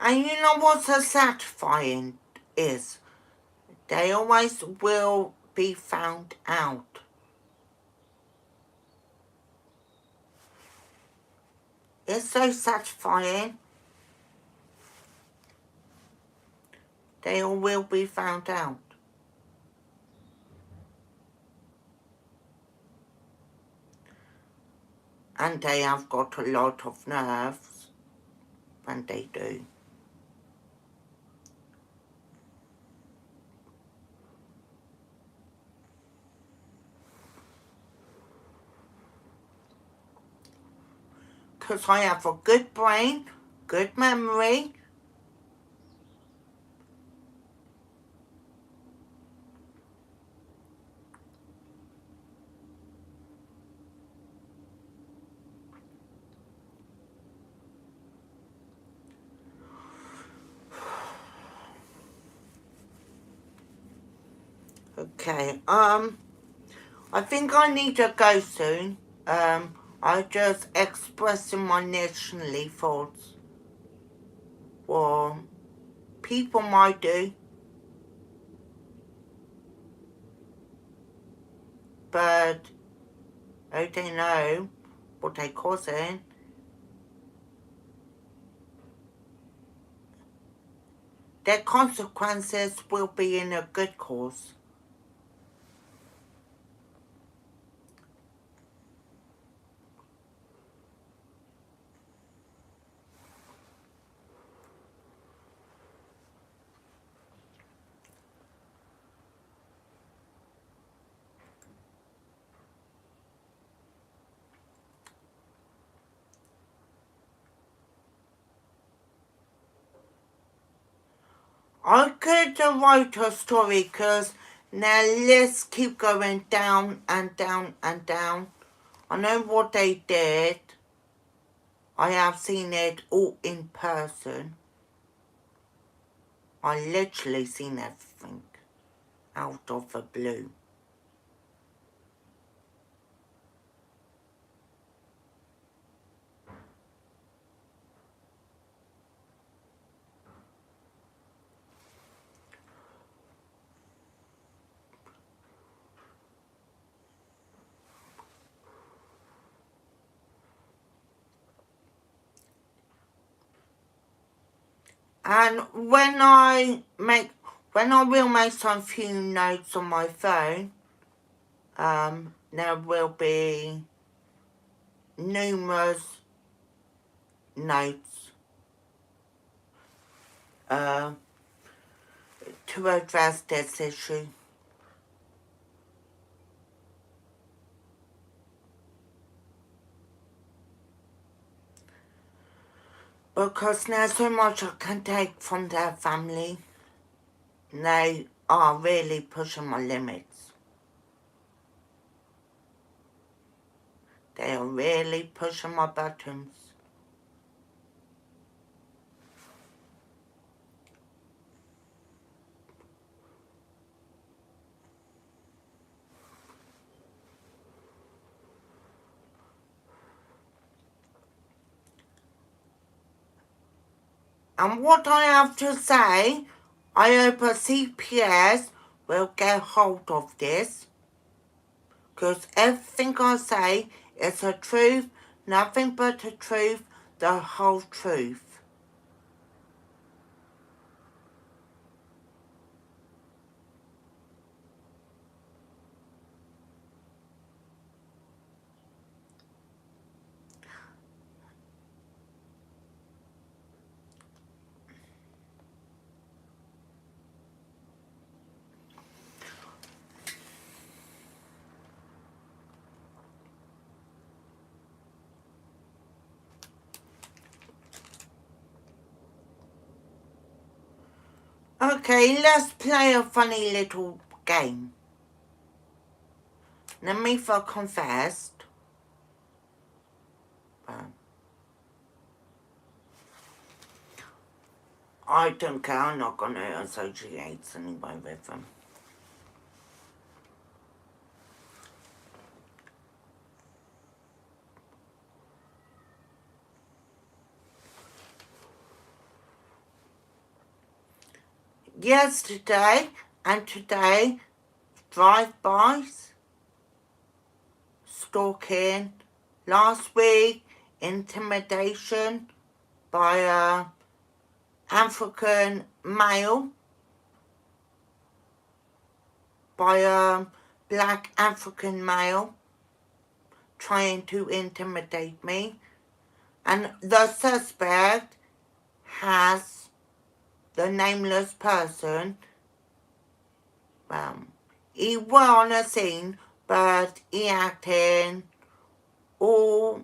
And you know what's so satisfying is? They always will be found out. It's so satisfying. They all will be found out. And they have got a lot of nerves. And they do. Because I have a good brain, good memory. Okay, I think I need to go soon. I just expressing my nationally thoughts. Well, people might do. But I don't know what they causing. Their consequences will be in a good cause. I could write a story because now let's keep going down and down and down. I know what they did. I have seen it all in person. I literally seen everything out of the blue. And when I will make some few notes on my phone, there will be numerous notes to address this issue. Because there's so much I can take from their family. They are really pushing my limits. They are really pushing my buttons. And what I have to say, I hope a CPS will get hold of this. Because everything I say is the truth, nothing but the truth, the whole truth. Okay, let's play a funny little game. Let me feel confessed. I don't care, I'm not going to associate anybody with them. yesterday and today, drive-bys, stalking, last week, intimidation by a African male, by a black African male trying to intimidate me, and the suspect has the nameless person. He was on a scene, but he acted all,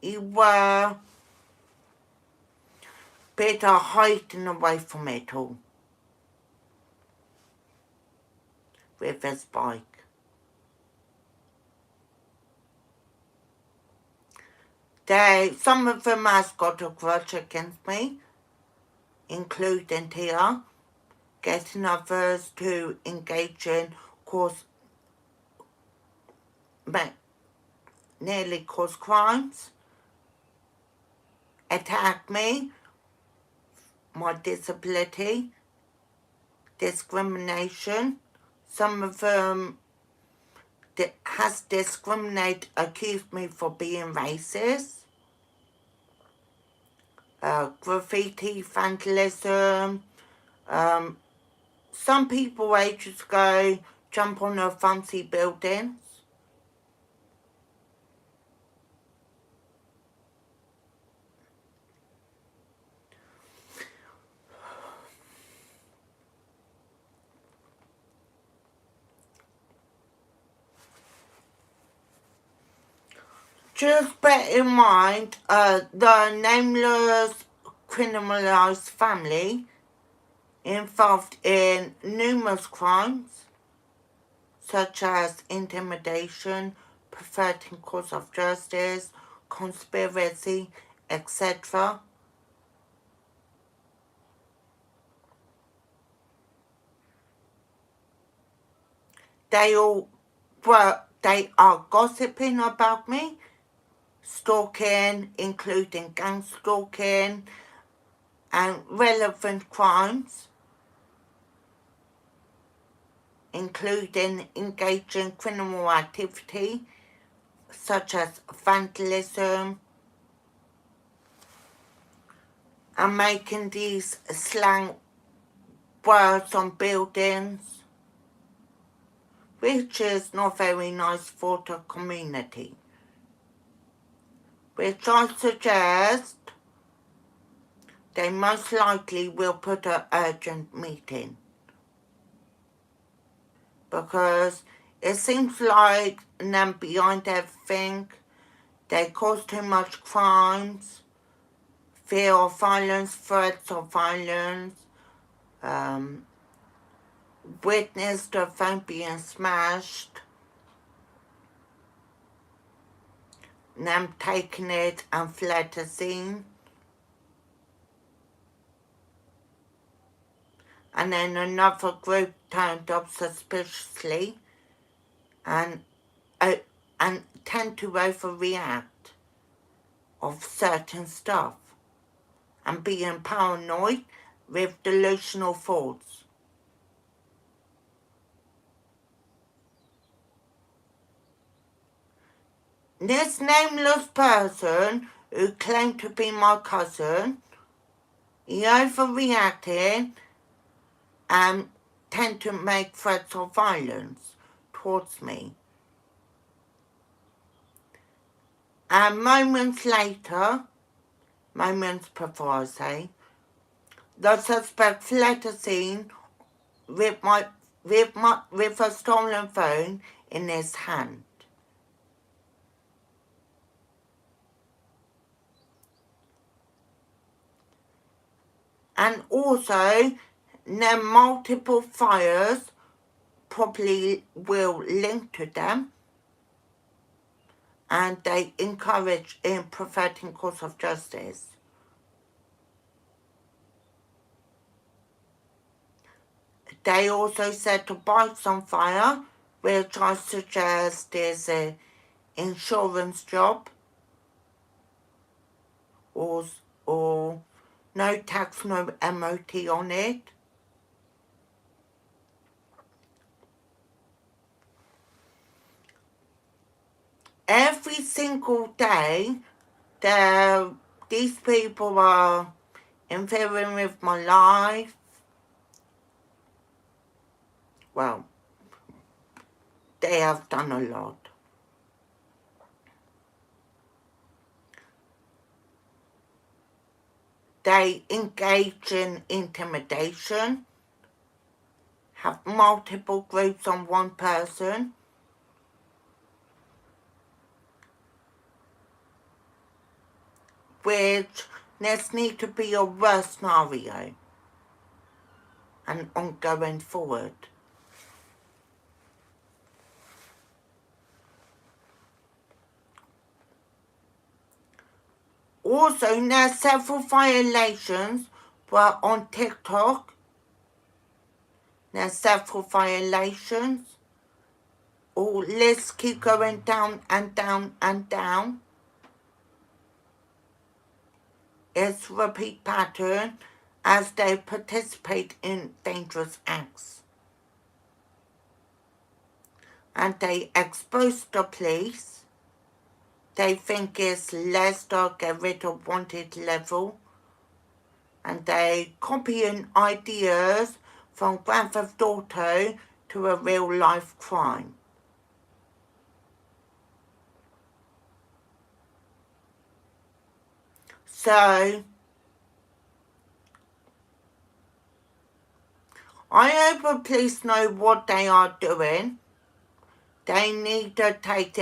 he were better hiding away from it all with his bike. Some of them has got a grudge against me, including Tia, getting others to engage in nearly cause crimes, attack me, my disability, discrimination. Some of them has discriminated, accused me for being racist, graffiti, vandalism. Some people ages ago jump on a fancy buildings. Just bear in mind, the nameless criminalised family involved in numerous crimes, such as intimidation, perverting cause of justice, conspiracy, etc. They are gossiping about me, stalking, including gang stalking, and relevant crimes, including engaging criminal activity such as vandalism, and making these slang words on buildings, which is not very nice for the community. Which I suggest they most likely will put an urgent meeting, because it seems like them behind everything, they cause too much crimes, fear of violence, threats of violence, witnessed the phone being smashed, them taking it and fled the scene. And then another group turned up suspiciously and tend to overreact of certain stuff and being paranoid with delusional thoughts. This nameless person who claimed to be my cousin, he overreacted and tend to make threats of violence towards me. And moments before I say, the suspect fled the scene with a stolen phone in his hand. And also, their multiple fires probably will link to them, and they encourage in perverting cause of justice. They also set the bikes on fire, which I suggest is an insurance job, or no tax, no MOT on it. every single day these people are interfering with my life. Well, they have done a lot. They engage in intimidation, have multiple groups on one person, which there's need to be a worse scenario and ongoing forward. Also, there are several violations were on TikTok. There are several violations. All lists keep going down and down and down. It's a repeat pattern as they participate in dangerous acts. And they expose the police. They think it's Leicester get rid of wanted level. And they copying ideas from Grand Theft Auto to a real life crime. So, I hope the police know what they are doing. They need to take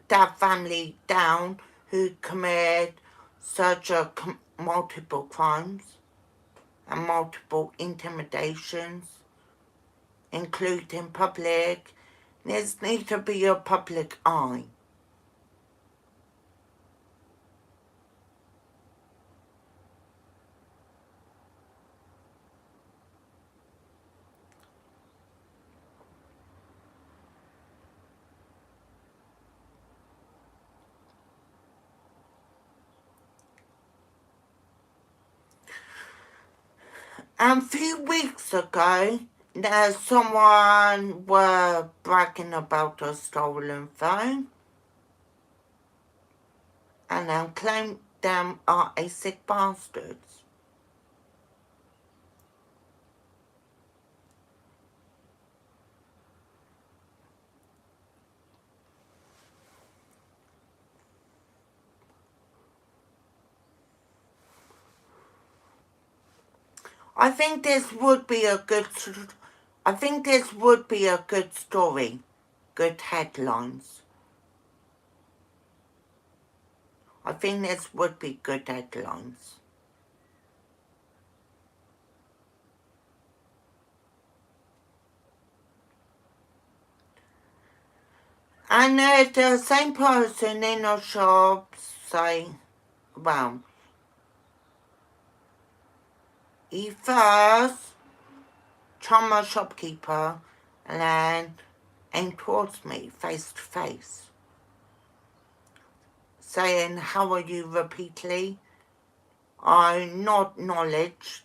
that family down who commit such multiple crimes and multiple intimidations, including public. There needs to be a public eye. And a few weeks ago, there's someone were bragging about a stolen phone and then claimed them are a sick bastards. I think this would be a good story, good headlines. I think this would be good headlines. And the same person in a shop saying, well, he first charmed my shopkeeper and then aimed towards me face to face, saying, how are you repeatedly? I not acknowledged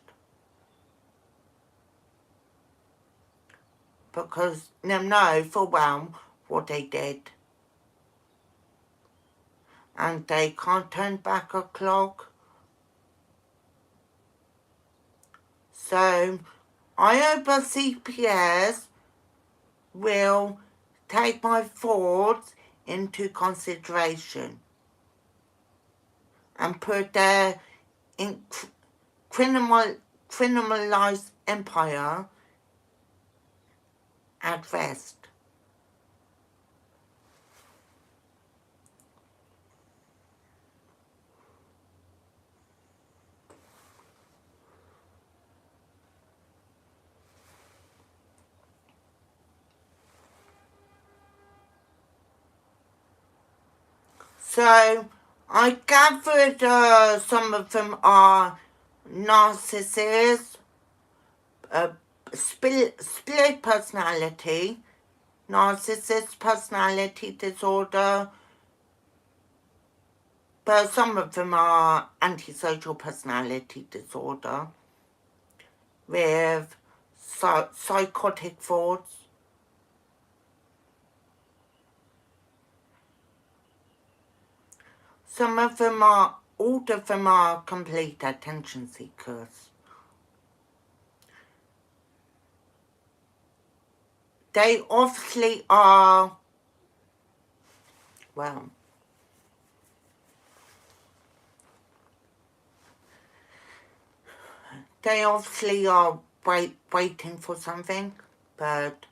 because they know full well what they did. And they can't turn back a clock. So I hope the CPS will take my thoughts into consideration and put their criminalized empire at rest. So I gathered some of them are narcissists, split personality, narcissist personality disorder, but some of them are antisocial personality disorder with psychotic thoughts. all of them are complete attention seekers. They obviously are, well, they obviously are waiting for something, but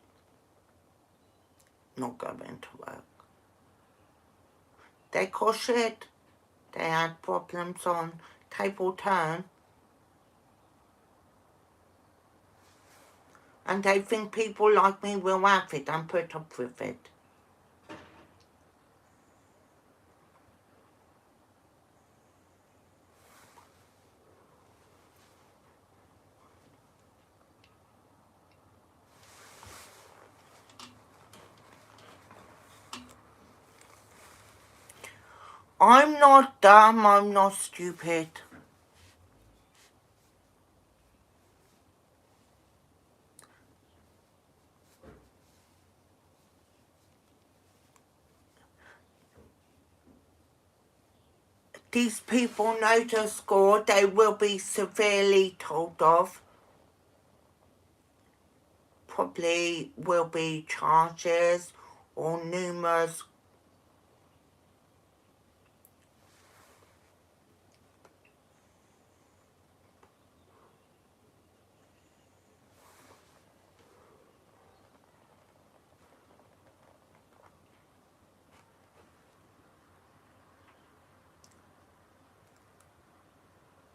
not going to work. They cause shit. They had problems on Table Turn. And they think people like me will have it and put up with it. I'm not dumb, I'm not stupid. These people know the score, they will be severely told off. Probably will be charges or numerous.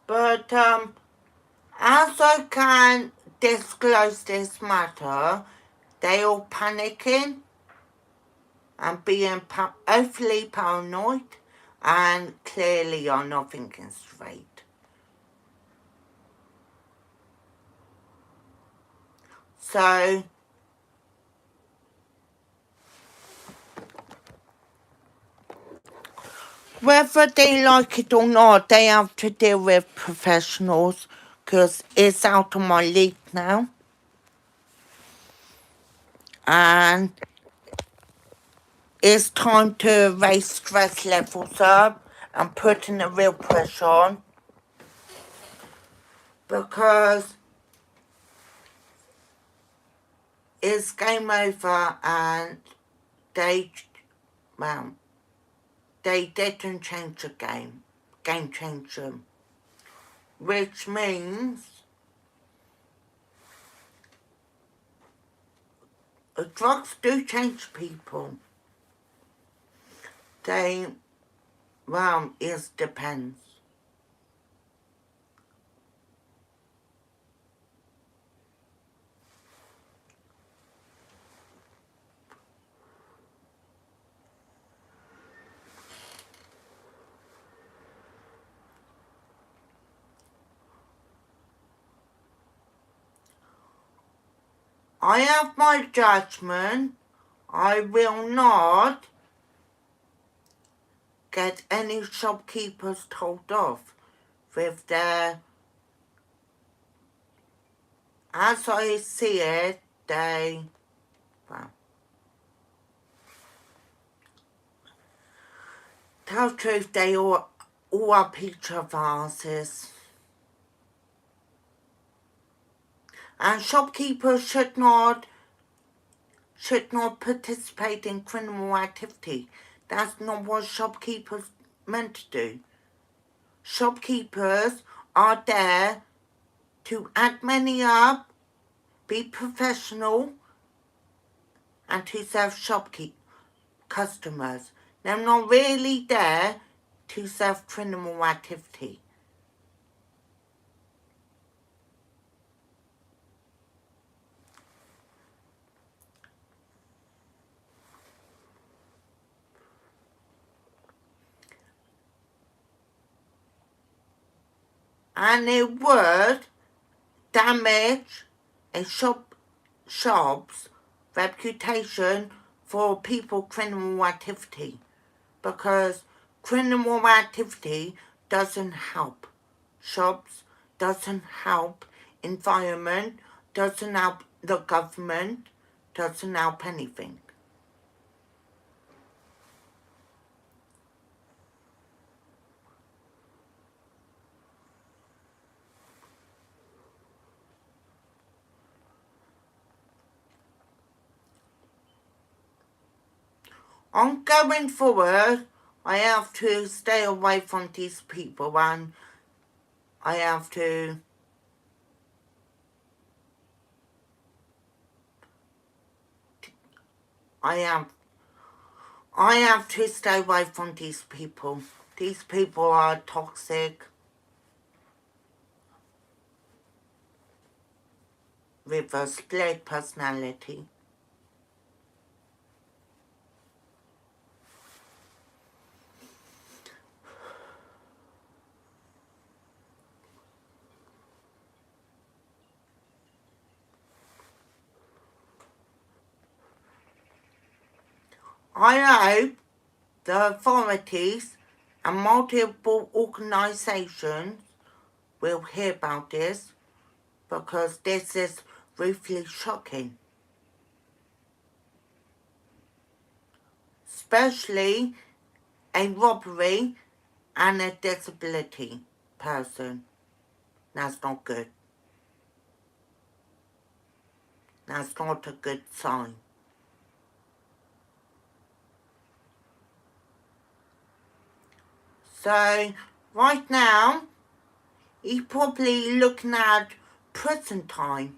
But as I can disclose this matter, they all panicking and being overly paranoid and clearly are not thinking straight. So, whether they like it or not, they have to deal with professionals because it's out of my league now. And it's time to raise stress levels up and putting the real pressure on. Because it's game over and they didn't change the game. Game changed them. Which means drugs do change people. It depends. I have my judgment. I will not get any shopkeepers told off with their, as I see it, tell the truth, they all are peach of asses. And shopkeepers should not participate in criminal activity. That's not what shopkeepers meant to do. Shopkeepers are there to add money up, be professional, and to serve customers. They're not really there to serve criminal activity. And it would damage a shop's reputation for people criminal activity, because criminal activity doesn't help shops, doesn't help environment, doesn't help the government, doesn't help anything. On going forward, I have to stay away from these people, and I have to I have to stay away from these people. These people are toxic with a split personality. I hope the authorities and multiple organisations will hear about this, because this is really shocking. Especially a robbery and a disability person. That's not good. That's not a good sign. So, right now, he's probably looking at prison time.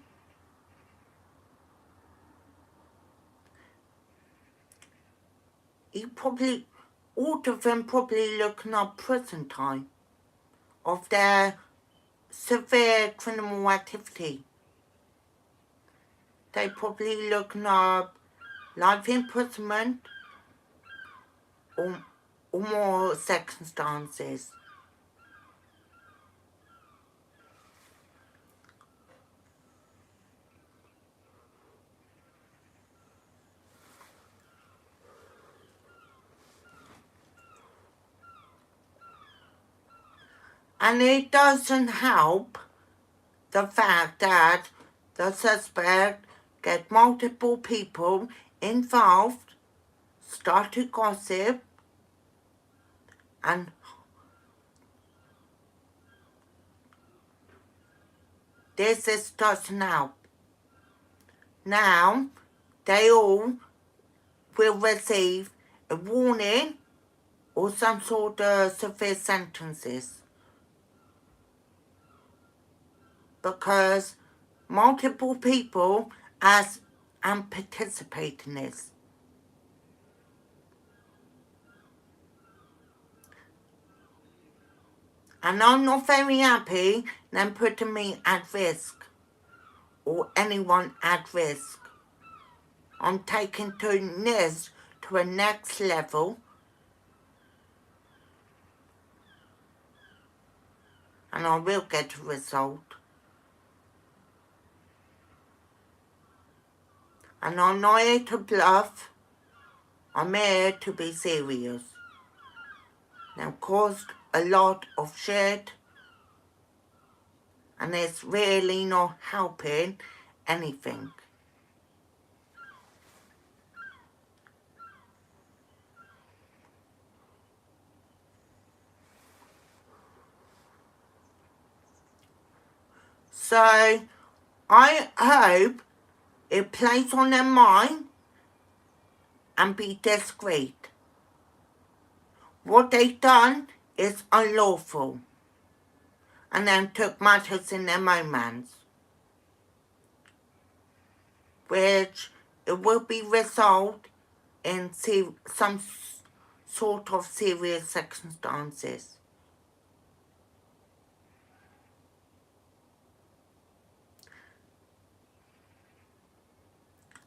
All of them probably looking at prison time of their severe criminal activity. They probably looking at life imprisonment or more circumstances. And it doesn't help the fact that the suspect get multiple people involved, start to gossip, and this doesn't help. Now, they all will receive a warning or some sort of severe sentences, because multiple people participate in this. And I'm not very happy them putting me at risk, or anyone at risk. I'm taking this to a next level, and I will get a result. And I'm not here to bluff, I'm here to be serious. Now, caused a lot of shit, and it's really not helping anything. So, I hope it plays on their mind and be discreet. What they've done is unlawful, and then took matters in their own hands, which it will be resolved in some sort of serious circumstances.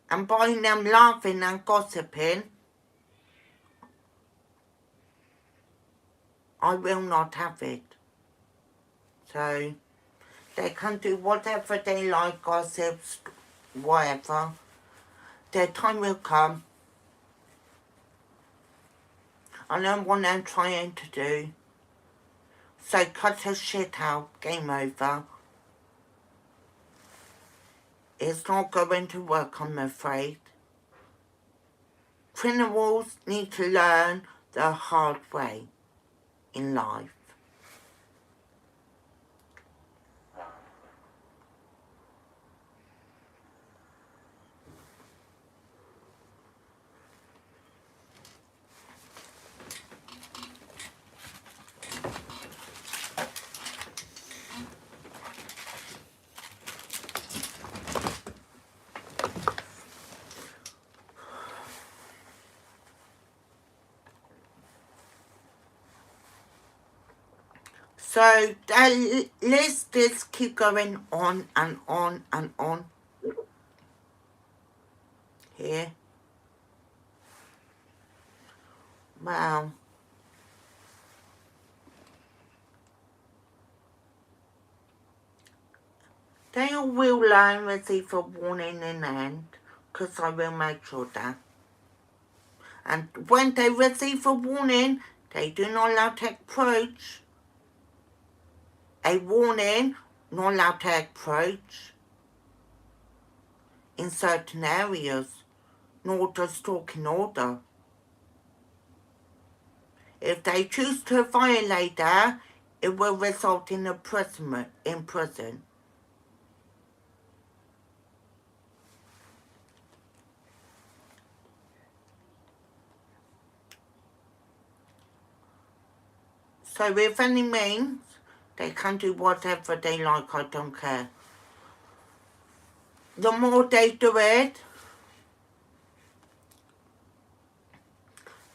And by them laughing and gossiping, I will not have it. So, they can do whatever they like, gossips, whatever. Their time will come. I know what I'm trying to do. So cut the shit out, game over. It's not going to work, I'm afraid. Criminals need to learn the hard way in life. So let's just keep going on and on and on here. Wow. They all will learn receive a warning in hand, because I will make sure that. And when they receive a warning, they do not allow to approach. A warning, not allowed to approach in certain areas, nor to stalk in order. If they choose to violate that, it will result in imprisonment in prison. So if any means, they can do whatever they like, I don't care. The more they do it,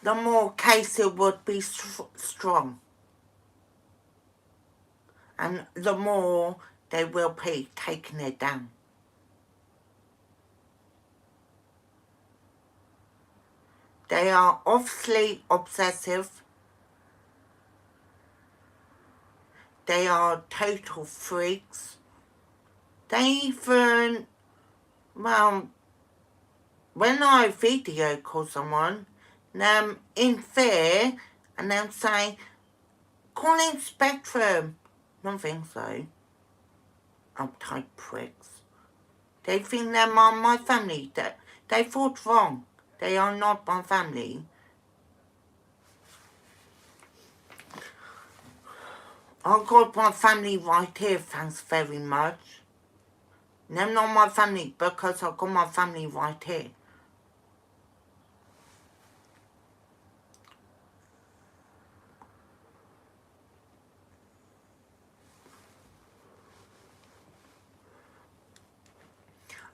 the more case it would be strong. And the more they will be taking it down. They are obviously obsessive. They are total freaks. They even, well, when I video call someone, I'm in fear, and they'll say, calling Spectrum. I don't think so. Uptight pricks. They think they're my family. They thought wrong. They are not my family. I've got my family right here, thanks very much. They're not my family because I've got my family right here.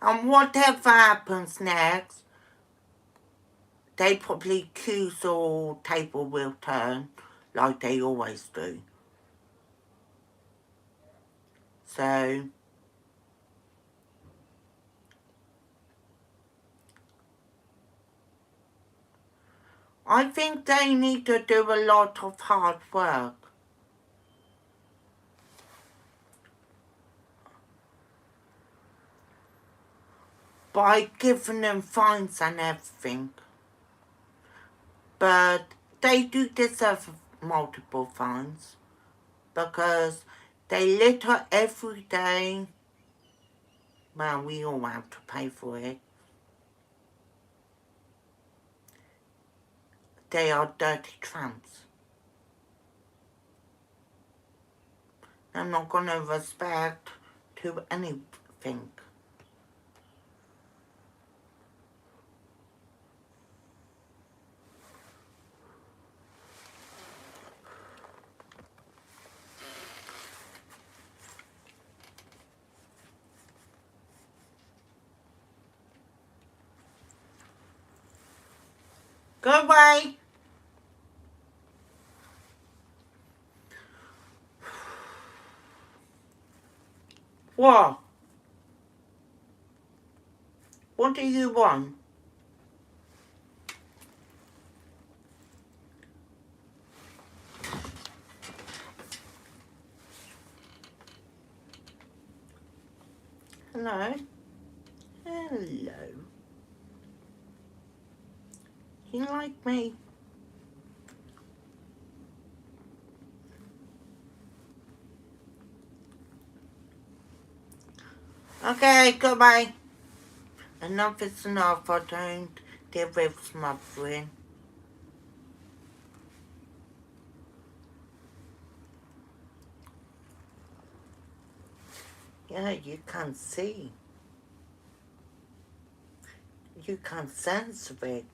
And whatever happens next, they probably accuse or table will turn like they always do. So I think they need to do a lot of hard work. By giving them fines and everything. But they do deserve multiple fines because they litter every day. Well, we all have to pay for it. They are dirty tramps. I'm not going to respect to anything. Go away! What? What do you want? Hello? Hello. You like me? Okay, goodbye. Enough is enough. I don't deal with smothering. Yeah, you can't see. You can't sense it.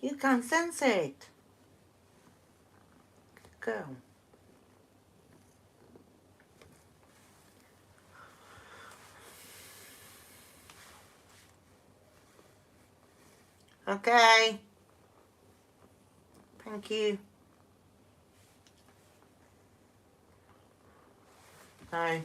You can't sense it. Go. Okay. Thank you. No.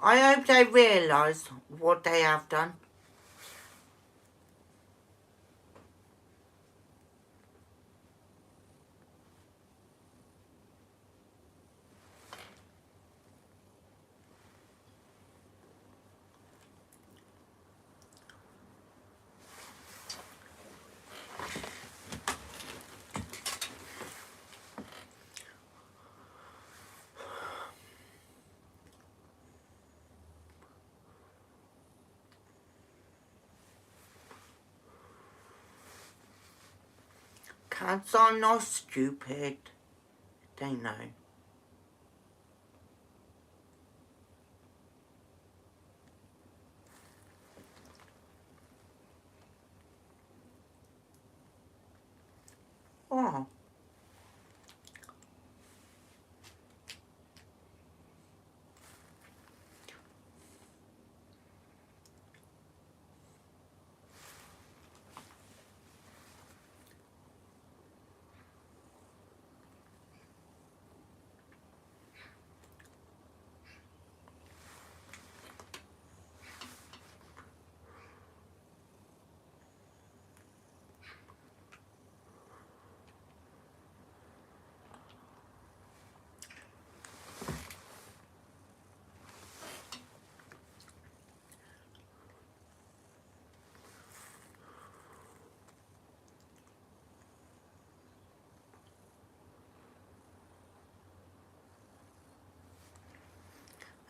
I hope they realise what they have done. Cats are not stupid. They know. Oh.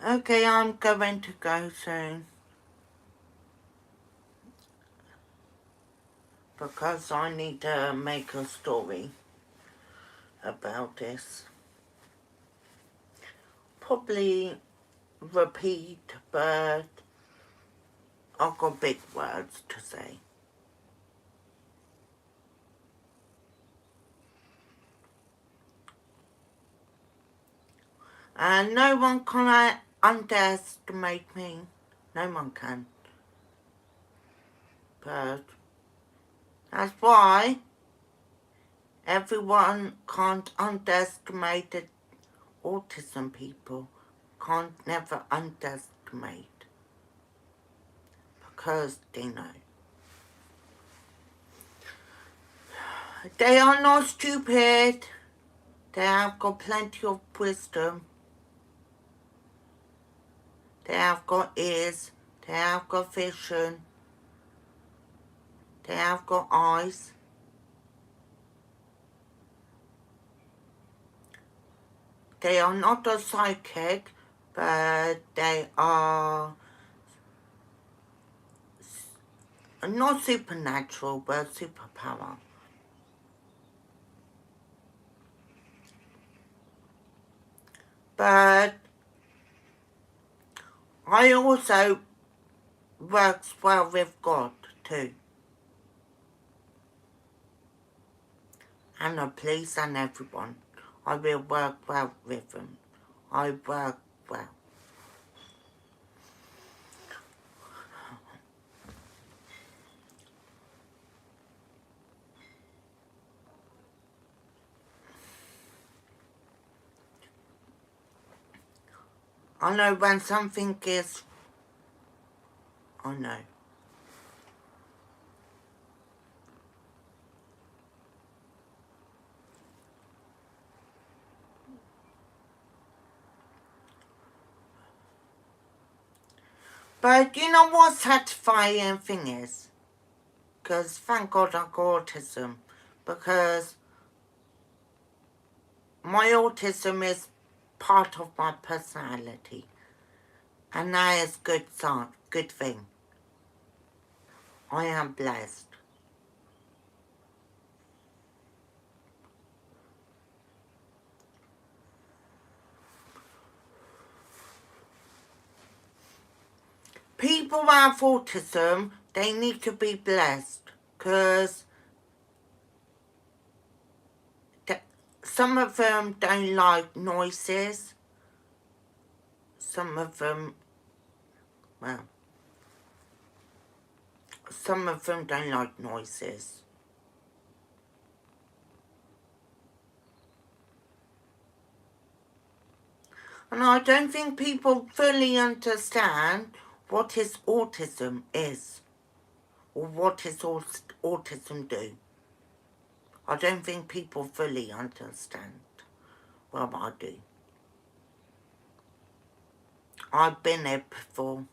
Okay, I'm going to go soon. Because I need to make a story about this. Probably repeat, but I've got big words to say. And no one can underestimate me. No one can. But that's why everyone can't underestimate the autism people. Can't never underestimate. Because they know. They are not stupid. They have got plenty of wisdom. They have got ears. They have got vision. They have got eyes. They are not a psychic, but they are not supernatural, but superpower. But I also works well with God too. And the police and everyone. I will work well with them. I work well. I know when something is... I know. But you know what satisfying thing is? Because thank God I got autism. Because my autism is part of my personality. And that is good thing. I am blessed. people who have autism, they need to be blessed, because some of them don't like noises, some of them, well, some of them don't like noises. And I don't think people fully understand what his autism is, or what his autism do. I don't think people fully understand. Well, I do. I've been there before.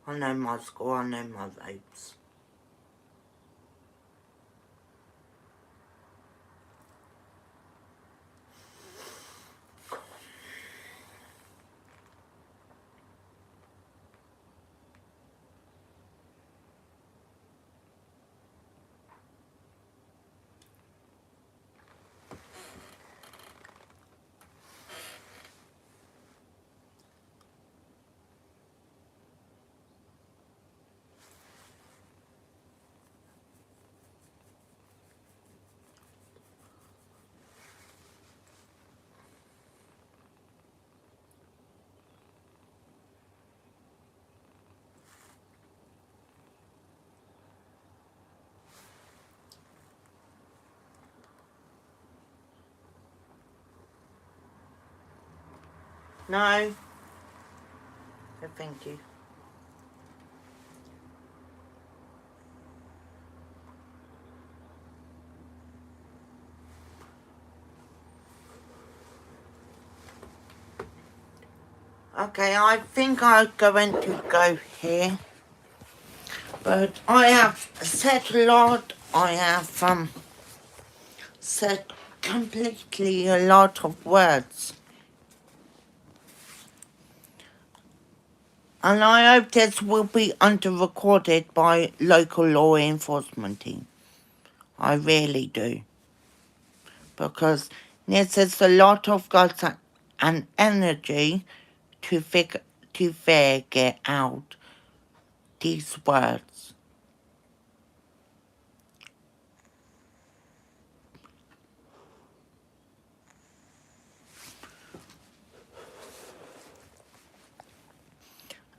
I know my score, I know my ropes. No? No, thank you. Okay, I think I'm going to go here. But I have said a lot. I have said completely a lot of words. And I hope this will be under recorded by local law enforcement team. I really do. Because this is a lot of guts and energy to figure out these words.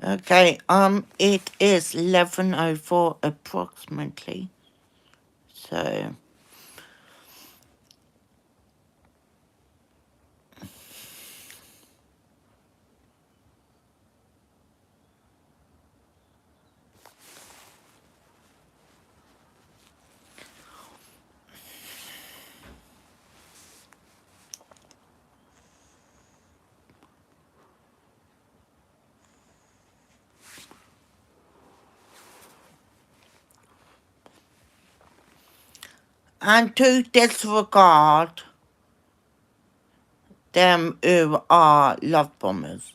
Okay, it is 11:04 approximately. So and to disregard them who are love bombers.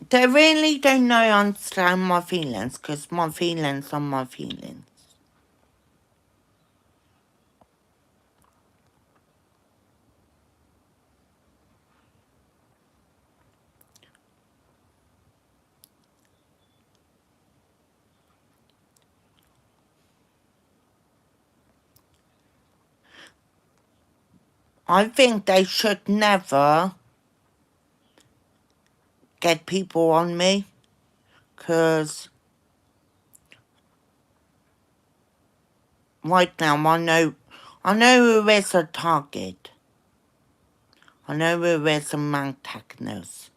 They really don't know understand my feelings, because my feelings are my feelings. I think they should never get people on me, because right now I know who is a target. I know who is an antagonist.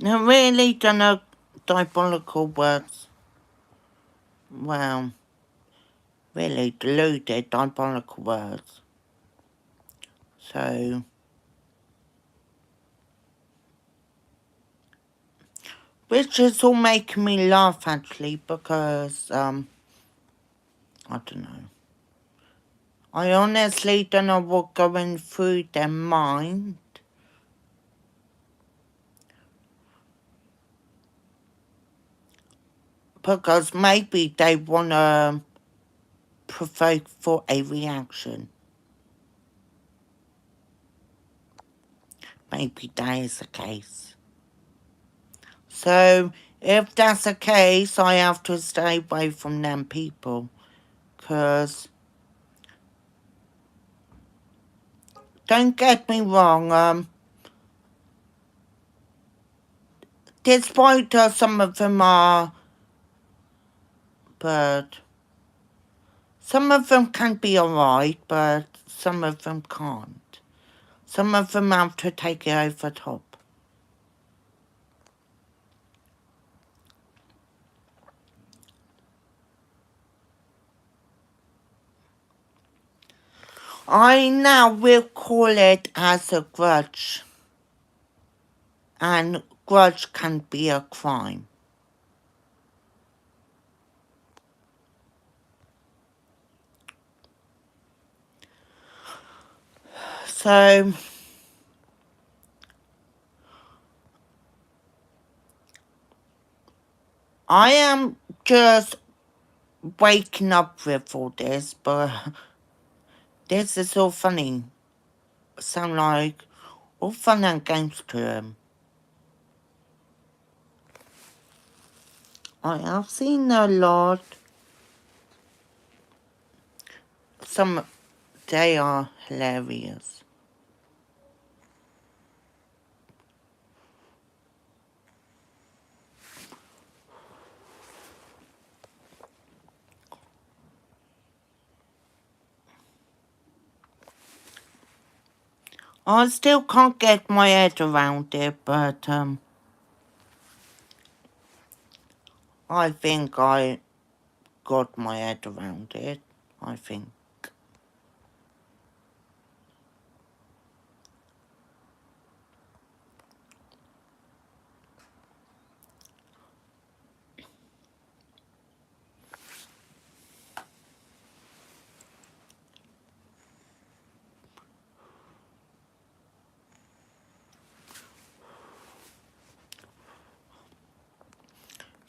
They really don't know diabolical words. Well, really deluded diabolical words. So, which is all making me laugh actually, because, I don't know. I honestly don't know what's going through their mind. Because maybe they want to provoke for a reaction. Maybe that is the case. So, if that's the case, I have to stay away from them people. Because, don't get me wrong, despite some of them are, but some of them can be alright, but some of them can't. Some of them have to take it over top. I now will call it as a grudge. And grudge can be a crime. So, I am just waking up with all this, but this is all funny. Sound like all fun and games to him. I have seen a lot. Some, they are hilarious. I still can't get my head around it, but I think I got my head around it. I think.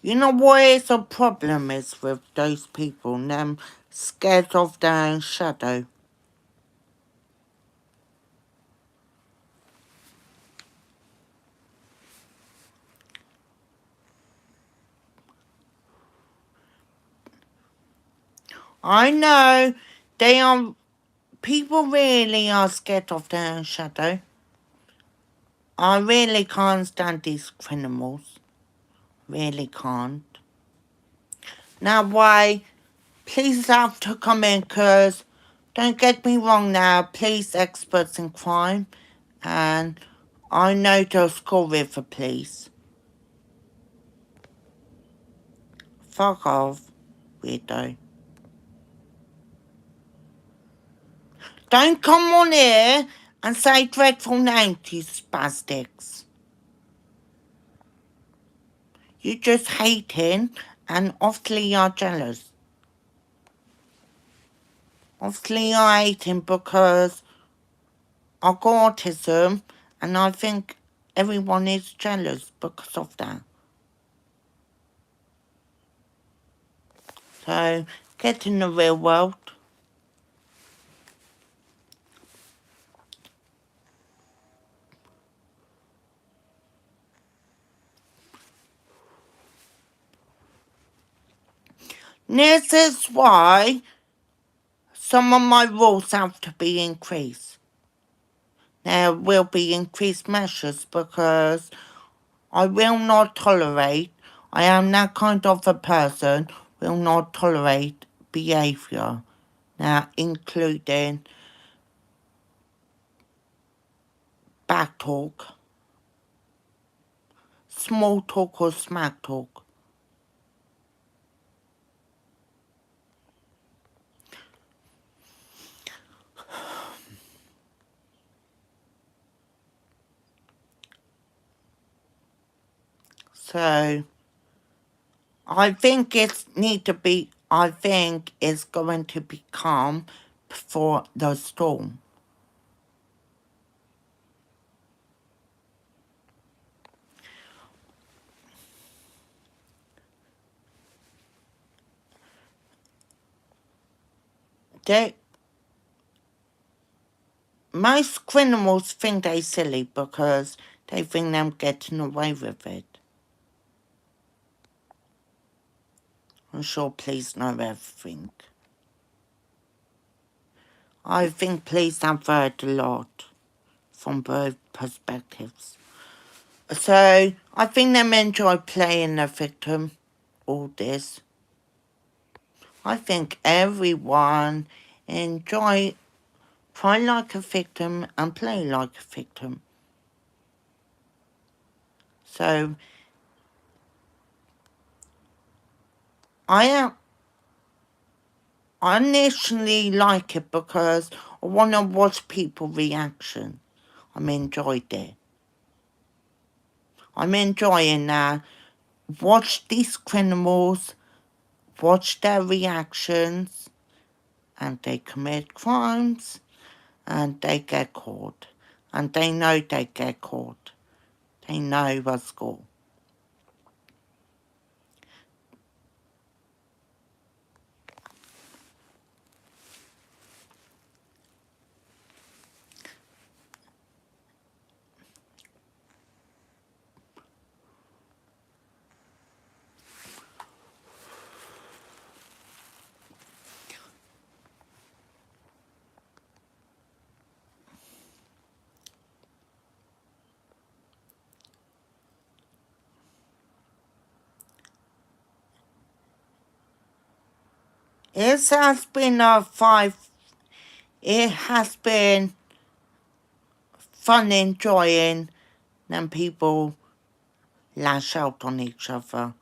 You know what is the problem is with those people? Them scared of their own shadow. I know they are. People really are scared of their own shadow. I really can't stand these criminals. Really can't. Now, why? Please have to come in, cause don't get me wrong now. Police experts in crime, and I know they'll score with the police. Fuck off, weirdo. Don't come on here and say dreadful names, you spastics. You just hate him and obviously you're jealous. Obviously I hate him because I got autism and I think everyone is jealous because of that. So get in the real world. This is why some of my rules have to be increased. There will be increased measures because I will not tolerate, I am that kind of a person, will not tolerate behaviour. Now, including back talk, small talk or smack talk. So, I think it's going to become before the storm. They, most criminals think they're silly because they think they're getting away with it. I'm sure police know everything. I think police have heard a lot from both perspectives. So I think they enjoy playing the victim, all this. I think everyone enjoy cry like a victim and play like a victim. So I initially like it because I want to watch people's reaction. I'm enjoyed it. I'm enjoying watch these criminals, watch their reactions, and they commit crimes, and they get caught. And they know they get caught. They know what's good. It has been it has been fun enjoying when people lash out on each other.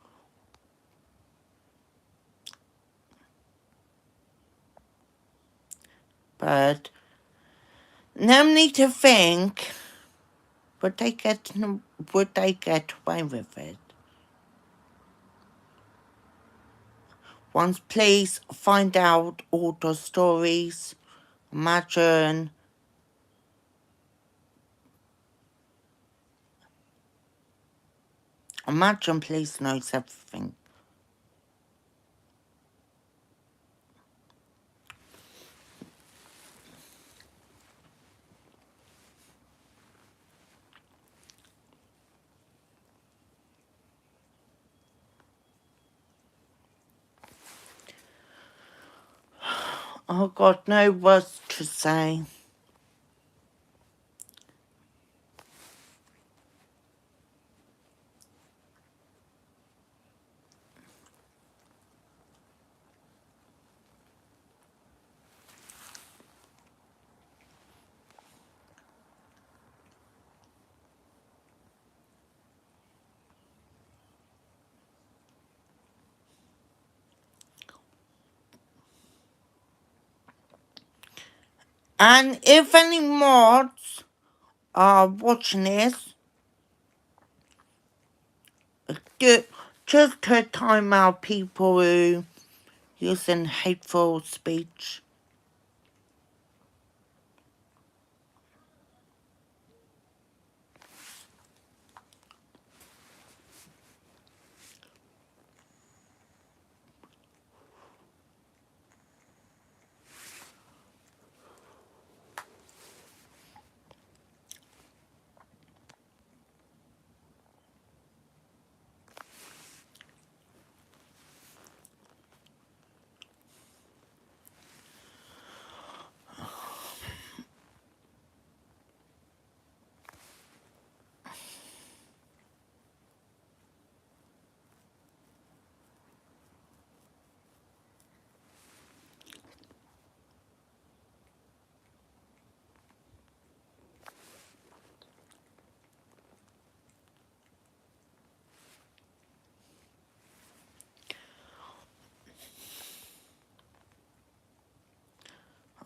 But no need to think, would they get away with it? Once police find out all the stories, imagine police knows everything. Oh God, no words to say. And if any mods are watching this, just to time out people who using hateful speech.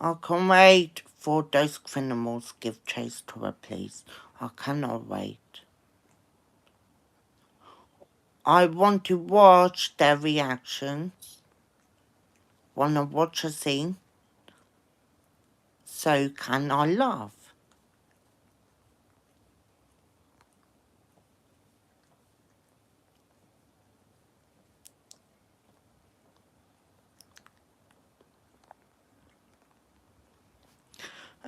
I can't wait for those criminals give chase to a police. I cannot wait. I want to watch their reactions. Want to watch a scene. so can I laugh.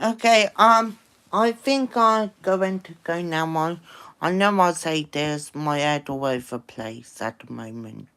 Okay, I think I'm going to go now. I know I say there's my head all over the place at the moment.